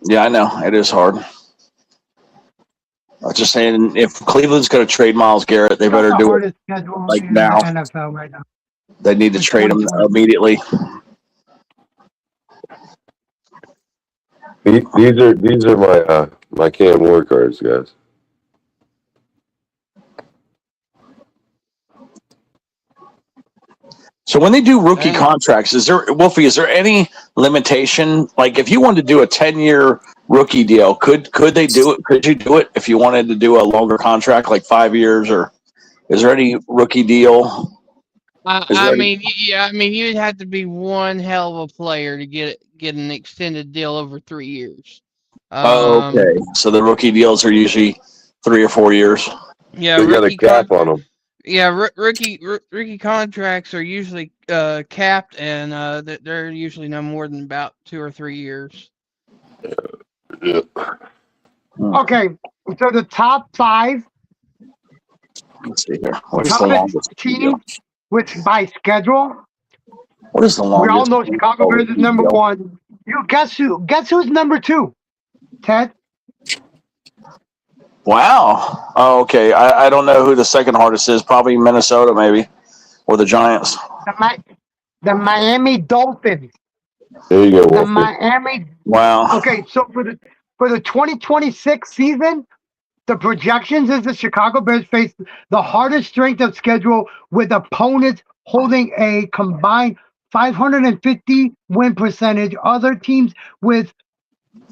Yeah, I know it is hard. I was just saying, if Cleveland's going to trade Myles Garrett, they better the do it hardest schedule like in now. the NFL right now. They need to trade him immediately. These are my Cam Ward cards, guys. So when they do rookie contracts, is there any limitation? Like if you wanted to do a 10-year rookie deal, could they do it? Could you do it if you wanted to do a longer contract, like 5 years, or is there any rookie deal? I mean, you'd have to be one hell of a player to get an extended deal over 3 years. Okay, so the rookie deals are usually 3 or 4 years. Yeah, They got a cap on them. Yeah, rookie contracts are usually capped, and they're usually no more than about 2 or 3 years. Yeah. Okay, so the top 5 Let's see here. What is the longest teams, deal? which by schedule, What is the we all longest? know Chicago Bears is number 1. You guess who? Guess who's number 2? Ted? Wow. Oh, okay. I don't know who the second hardest is. Probably Minnesota, maybe, or the Giants. The Miami Dolphins. There you go, The Wolfie. Miami. Wow. Okay, so for the 2026 season, the projections is the Chicago Bears face the hardest strength of schedule with opponents holding a combined 550 win percentage. Other teams with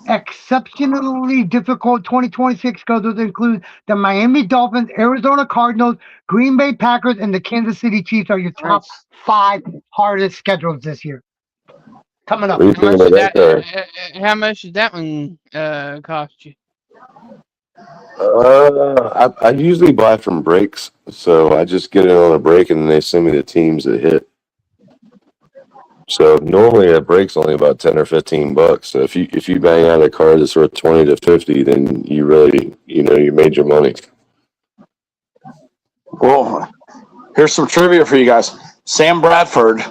exceptionally difficult 2026 schedules include the Miami Dolphins, Arizona Cardinals, Green Bay Packers, and the Kansas City Chiefs are your top 5 hardest schedules this year. Coming up. What do you think about that card? How much did that one cost you? I usually buy from breaks, so I just get it on a break and they send me the teams that hit. So normally a break's only about 10 or 15 bucks. So if you bang out a card that's worth 20 to 50, then you really, you made your money. Well, here's some trivia for you guys. Sam Bradford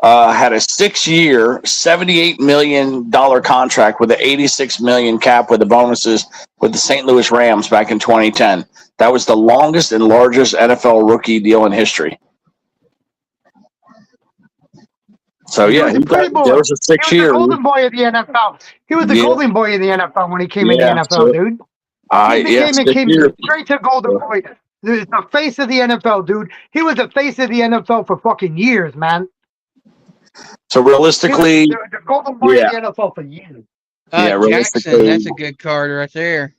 had a 6-year, $78 million contract with an $86 million cap with the bonuses with the St. Louis Rams back in 2010. That was the longest and largest NFL rookie deal in history. So He was a pretty boy. there was a He was 6-year. the golden boy of the NFL. He was the Yeah. golden boy of the NFL when he came in the Yeah, NFL, so- dude. He Yeah, 6 came years. straight to golden boy. The face of the NFL, dude. He was the face of the NFL for fucking years, man. So He was realistically, the golden boy yeah. of the NFL for years. Yeah, Jackson, realistically- that's a good card right there.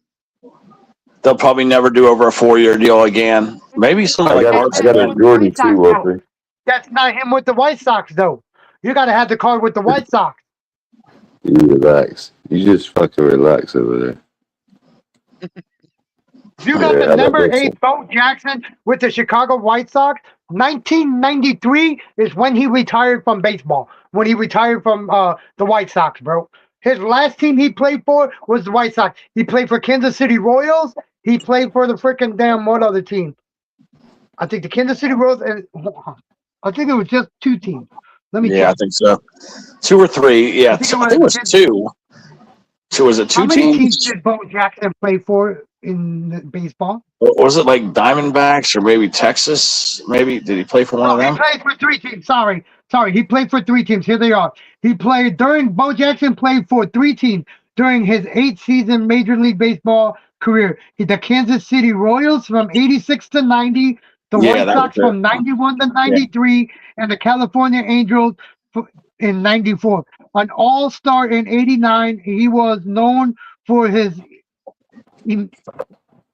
they'll probably never do over a 4-year deal again. Maybe somebody I like got a Jordan too, Wolfie. That's not him with the White Sox, though. You got to have the card with the White Sox. You relax. You just fucking relax over there. You got Yeah, the I number don't think 8 Bo Jackson with the Chicago White Sox. 1993 is when he retired from baseball. When he retired from the White Sox, bro. His last team he played for was the White Sox. He played for Kansas City Royals. He played for the freaking damn what other team? I think the Kansas City Royals and I think it was just 2 teams. Let me Yeah, I check. think so. 2 or 3. Yeah, I think think it it was was- 2. So was it 2 How many teams teams? did Bo Jackson play for in the baseball? Was it like Diamondbacks or maybe Texas? Maybe did he play for one of He them? played for 3 teams. Sorry. He played for 3 teams. Here they are. Bo Jackson played for 3 teams during his 8-season Major League Baseball career. The Kansas City Royals from 86 to 90, the Yeah, White that Sox was it. from 91 to 93, and the California Angels in 94. An all-star in 89, he was known for his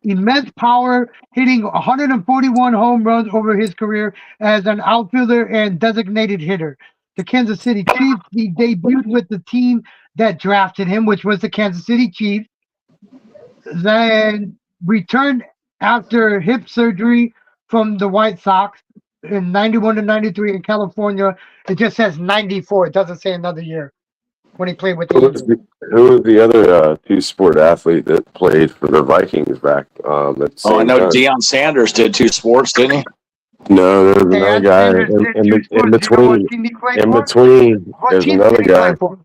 immense power, hitting 141 home runs over his career as an outfielder and designated hitter. The Kansas City Chiefs, he debuted with the team that drafted him, which was the Kansas City Chiefs. Then returned after hip surgery from the White Sox in 91 to 93 in California. It just says 94. It doesn't say another year when he played with the Eagles. Who was the other two-sport athlete that played for the Vikings back at the Oh, I same know time? Deion Sanders did 2 sports, didn't he? No, there was Deion another guy Sanders did in 2 sports. You know between. what team he played In for? between, What there's team another did he play guy. for?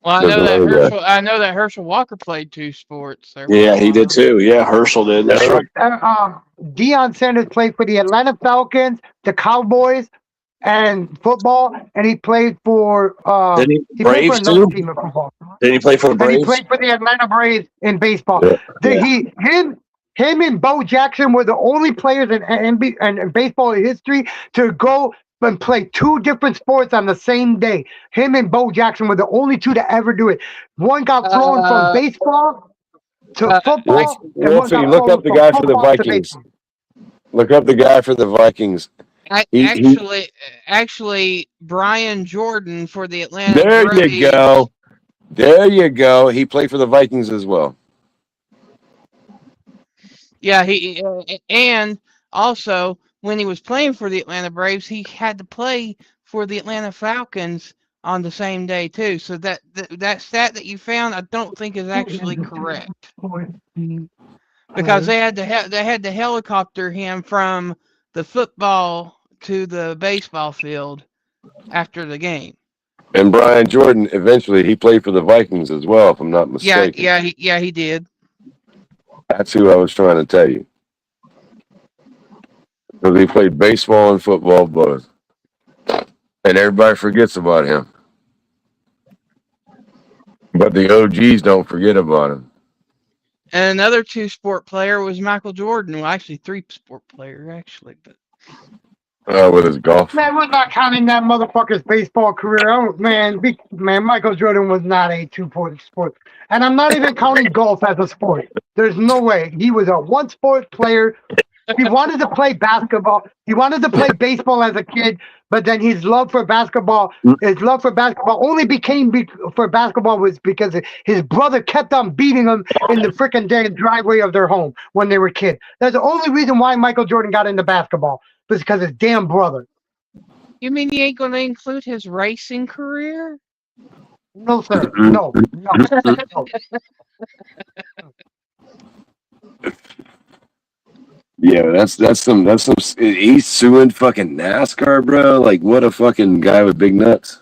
Well, There's another guy. I know that Herschel Walker played 2 sports. There Yeah, was he one. did too. Yeah, Herschel did. That's right. Deion Sanders played for the Atlanta Falcons, the Cowboys, and football, and he played for Didn't he played for Braves another too? team in football. Didn't he play for the And he Braves? played for the Atlanta Braves in baseball. Yeah. Him and Bo Jackson were the only players in baseball history to go and play 2 different sports on the same day. Him and Bo Jackson were the only 2 to ever do it. One got flown from baseball to football. and one Wolfie, got look flown up the from guy for the football to Vikings. baseball. Look up the guy for the Vikings. Actually, Brian Jordan for the Atlanta There Braves. you go. There you go. He played for the Vikings as well. Yeah, and also when he was playing for the Atlanta Braves, he had to play for the Atlanta Falcons on the same day too. So that stat that you found, I don't think is actually correct because they had to helicopter him from the football to the baseball field after the game. And Brian Jordan, eventually, he played for the Vikings as well, if I'm not mistaken. He did. That's who I was trying to tell you. Because he played baseball and football both. And everybody forgets about him. But the OGs don't forget about him. And another 2-sport player was Michael Jordan. Well, actually 3-sport player, actually. But With his golf. Man, we're not counting that motherfucker's baseball career. Man, Michael Jordan was not a 2-sport sport. And I'm not even counting golf as a sport. There's no way. He was a 1-sport player. He wanted to play basketball. He wanted to play baseball as a kid, but then his love for basketball only became for basketball was because his brother kept on beating him in the freaking damn driveway of their home when they were kids. That's the only reason why Michael Jordan got into basketball, was because his damn brother. You mean you ain't gonna include his racing career? No, sir. No. No. Yeah, that's some. He's suing fucking NASCAR, bro. Like, what a fucking guy with big nuts.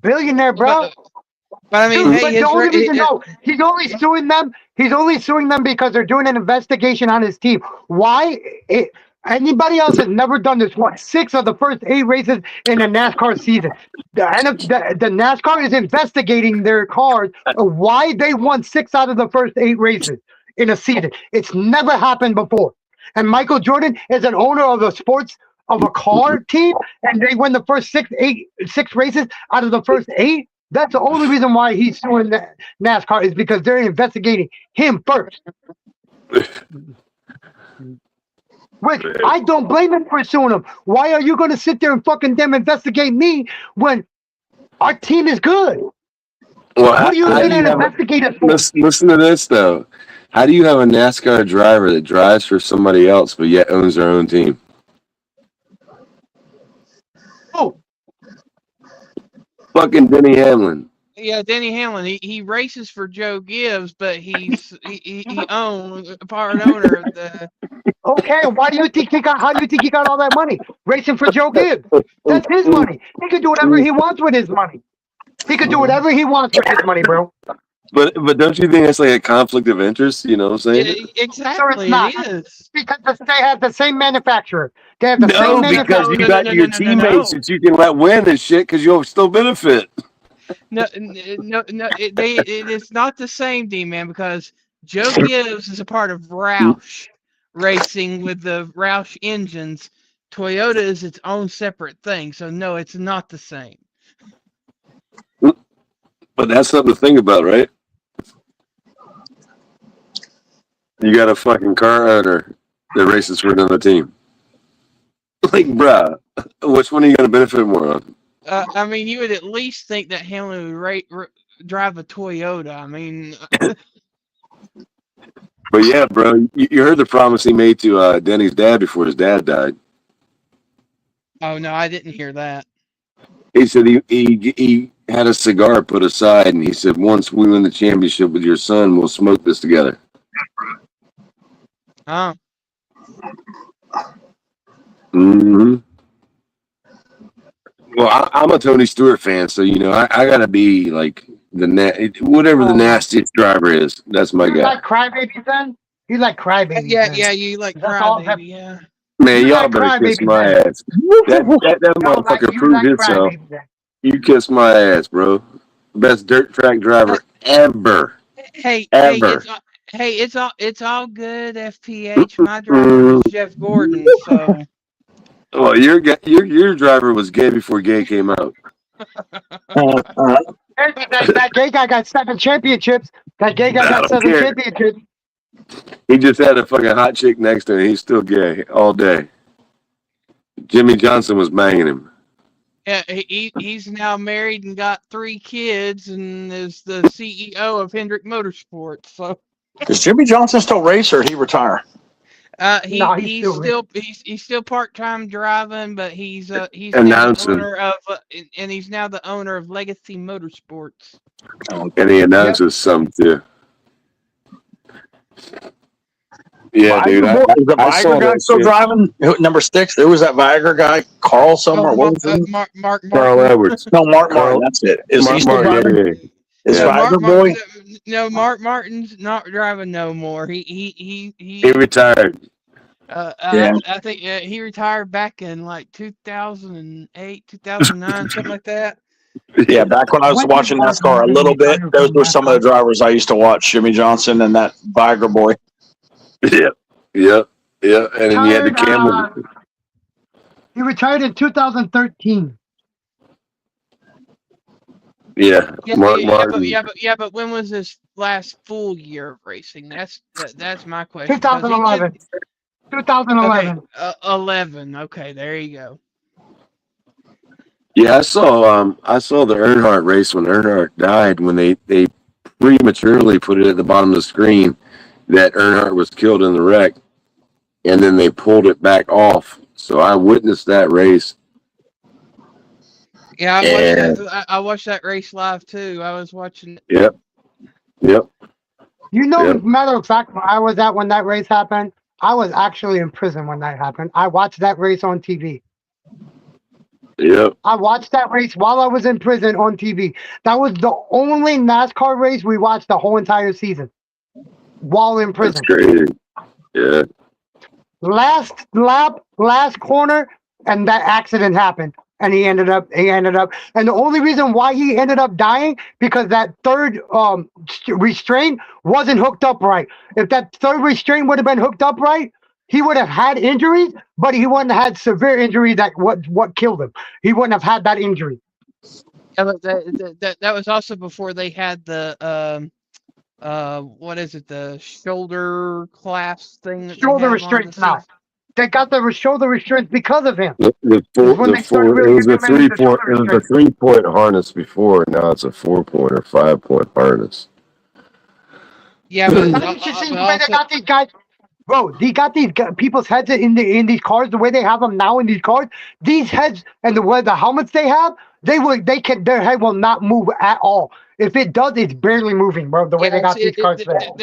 Billionaire, bro. But I mean, Dude, hey, but his the only reason, ra- no, he's only suing them. He's only suing them because they're doing an investigation on his team. Why? Anybody else has never done this. What, 6 of the first 8 races in a NASCAR season? The NASCAR is investigating their cars of why they won 6 out of the first 8 races in a season. It's never happened before. And Michael Jordan is an owner of a car team, and they win the first 6 races out of the first 8. That's the only reason why he's suing NASCAR is because they're investigating him first. Which I don't blame him for suing him. Why are you going to sit there and fucking them investigate me when our team is good? Well, What are you how going do to you have investigate us for? listen to this though? How do you have a NASCAR driver that drives for somebody else but yet owns their own team? Oh, Fucking Denny Hamlin. Yeah, Denny Hamlin. He races for Joe Gibbs, but he owns part owner of the. okay. Why do you think he got? How do you think he got all that money racing for Joe Gibbs? That's his money. He can do whatever he wants with his money. He can do whatever he wants with his money, bro. But don't you think that's like a conflict of interest? You know what I'm saying? Exactly, not. it is. Because they have the same manufacturer. They have the same No, because manufacturer. you got your teammates that you can let win and shit because you'll still benefit. No, it is not the same, D-Man, because Joe Gibbs is a part of Roush Racing with the Roush engines. Toyota is its own separate thing, so no, it's not the same. But that's something to think about, right? You got a fucking car owner that races for another team. Like, bruh, which one are you going to benefit more on? I mean, you would at least think that Hamlin would drive a Toyota. I mean, But yeah, bro, you heard the promise he made to Denny's dad before his dad died. oh no, I didn't hear that. He said he had a cigar put aside, and he said, once we win the championship with your son, we'll smoke this together. Oh, Mm-hmm. Well, I'm a Tony Stewart fan, so you know I gotta be like whatever the nastiest driver is. That's my You guy. like crybaby then? You like crybaby? yeah, then. yeah, you like That's all Crybaby, yeah. Man, You y'all like better kiss crybaby my then. ass. That motherfucker You proved like himself. crybaby then. You kiss my ass, bro. Best dirt track driver ever. Hey, Ever. it's all good. FPH, my driver was Jeff Gordon, so. Well, your driver was gay before gay came out. That gay guy got 7 championships. That gay guy I got don't 7 care. championships. He just had a fucking hot chick next to him. He's still gay all day. Jimmy Johnson was banging him. Yeah, he's now married and got 3 kids and is the CEO of Hendrick Motorsports. So Does Jimmy Johnson still race or did he retire? No, he's still part-time driving, but he's now the Announcing. owner of and he's now the owner of Legacy Motorsports. And he announces some too. Yeah, dude. Is the I saw Viagra guy that still shit. driving? Number 6. Who was that Viagra guy? Carl somewhere? What was his name? Mark Carl Edwards. No, Mark Carl- Martin. That's it. Is Mark he still Martin, driving? yeah. Is Yeah. Viagra boy? No, Mark Martin's not driving no more. He retired. Yeah. I think he retired back in like 2008, 2009, something like that. Yeah, back when I was watching NASCAR a little bit, those were some of the drivers I used to watch, Jimmy Johnson and that Viagra boy. Yep. And then you had the camera. He retired in 2013. Yeah, Mark Martin. But when was his last full year of racing? That's my question. 2011. 2011. Okay, 11. Okay, there you go. Yeah, I saw the Earnhardt race when Earnhardt died, when they prematurely put it at the bottom of the screen that Earnhardt was killed in the wreck, and then they pulled it back off So I witnessed that race. Yeah, And I watched that race live too. I was watching. yep. You know, Yep. matter of fact, where I was at when that race happened, I was actually in prison when that happened. I watched that race on TV. Yep. I watched that race while I was in prison on TV. That was the only NASCAR race we watched the whole entire season while in That's prison. crazy. Yeah. Last lap, last corner, and that accident happened. And he ended up, and the only reason why he ended up dying because that third restraint wasn't hooked up right. If that third restraint would have been hooked up right, he would have had injuries, but he wouldn't have had severe injury. That what killed him. He wouldn't have had that injury. Yeah, but that was also before they had the what is it, the shoulder clasp thing that they Shoulder have on restraints the now. seats? They got the shoulder restraints because of him. The Is when they started four, really it was a implementing the 3-point, shoulder it was a restraints. 3-point harness before. Now it's a 4-point or 5-point harness. Yeah, but Now you should see the way they got these guys. Bro, they got these people's heads in these cars the way they have them now in these cars. These heads and the way the helmets they have, their head will not move at all. If it does, it's barely moving, bro. The way they got these cars fed.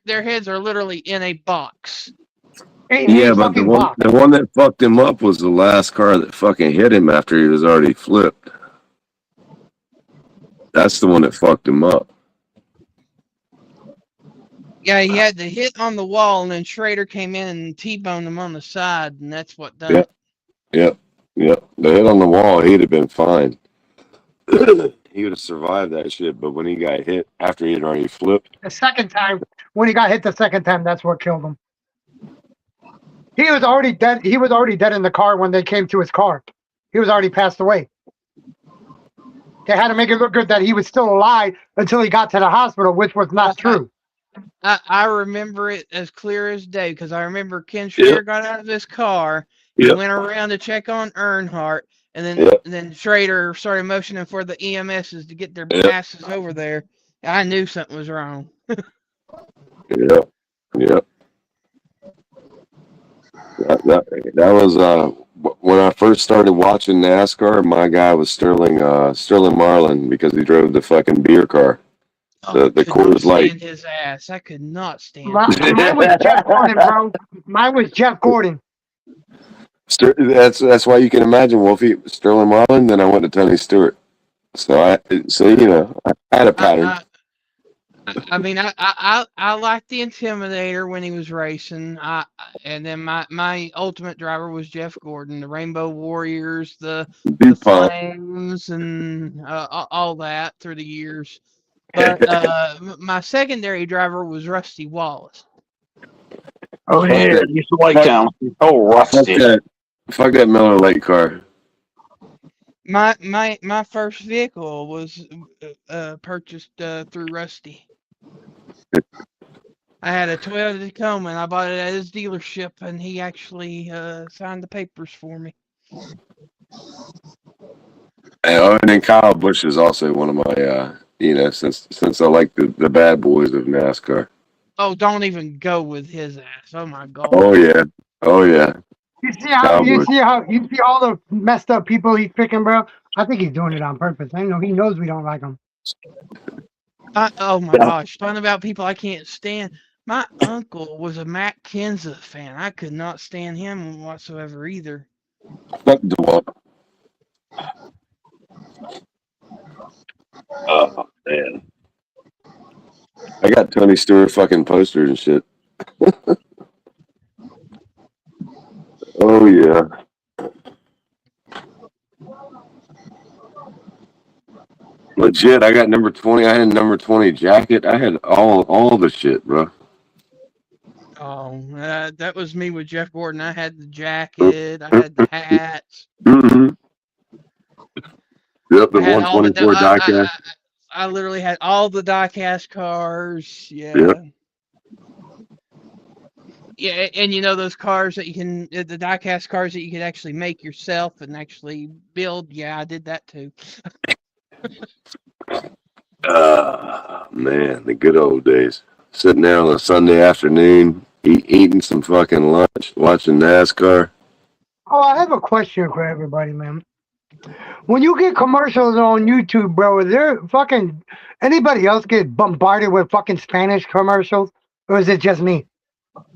their heads are literally in a box. Yeah, but the one that fucked him up was the last car that fucking hit him after he was already flipped. That's the one that fucked him up. Yeah, he had the hit on the wall, and then Schrader came in and T-boned him on the side, and that's what done it. Yep. The hit on the wall, he'd have been fine. He would have survived that shit, but when he got hit after he had already flipped. The second time, when he got hit the second time, that's what killed him. He was already dead. He was already dead in the car when they came to his car. He was already passed away. They had to make it look good that he was still alive until he got to the hospital, which was not true. I remember it as clear as day because I remember Ken Schrader got out of his car, went around to check on Earnhardt, and then Schrader started motioning for the EMSs to get their asses over there. I knew something was wrong. Yep. That was when I first started watching NASCAR. My guy was Sterling Marlin because he drove the fucking beer car, the Coors Light. His ass. I could not stand. Mine was Jeff Gordon, bro. Mine was Jeff Gordon. That's why you can imagine Wolfie Sterling Marlin. Then I went to Tony Stewart. So I had a pattern. I mean, I liked the Intimidator when he was racing. And then my ultimate driver was Jeff Gordon, the Rainbow Warriors, the Flames, and all that through the years. But my secondary driver was Rusty Wallace. Oh yeah, used to like him. Oh, Rusty. Fuck that Miller Lite car. My first vehicle was purchased through Rusty. I had a Toyota Tacoma, and I bought it at his dealership, and he actually signed the papers for me. And then Kyle Busch is also one of my, since I like the bad boys of NASCAR. Oh, don't even go with his ass. Oh my God. Oh yeah. You see all the messed up people he's picking, bro. I think he's doing it on purpose. I know he knows we don't like him. Oh my gosh, talking about people I can't stand. My uncle was a Matt Kenseth fan. I could not stand him whatsoever either. Fuck DeWalt. Oh man, I got Tony Stewart fucking posters and shit. Oh yeah. Legit, I got number 20. I had a number 20 jacket. I had all the shit, bro. Oh, that was me with Jeff Gordon. I had the jacket. I had the hats. Mm-hmm. Yep, the 124 diecast. I literally had all the diecast cars. Yeah. Yep. Yeah, and you know those cars that you can, the diecast cars that you could actually make yourself and actually build. Yeah, I did that too. Man, the good old days. Sitting there on a Sunday afternoon, eating some fucking lunch, watching NASCAR. Oh, I have a question for everybody, man. When you get commercials on YouTube, bro, is there fucking anybody else get bombarded with fucking Spanish commercials, or is it just me?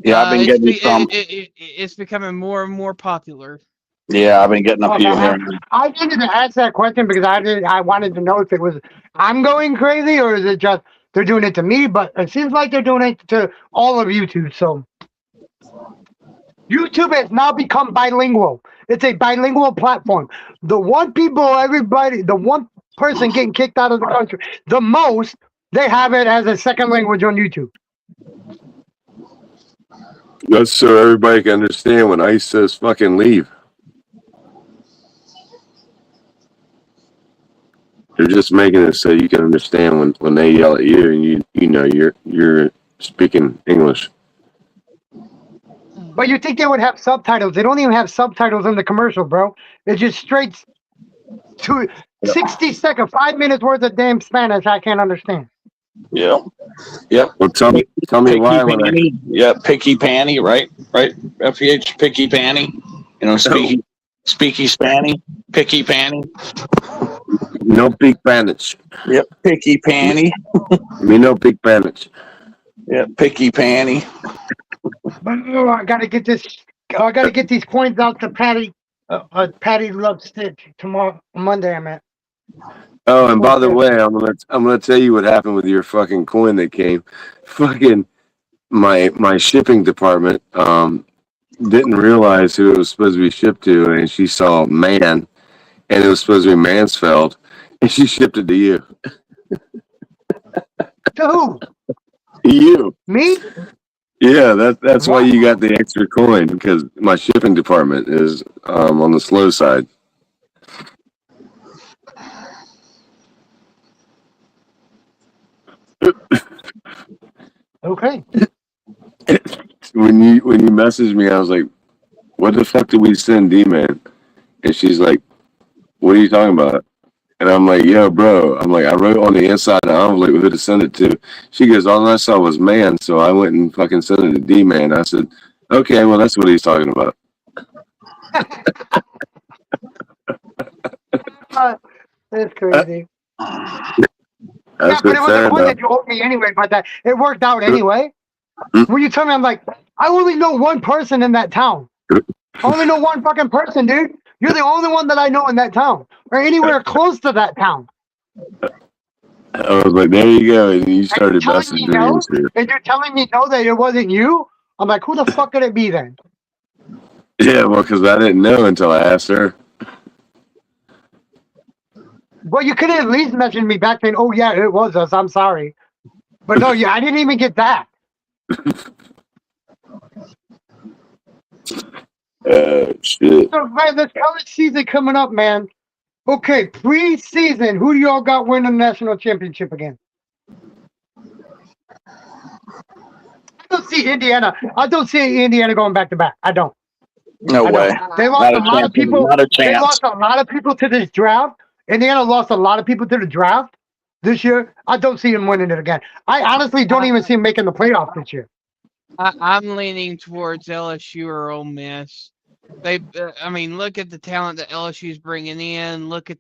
Yeah, I've been It's getting some. it's becoming more and more popular. Yeah, I've been getting a few here. I needed to ask that question because I wanted to know if it was I'm going crazy or is it just they're doing it to me, but it seems like they're doing it to all of YouTube. So YouTube has now become bilingual. It's a bilingual platform. The one person getting kicked out of the country the most, they have it as a second language on YouTube. That's so everybody can understand when ICE says fucking leave. They're just making it so you can understand when they yell at you and you know you're speaking English. But you think they would have subtitles? They don't even have subtitles in the commercial, bro. It's just straight to 60 seconds, 5 minutes worth of damn Spanish I can't understand. Yeah. Yep. Well, tell me why when I Yeah, picky panty, right? FEH, picky panty. You know, speaky spanny, picky panty. no big bandage. Yep, picky panty. Me no big bandage. Yep, picky panty. But oh, I gotta get these coins out to Patty. Patty Love Stitch tomorrow, Monday. I'm at. Oh, and by the way, I'm gonna tell you what happened with your fucking coin that came. Fucking my shipping department didn't realize who it was supposed to be shipped to, and she saw man, and it was supposed to be Mansfeld, and she shipped it to you. To who? You. Me? Yeah, that's why you got the extra coin, because my shipping department is on the slow side. Okay. When you messaged me, I was like, "What the fuck did we send D-Man?" And she's like, "What are you talking about?" And I'm like, "Yo, bro," I'm like, "I wrote on the inside of the envelope who to send it to." She goes, "All I saw was man," so I went and fucking sent it to D-Man. I said, "Okay, well that's what he's talking about." That's crazy. That's But it was fair a coin enough. that you owed me anyway. But that it worked out anyway. When you tell me, I'm like, I only know one person in that town. I only know one fucking person, dude. You're the only one that I know in that town or anywhere close to that town. I was like, "There you go," and you started telling me messaging no? me. Too. And you're telling me no that it wasn't you? I'm like, who the fuck could it be then? Yeah, well, because I didn't know until I asked her. Well, you could have at least mentioned me back saying, "Oh yeah, it was us. I'm sorry," but no, yeah, I didn't even get that. Shit. So, man, this college season coming up, man. Okay, preseason. Who do y'all got winning the national championship again? I don't see Indiana. I don't see Indiana going back to back. I don't. No way. They lost Not a lot of people. Not a They chance. lost a lot of people to this draft. Indiana lost a lot of people to the draft this year. I don't see them winning it again. I honestly don't even see them making the playoffs this year. I'm leaning towards LSU or Ole Miss. I mean, look at the talent that LSU's bringing in. Look at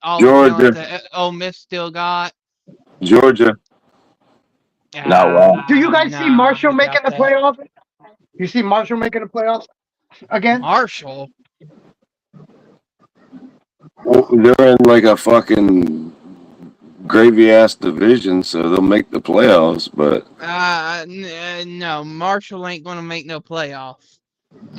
all Georgia. the talent that Ole Miss still got. Georgia. No way. Do you guys see Marshall I making the doubt that. playoffs? You see Marshall making the playoffs again? Marshall. They're in like a fucking gravy ass division, so they'll make the playoffs. But No, Marshall ain't gonna make no playoffs.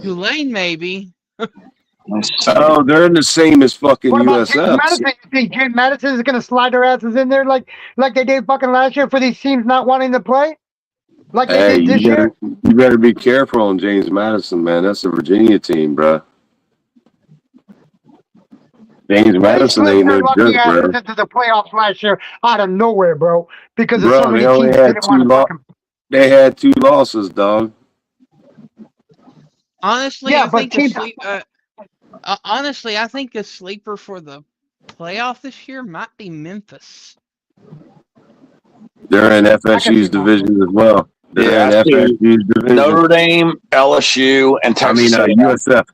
Tulane maybe. oh, they're in the same as fucking What about James USF. Madison? You think James Madison is going to slide their asses in there like they did fucking last year for these teams not wanting to play? Like they Hey, did this year? you better be careful on James Madison, man. That's a Virginia team, bro. James Madison They ain't slipped no their lucky joke, bro. asses into the playoffs last year out of nowhere, bro, because of Bro, so many they only teams had didn't want to fucking. They had 2 losses, dog. Honestly, Yeah, I but think teams. honestly, I think a sleeper for the playoff this year might be Memphis. They're in I can FSU's see division as well. They're Yeah, in I see FSU's division. Notre Dame, LSU, and Texas A&M. USF.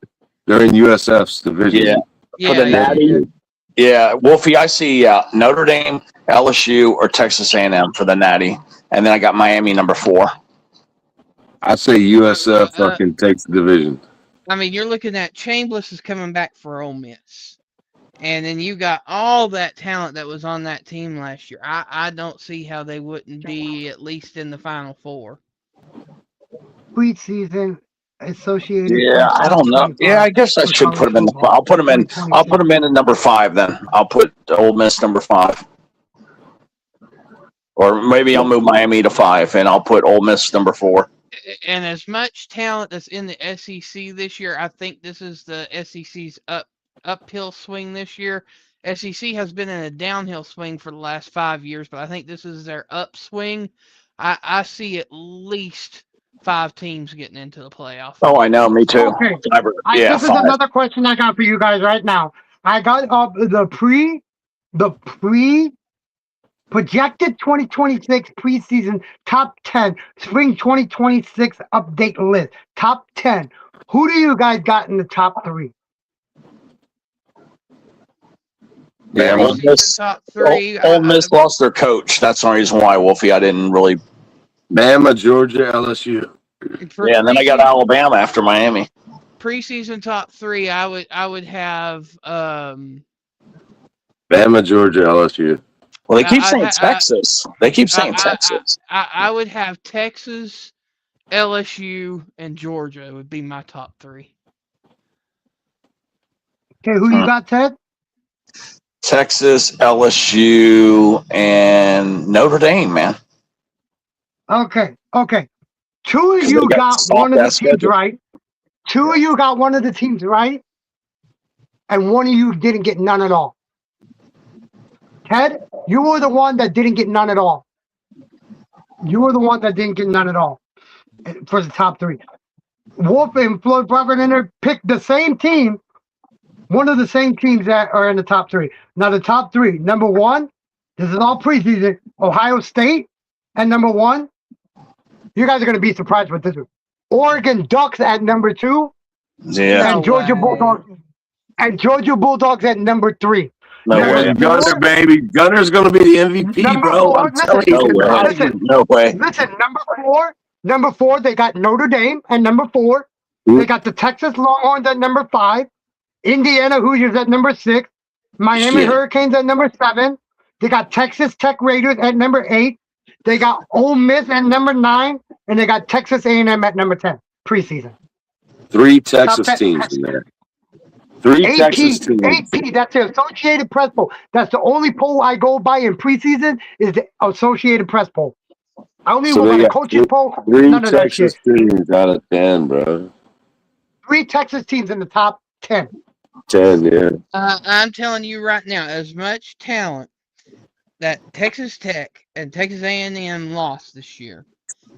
They're in USF's division. Yeah. For the Natty. Yeah, Wolfie, I see Notre Dame, LSU, or Texas A&M for the Natty, and then I got Miami number 4. I say USF fucking takes the division. I mean, you're looking at Chambliss is coming back for Ole Miss, and then you got all that talent that was on that team last year. I don't see how they wouldn't be at least in the Final Four. Preseason associated. Yeah, I don't know. Yeah, I guess I should put them in. I'll put them in. I'll put them in at number 5. Then I'll put Ole Miss number 5, or maybe I'll move Miami to 5, and I'll put Ole Miss number 4. And as much talent that's in the SEC this year, I think this is the SEC's uphill swing this year. SEC has been in a downhill swing for the last 5 years, but I think this is their upswing. I see at least 5 teams getting into the playoff. Oh, I know. Me too. Okay. Yeah, this is 5. another question I got for you guys right now. I got the projected 2026 preseason top 10 spring 2026 update list. Top 10. Who do you guys got in the top 3? Yeah, Ole Miss, top 3. Ole Miss lost their coach. That's the reason why, Wolfie. I didn't really. Bama, Georgia, LSU. Yeah, and then I got Alabama after Miami. Preseason top 3, I would have. Bama, Georgia, LSU. Well, they keep saying Texas. They keep saying Texas. I would have Texas, LSU, and Georgia would be my top 3. Okay, who you got, Ted? Texas, LSU, and Notre Dame, man. Okay. 2 of you got one of the teams right. 2 of you got one of the teams right, and 1 of you didn't get none at all. Ted, you were the one that didn't get none at all. For the top 3. Wolf and Floyd Brother picked the same team, one of the same teams that are in the top 3. Now, the top 3, number 1, this is all preseason, Ohio State, and number 1, you guys are going to be surprised with this one, Oregon Ducks at number 2, and Georgia Bulldogs at number 3. No way. Gunner, baby. Gunner's going to be the MVP, bro. I'm telling you. No way. Listen, number 4, they got Notre Dame at number 4. They got the Texas Longhorns at number 5. Indiana Hoosiers at number 6. Miami Hurricanes at number 7. They got Texas Tech Raiders at number 8. They got Ole Miss at number 9. And they got Texas A&M at number 10 preseason. 3 Texas teams in there. 3 Texas teams. AP, that's the Associated Press poll. That's the only poll I go by in preseason is the Associated Press poll. I don't even go by the coaches poll. 3 None of that shit. Texas teams out of 10, bro. 3 Texas teams in the top 10. 10, yeah. I'm telling you right now, as much talent that Texas Tech and Texas A&M lost this year,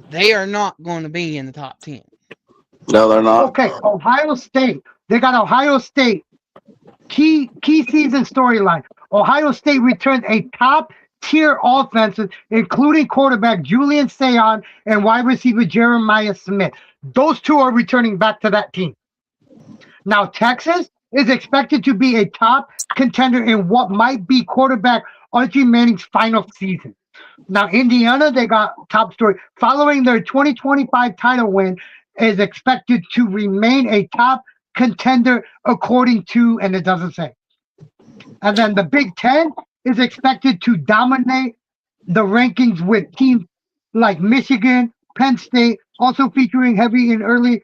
they are not going to be in the top 10. No, they're not. Okay, Ohio State. They got Ohio State. Key season storyline. Ohio State returns a top-tier offense, including quarterback Julian Sayon and wide receiver Jeremiah Smith. Those 2 are returning back to that team. Now, Texas is expected to be a top contender in what might be quarterback Archie Manning's final season. Now, Indiana, they got top story. Following their 2025 title win, is expected to remain a top contender according to, and it doesn't say. And then the Big Ten is expected to dominate the rankings with teams like Michigan, Penn State, also featuring heavy in early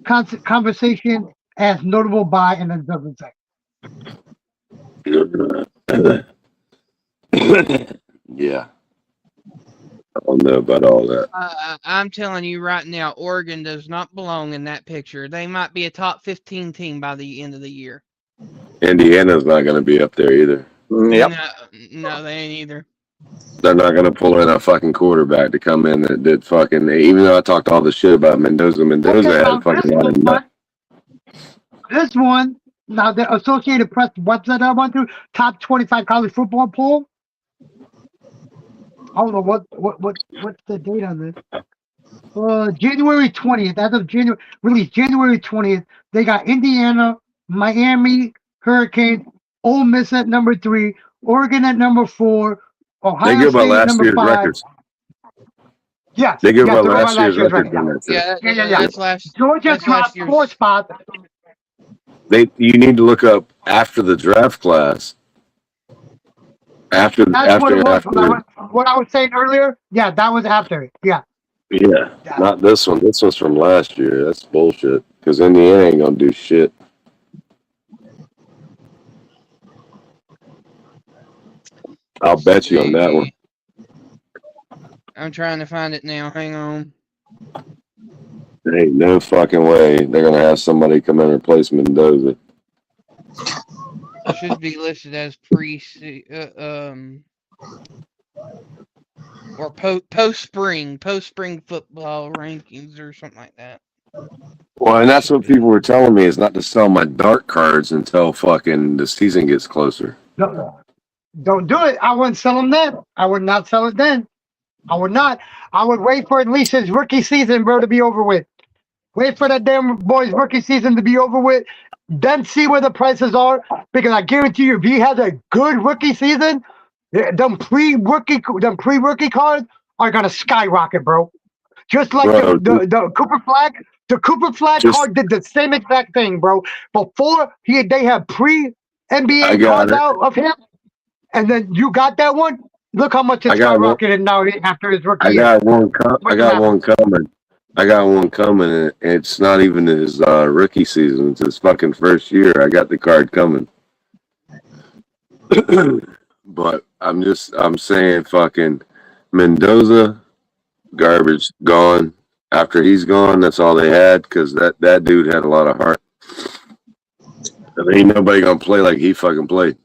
conversation as notable by, and it doesn't say. Yeah. I don't know about all that. I'm telling you right now, Oregon does not belong in that picture. They might be a top 15 team by the end of the year. Indiana's not going to be up there either. Yep. No, they ain't either. They're not going to pull in a fucking quarterback to come in that fucking, even though I talked all the shit about Mendoza had a fucking lot of nuts. This one, now the Associated Press website I went through, top 25 college football poll. I don't know what's the date on this. January 20th. As of January, released January 20th. They got Indiana, Miami Hurricanes, Ole Miss at number 3, Oregon at number 4, They Ohio go by State at last number year's 5. records. Yes, They go yes, by they're going by last year's last year's records record. on that. Too. Yeah. That's last. Georgia That's last dropped 4 year's. spots. You need to look up after the draft class. That's what it was. What I was saying earlier. Yeah, that was after it. Yeah. Yeah, not this one. This one's from last year. That's bullshit. Because Indiana ain't gonna do shit. I'll bet you on that one. I'm trying to find it now. Hang on. There ain't no fucking way they're gonna have somebody come in and replace Mendoza. It should be listed as or post spring football rankings or something like that. Well, and that's what people were telling me is not to sell my dark cards until fucking the season gets closer. Don't do it. I wouldn't sell him then. I would not sell it then. I would not. I would wait for at least his rookie season, bro, to be over with. Wait for that damn boy's rookie season to be over with. Then see where the prices are. Because I guarantee you, if he has a good rookie season, them pre-rookie cards are gonna skyrocket, bro. Just like the Cooper Flag. The Cooper Flag card did the same exact thing, bro. Before they had pre-NBA cards out of him, and then you got that one. Look how much it's skyrocketed now after his rookie year. I got one coming. And it's not even his rookie season. It's his fucking first year. I got the card coming. But I'm saying fucking Mendoza, garbage, gone. After he's gone, that's all they had because that dude had a lot of heart. And ain't nobody gonna play like he fucking played.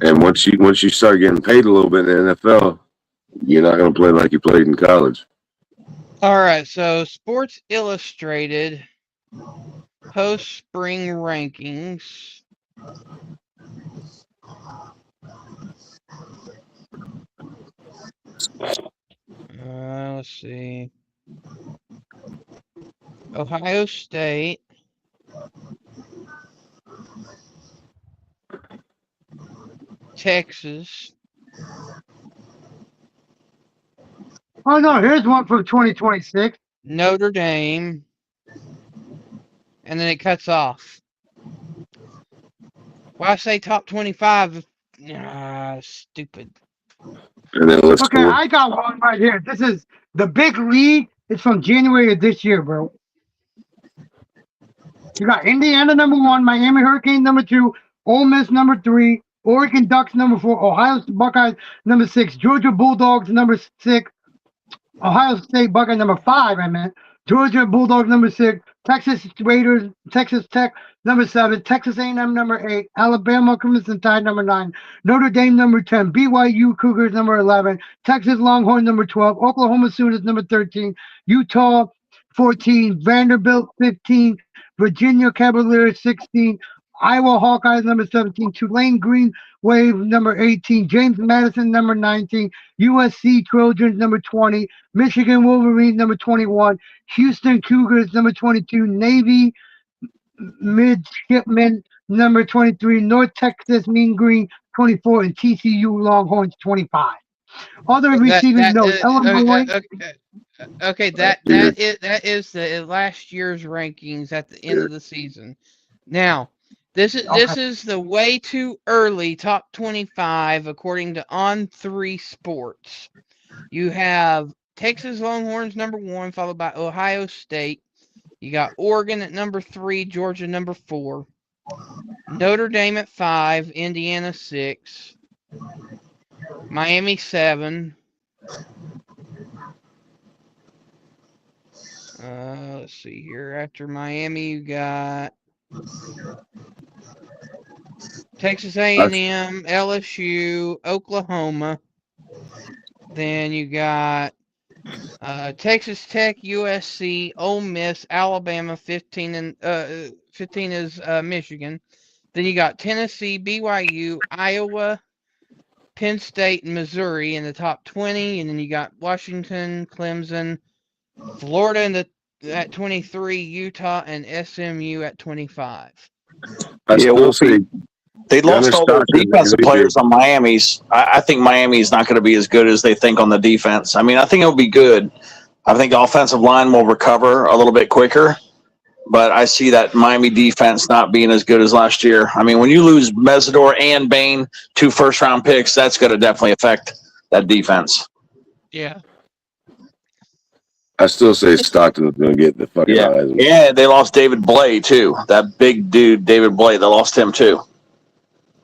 And once you start getting paid a little bit in the NFL, you're not gonna play like you played in college. All right, so Sports Illustrated post spring rankings. Let's see. Ohio State. Texas. Oh no, here's one from 2026. Notre Dame. And then it cuts off. Why say top 25? Stupid. And then okay, I got one right here. This is the big league. It's from January of this year, bro. You got Indiana number 1, Miami Hurricanes number 2, Ole Miss number 3, Oregon Ducks number 4, Ohio Buckeyes number 6, Georgia Bulldogs number 6, Ohio State Buckeye number 5, I meant. Georgia Bulldogs number 6, Texas Raiders, Texas Tech number 7, Texas A&M number 8, Alabama Crimson Tide number 9, Notre Dame number 10, BYU Cougars number 11, Texas Longhorn number 12, Oklahoma Sooners number 13, Utah 14, Vanderbilt 15, Virginia Cavaliers 16, Iowa Hawkeyes number 17, Tulane Green Wave number 18, James Madison number 19, USC Trojans number 20, Michigan Wolverines number 21, Houston Cougars number 22, Navy Midshipmen number 23, North Texas Mean Green 24, and TCU Longhorns 25. Other receiving notes: Illinois. Okay, that is the last year's rankings at the end of the season. Now, this is the way too early top 25 according to On3 Sports. You have Texas Longhorns number 1, followed by Ohio State. You got Oregon at number 3, Georgia number 4, Notre Dame at 5, Indiana 6, Miami 7. Let's see here. After Miami, you got Texas A&M, LSU, Oklahoma. Then you got Texas Tech, USC, Ole Miss, Alabama, 15 is Michigan. Then you got Tennessee, BYU, Iowa, Penn State, and Missouri in the top 20. And then you got Washington, Clemson, Florida at 23, Utah and SMU at 25. I Yeah, still we'll say see. They Gunner lost all those Stockton. defensive players on Miami's. I think Miami's not going to be as good as they think on the defense. I mean, I think it'll be good. I think the offensive line will recover a little bit quicker, but I see that Miami defense not being as good as last year. I mean, when you lose Mesidor and Bain, 2 first-round picks, that's going to definitely affect that defense. Yeah. I still say Stockton's going to get the fucking eyes. Yeah, they lost David Blay, too. That big dude, David Blay, they lost him, too.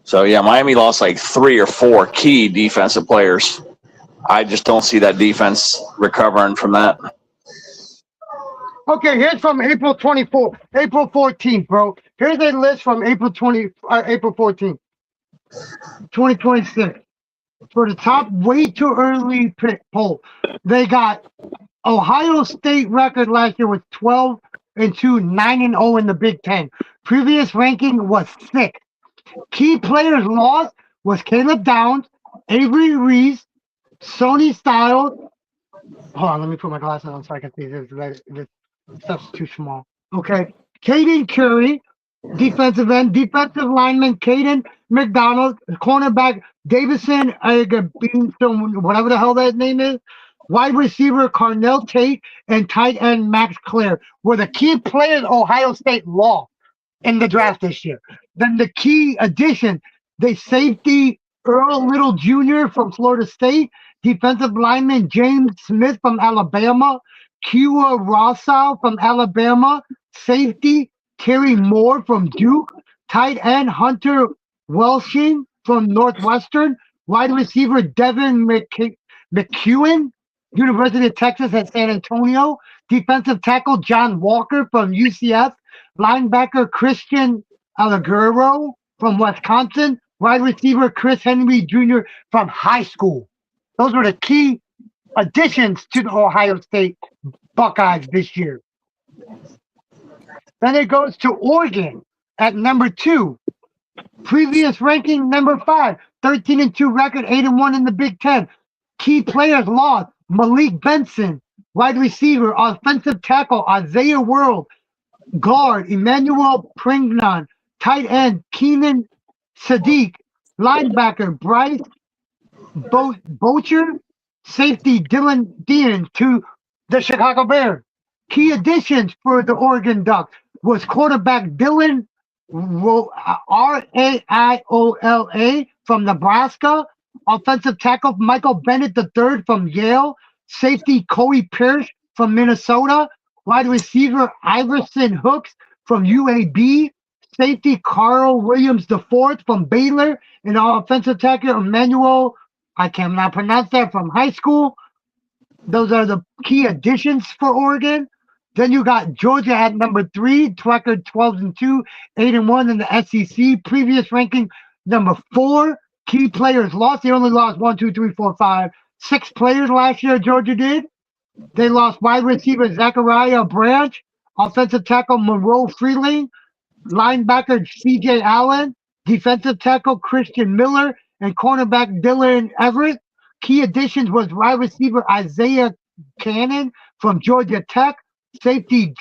So, yeah, Miami lost like 3 or 4 key defensive players. I just don't see that defense recovering from that. Okay, here's from April 14th, bro. Here's a list from April 14th, 2026. For the top way too early pick poll, they got Ohio State record last year was 12-2, 9-0 in the Big Ten. Previous ranking was 6. Key players lost was Caleb Downs, Avery Reese, Sonny Styles. Hold on, let me put my glasses on so I can see this stuff's too small. Okay. Caden Curry, defensive end, defensive lineman Caden McDonald, cornerback Davison Beanstone, whatever the hell that name is, wide receiver Carnell Tate, and tight end Max Clare were the key players Ohio State lost in the draft this year. Then the key addition, they safety Earl Little Jr. from Florida State, defensive lineman James Smith from Alabama, Kua Rossau from Alabama, safety Terry Moore from Duke, tight end Hunter Welshing from Northwestern, wide receiver Devin McEwen, University of Texas at San Antonio, defensive tackle John Walker from UCF, linebacker Christian Allegero from Wisconsin, wide receiver Chris Henry Jr. from high school. Those were the key additions to the Ohio State Buckeyes this year. Then it goes to Oregon at number 2. Previous ranking number 5, 13-2 record, 8-1 in the Big Ten. Key players lost: Malik Benson, wide receiver, offensive tackle Isaiah World, guard Emmanuel Pringnon, tight end Keenan Sadiq, linebacker Bryce Bocher, safety Dylan Dean to the Chicago Bears. Key additions for the Oregon Ducks was quarterback Dylan Raiola from Nebraska, offensive tackle Michael Bennett III from Yale, safety Corey Pierce from Minnesota, wide receiver Iverson Hooks from UAB, safety Carl Williams IV from Baylor, and offensive tackle Emmanuel, I cannot pronounce that, from high school. Those are the key additions for Oregon. Then you got Georgia at number 3, record 12-2, 8-1 in the SEC. Previous ranking number 4. Key players lost. They only lost 1, 2, 3, 4, 5, 6 players last year. Georgia did. They lost wide receiver Zachariah Branch, offensive tackle Monroe Freeling, linebacker C.J. Allen, defensive tackle Christian Miller, and cornerback Dylan Everett. Key additions was wide receiver Isaiah Cannon from Georgia Tech, safety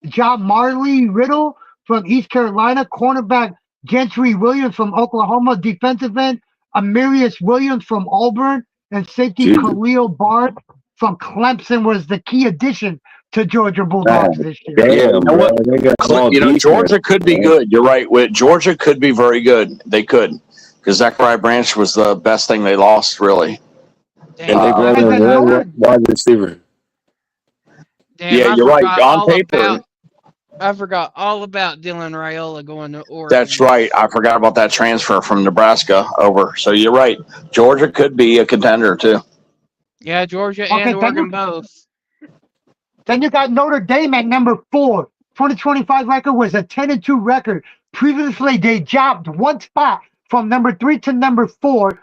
John Marley Riddle from East Carolina, cornerback Gentry Williams from Oklahoma, defensive end Amarius Williams from Auburn, and safety Khalil Barnes from Clemson was the key addition to Georgia Bulldogs this year. Damn, You know what? bro, they got all Georgia defense, could be man. good. You're right. Georgia could be very good. They could. Because Zachariah Branch was the best thing they lost, really. And they brought in a wide receiver. Damn, Yeah, I you're right. forgot On all paper. about- I forgot all about Dylan Raiola going to Oregon. That's right. I forgot about that transfer from Nebraska over. So you're right. Georgia could be a contender, too. Yeah, Georgia Okay, and Oregon both. Then you got Notre Dame at number 4. 2025 record was a 10-2 record. Previously, they jumped 1 spot from number 3 to number 4.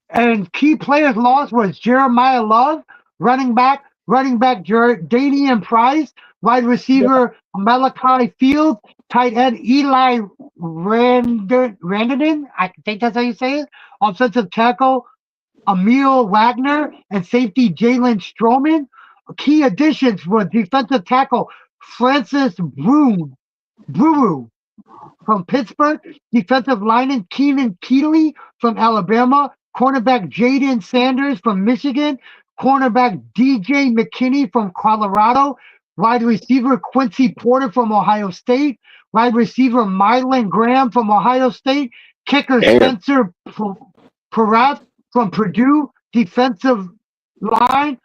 And key players lost was Jeremiah Love, running back Danian Price, wide receiver Malachi Fields, tight end Eli Randon, I think that's how you say it, offensive tackle Emil Wagner, and safety Jalen Stroman. Key additions were defensive tackle Francis Brew from Pittsburgh, defensive lineman Keenan Keeley from Alabama, cornerback Jaden Sanders from Michigan, cornerback DJ McKinney from Colorado, wide receiver Quincy Porter from Ohio State, wide receiver Mylan Graham from Ohio State, kicker Spencer Perath from Purdue, defensive line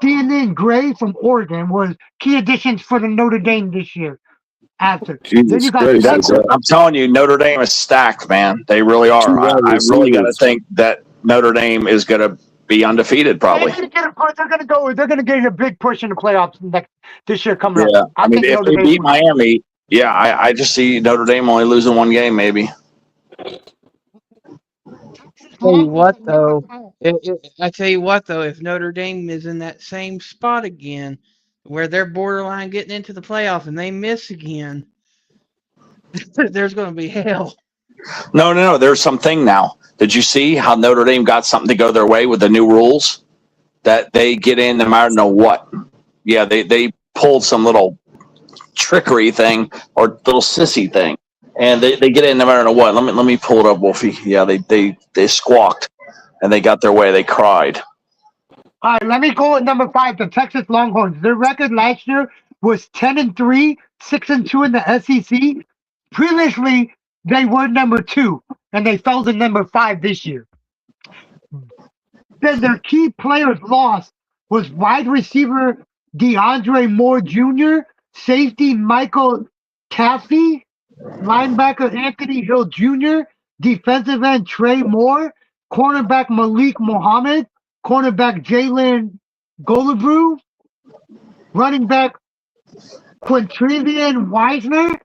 Theonin Gray from Oregon was key additions for the Notre Dame this year. Then Jesus you got Christ, That's, that's I'm telling you, Notre Dame is stacked, man. They really are. I really got to think that Notre Dame is going to be undefeated, probably. They're gonna get a big push in the playoffs this year coming Yeah, up. I mean, think if Notre they Dame beat will. Miami, yeah, I just see Notre Dame only losing one game, maybe. Tell you what though, I tell you what though, if Notre Dame is in that same spot again, where they're borderline getting into the playoff and they miss again, there's going to be hell. No. There's something now. Did you see how Notre Dame got something to go their way with the new rules? That they get in no matter what. Yeah, they pulled some little trickery thing or little sissy thing, and they get in no matter what. Let me pull it up, Wolfie. Yeah, they squawked, and they got their way. They cried. All right, let me go at number 5, the Texas Longhorns. Their record last year was 10-3, 6-2 in the SEC. Previously, they were number 2, and they fell to number 5 this year. Then their key players lost was wide receiver DeAndre Moore Jr., safety Michael Caffey, linebacker Anthony Hill Jr., defensive end Trey Moore, cornerback Malik Mohammed, cornerback Jalen Golubru, running back Quintrivian Wiesner.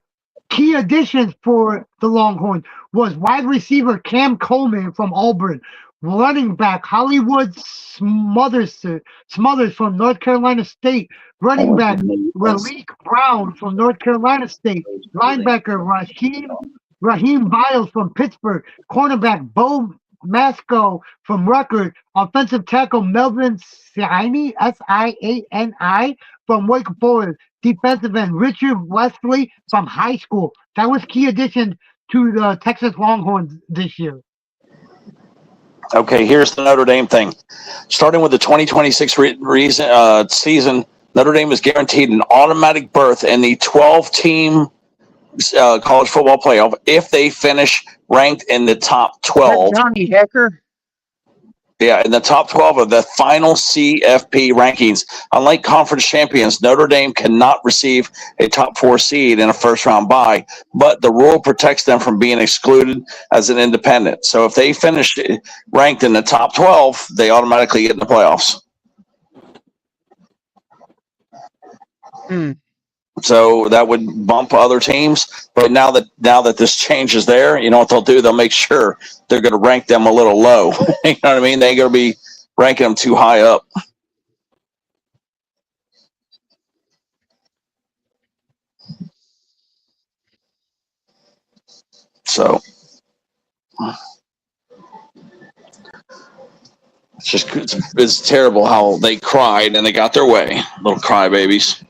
Key additions for the Longhorns was wide receiver Cam Coleman from Auburn, running back Hollywood Smothers from North Carolina State, running back Raleek Brown from North Carolina State, linebacker Raheem Biles from Pittsburgh, cornerback Bo Masco from Rutgers, offensive tackle Melvin Siani, Siani from Wake Forest, defensive end Richard Wesley from high school. That was key addition to the Texas Longhorns this year. Okay, here's the Notre Dame thing. Starting with the 2026 season, Notre Dame is guaranteed an automatic berth in the 12-team college football playoff if they finish ranked in the top 12. Johnny Hecker. Yeah, in the top 12 of the final CFP rankings. Unlike conference champions, Notre Dame cannot receive a top 4 seed in a first-round bye, but the rule protects them from being excluded as an independent. So if they finish ranked in the top 12, they automatically get in the playoffs. So that would bump other teams. But now that this change is there, you know what they'll do? They'll make sure they're going to rank them a little low. You know what I mean? They ain't going to be ranking them too high up. So it's terrible how they cried and they got their way. Little crybabies.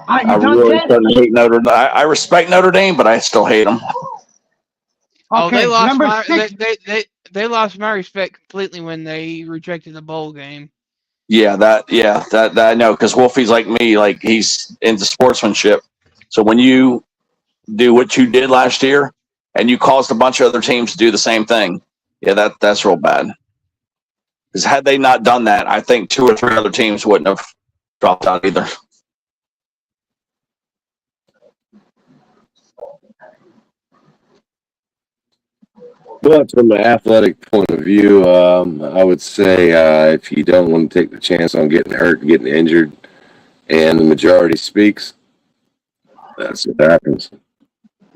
I really started to hate Notre Dame. I respect Notre Dame, but I still hate them. Oh, Okay, they lost my respect completely when they rejected the bowl game. Yeah, that I know, because Wolfie's like me, like he's into sportsmanship. So when you do what you did last year and you caused a bunch of other teams to do the same thing, yeah, that's real bad. Because had they not done that, I think 2 or 3 other teams wouldn't have dropped out either. But from an athletic point of view, I would say if you don't want to take the chance on getting hurt and getting injured, and the majority speaks, that's what happens.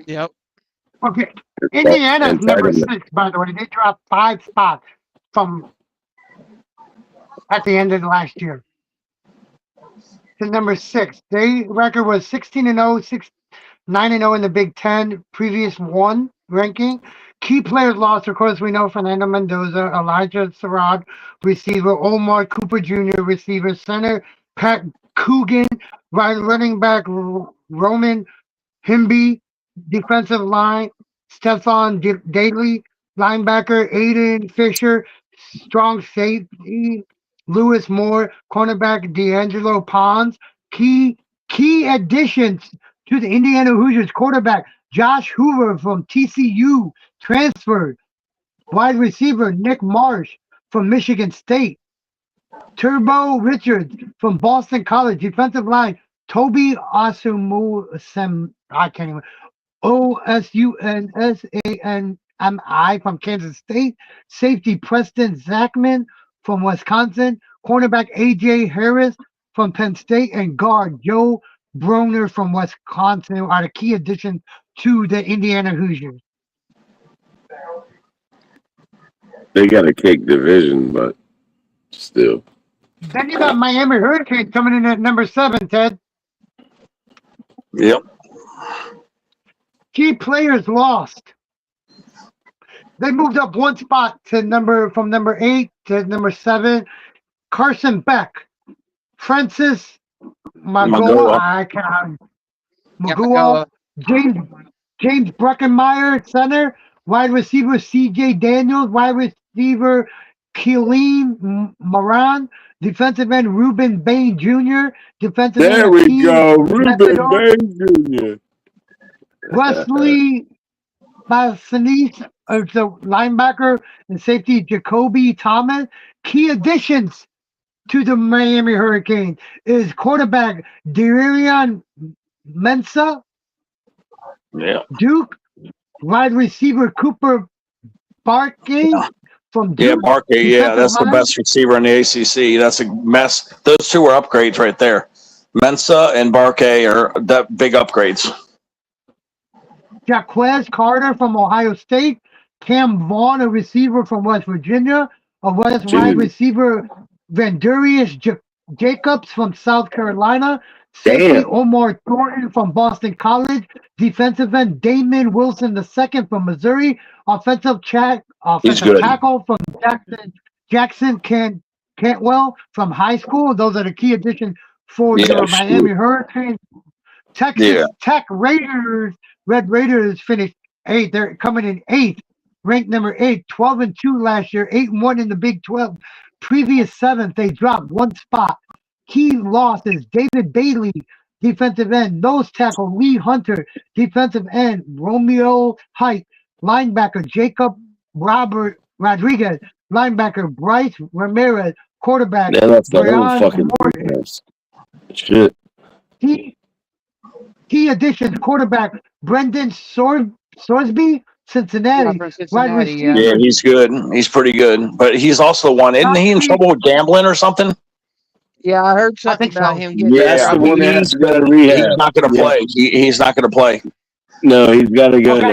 Yep. Okay. Indiana's number 6, by the way. They dropped 5 spots from at the end of last year. To number 6. Their record was 16-0, 9-0 in the Big Ten, previous 1 ranking. Key players lost, of course, we know Fernando Mendoza, Elijah Sarad, receiver, Omar Cooper Jr., receiver, center, Pat Coogan, running back, Roman Himby, defensive line, Stefan Daly, linebacker, Aiden Fisher, strong safety, Lewis Moore, cornerback, D'Angelo Pons. Key additions to the Indiana Hoosiers quarterback, Josh Hoover from TCU, transferred. Wide receiver, Nick Marsh from Michigan State. Turbo Richards from Boston College. Defensive line, Toby Osunsami, I can't even. Osunsami from Kansas State. Safety, Preston Zachman from Wisconsin. Cornerback, AJ Harris from Penn State. And guard, Joe Broner from Wisconsin are the key additions to the Indiana Hoosiers. They got a cake division, but still. Then you got Miami Hurricanes coming in at number 7, Ted. Yep. Key players lost. They moved up one spot to from number 8 to number 7. Carson Beck, Francis Magoa, James Breckenmeyer, center. Wide receiver, C.J. Daniels. Wide receiver, Keelan Moran. Defensive end, Ruben Bain Jr. Defensive end, There we go. Ruben Bain Jr. Wesley Bassanis, the linebacker, and safety, Jacoby Thomas. Key additions to the Miami Hurricanes is quarterback, Darian Mensah. Yeah. Duke. Wide receiver, Cooper Barkey from Duke. Yeah, Barkey. Yeah, that's the best receiver in the ACC. That's a mess. Those two are upgrades right there. Mensah and Barkey are that big upgrades. Jaquez Carter from Ohio State. Cam Vaughn, a receiver from West Virginia. A wide receiver, Vandarius Jacobs from South Carolina. Safety, Omar Thornton from Boston College. Defensive end, Damon Wilson II from Missouri. Offensive tackle from Jackson Cantwell from high school. Those are the key additions for your Miami Hurricanes. Texas Tech Raiders, Red Raiders finished 8th. They're coming in 8th, ranked number 8, 12-2 last year, 8-1 in the Big 12. Previous 7th, they dropped one spot. Key losses, David Bailey, defensive end. Nose tackle, Lee Hunter. Defensive end, Romeo Height. Linebacker, Jacob Rodriguez. Linebacker, Bryce Ramirez. Quarterback, Brian Morton. Shit. Key additions, quarterback, Brendan Sorsby, Cincinnati. Wide receiver. Yeah, he's good. He's pretty good. But he's also one. Isn't he in trouble with gambling or something? Yeah, I heard something about him getting. That's the one that's got to rehab. He's not going to play. He's not going to play. No, he's got to go to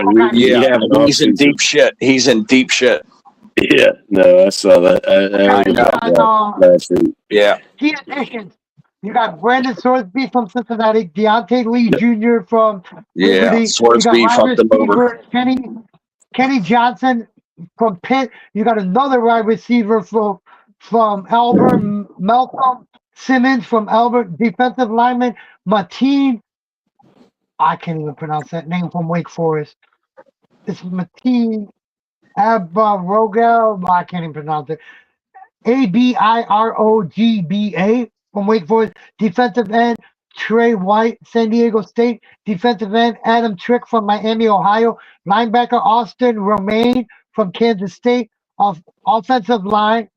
rehab. He's in deep shit. He's in deep shit. Yeah, no, I saw that. I heard about that last week. Yeah. Key additions. You got Brandon Sorsby from Cincinnati, Deontay Lee Jr. from Liberty. Sorsby fucked him over. Kenny Johnson from Pitt. You got another wide receiver from Albert, Malcolm Simmons from Albert. Defensive lineman, Mateen. I can't even pronounce that name, from Wake Forest. It's Mateen Abarogel. I can't even pronounce it. Abirogba from Wake Forest. Defensive end, Trey White, San Diego State. Defensive end, Adam Trick from Miami, Ohio. Linebacker, Austin Romaine from Kansas State. Offensive line,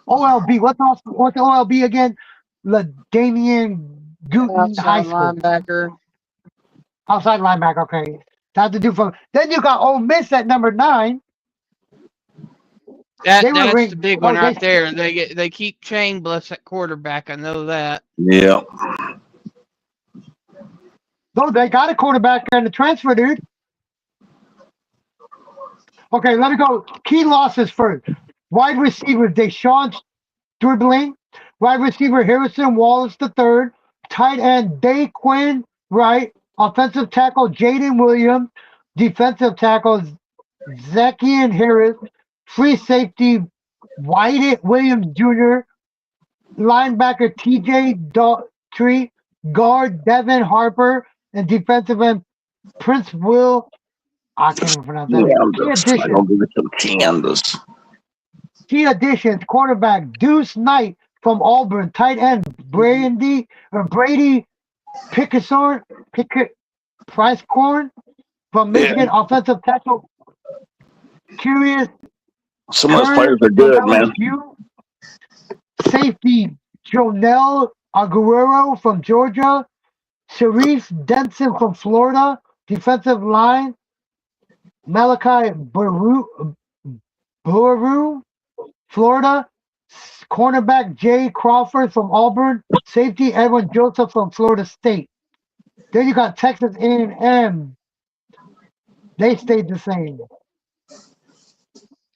OLB. What's OLB again? LaDamian Gooten High School. Linebacker. Outside linebacker, okay. That's to do from. Then you got Ole Miss at number 9. That's the big one right there. They keep Chambliss at quarterback. I know that. Yeah. No, they got a quarterback in the transfer, dude. Okay, let me go. Key losses first. Wide receiver, Deshaun Dribbling. Wide receiver, Harrison Wallace III. Tight end, Daquin Wright. Offensive tackle, Jaden Williams. Defensive tackles Zacchaeus Harris, free safety Wyatt Williams Jr., linebacker TJ Daughtry, guard Devin Harper, and defensive end Prince Will. I can't even pronounce that name. I don't give it to Kansas. Key additions: quarterback Deuce Knight from Auburn, tight end Brady Pricecorn from Michigan, offensive tackle Curious. Some of those players are good, man. Safety Jonel Aguero from Georgia, Sharif Denson from Florida, defensive line Malachi Baru, Florida, cornerback Jay Crawford from Auburn, safety Edwin Joseph from Florida State. Then you got Texas A&M. They stayed the same.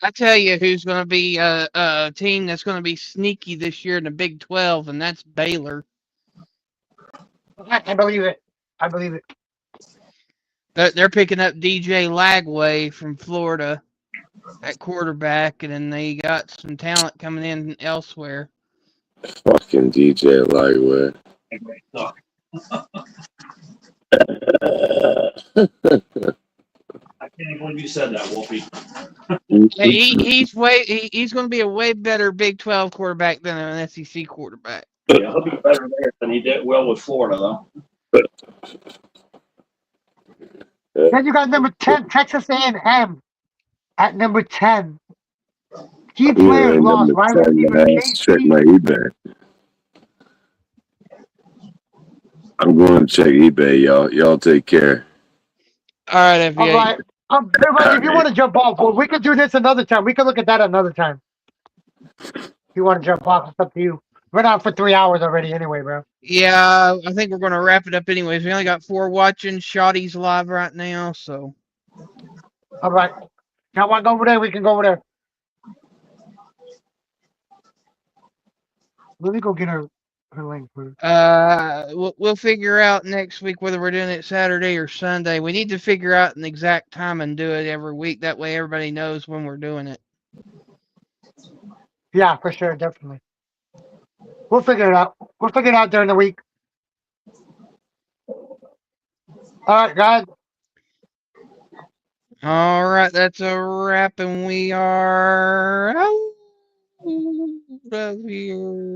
I tell you who's going to be a team that's going to be sneaky this year in the Big 12, and that's Baylor. I believe it. I believe it. They're picking up DJ Lagway from Florida at quarterback, and then they got some talent coming in elsewhere. Fucking DJ Lightweight. I can't even believe you said that, Wolfie. He's going to be a way better Big 12 quarterback than an SEC quarterback. Yeah, he'll be better there than he did well with Florida, though. Then you got number 10, Texas A&M at number 10. Key players lost. Wide receiver Check my eBay. I'm going to check eBay, y'all. Y'all take care. All right, FBA. All right. Everybody, if you want to jump off, well, we could do this another time. We could look at that another time. If you want to jump off, it's up to you. We're on for 3 hours already anyway, bro. Yeah, I think we're going to wrap it up anyways. We only got 4 watching. Shotty's live right now, so. All right. Y'all want to go over there? We can go over there. Let me go get her link, bro. We'll figure out next week whether we're doing it Saturday or Sunday. We need to figure out an exact time and do it every week. That way everybody knows when we're doing it. Yeah, for sure. Definitely. We'll figure it out. We'll figure it out during the week. All right, guys. All right, that's a wrap, and we are out of here.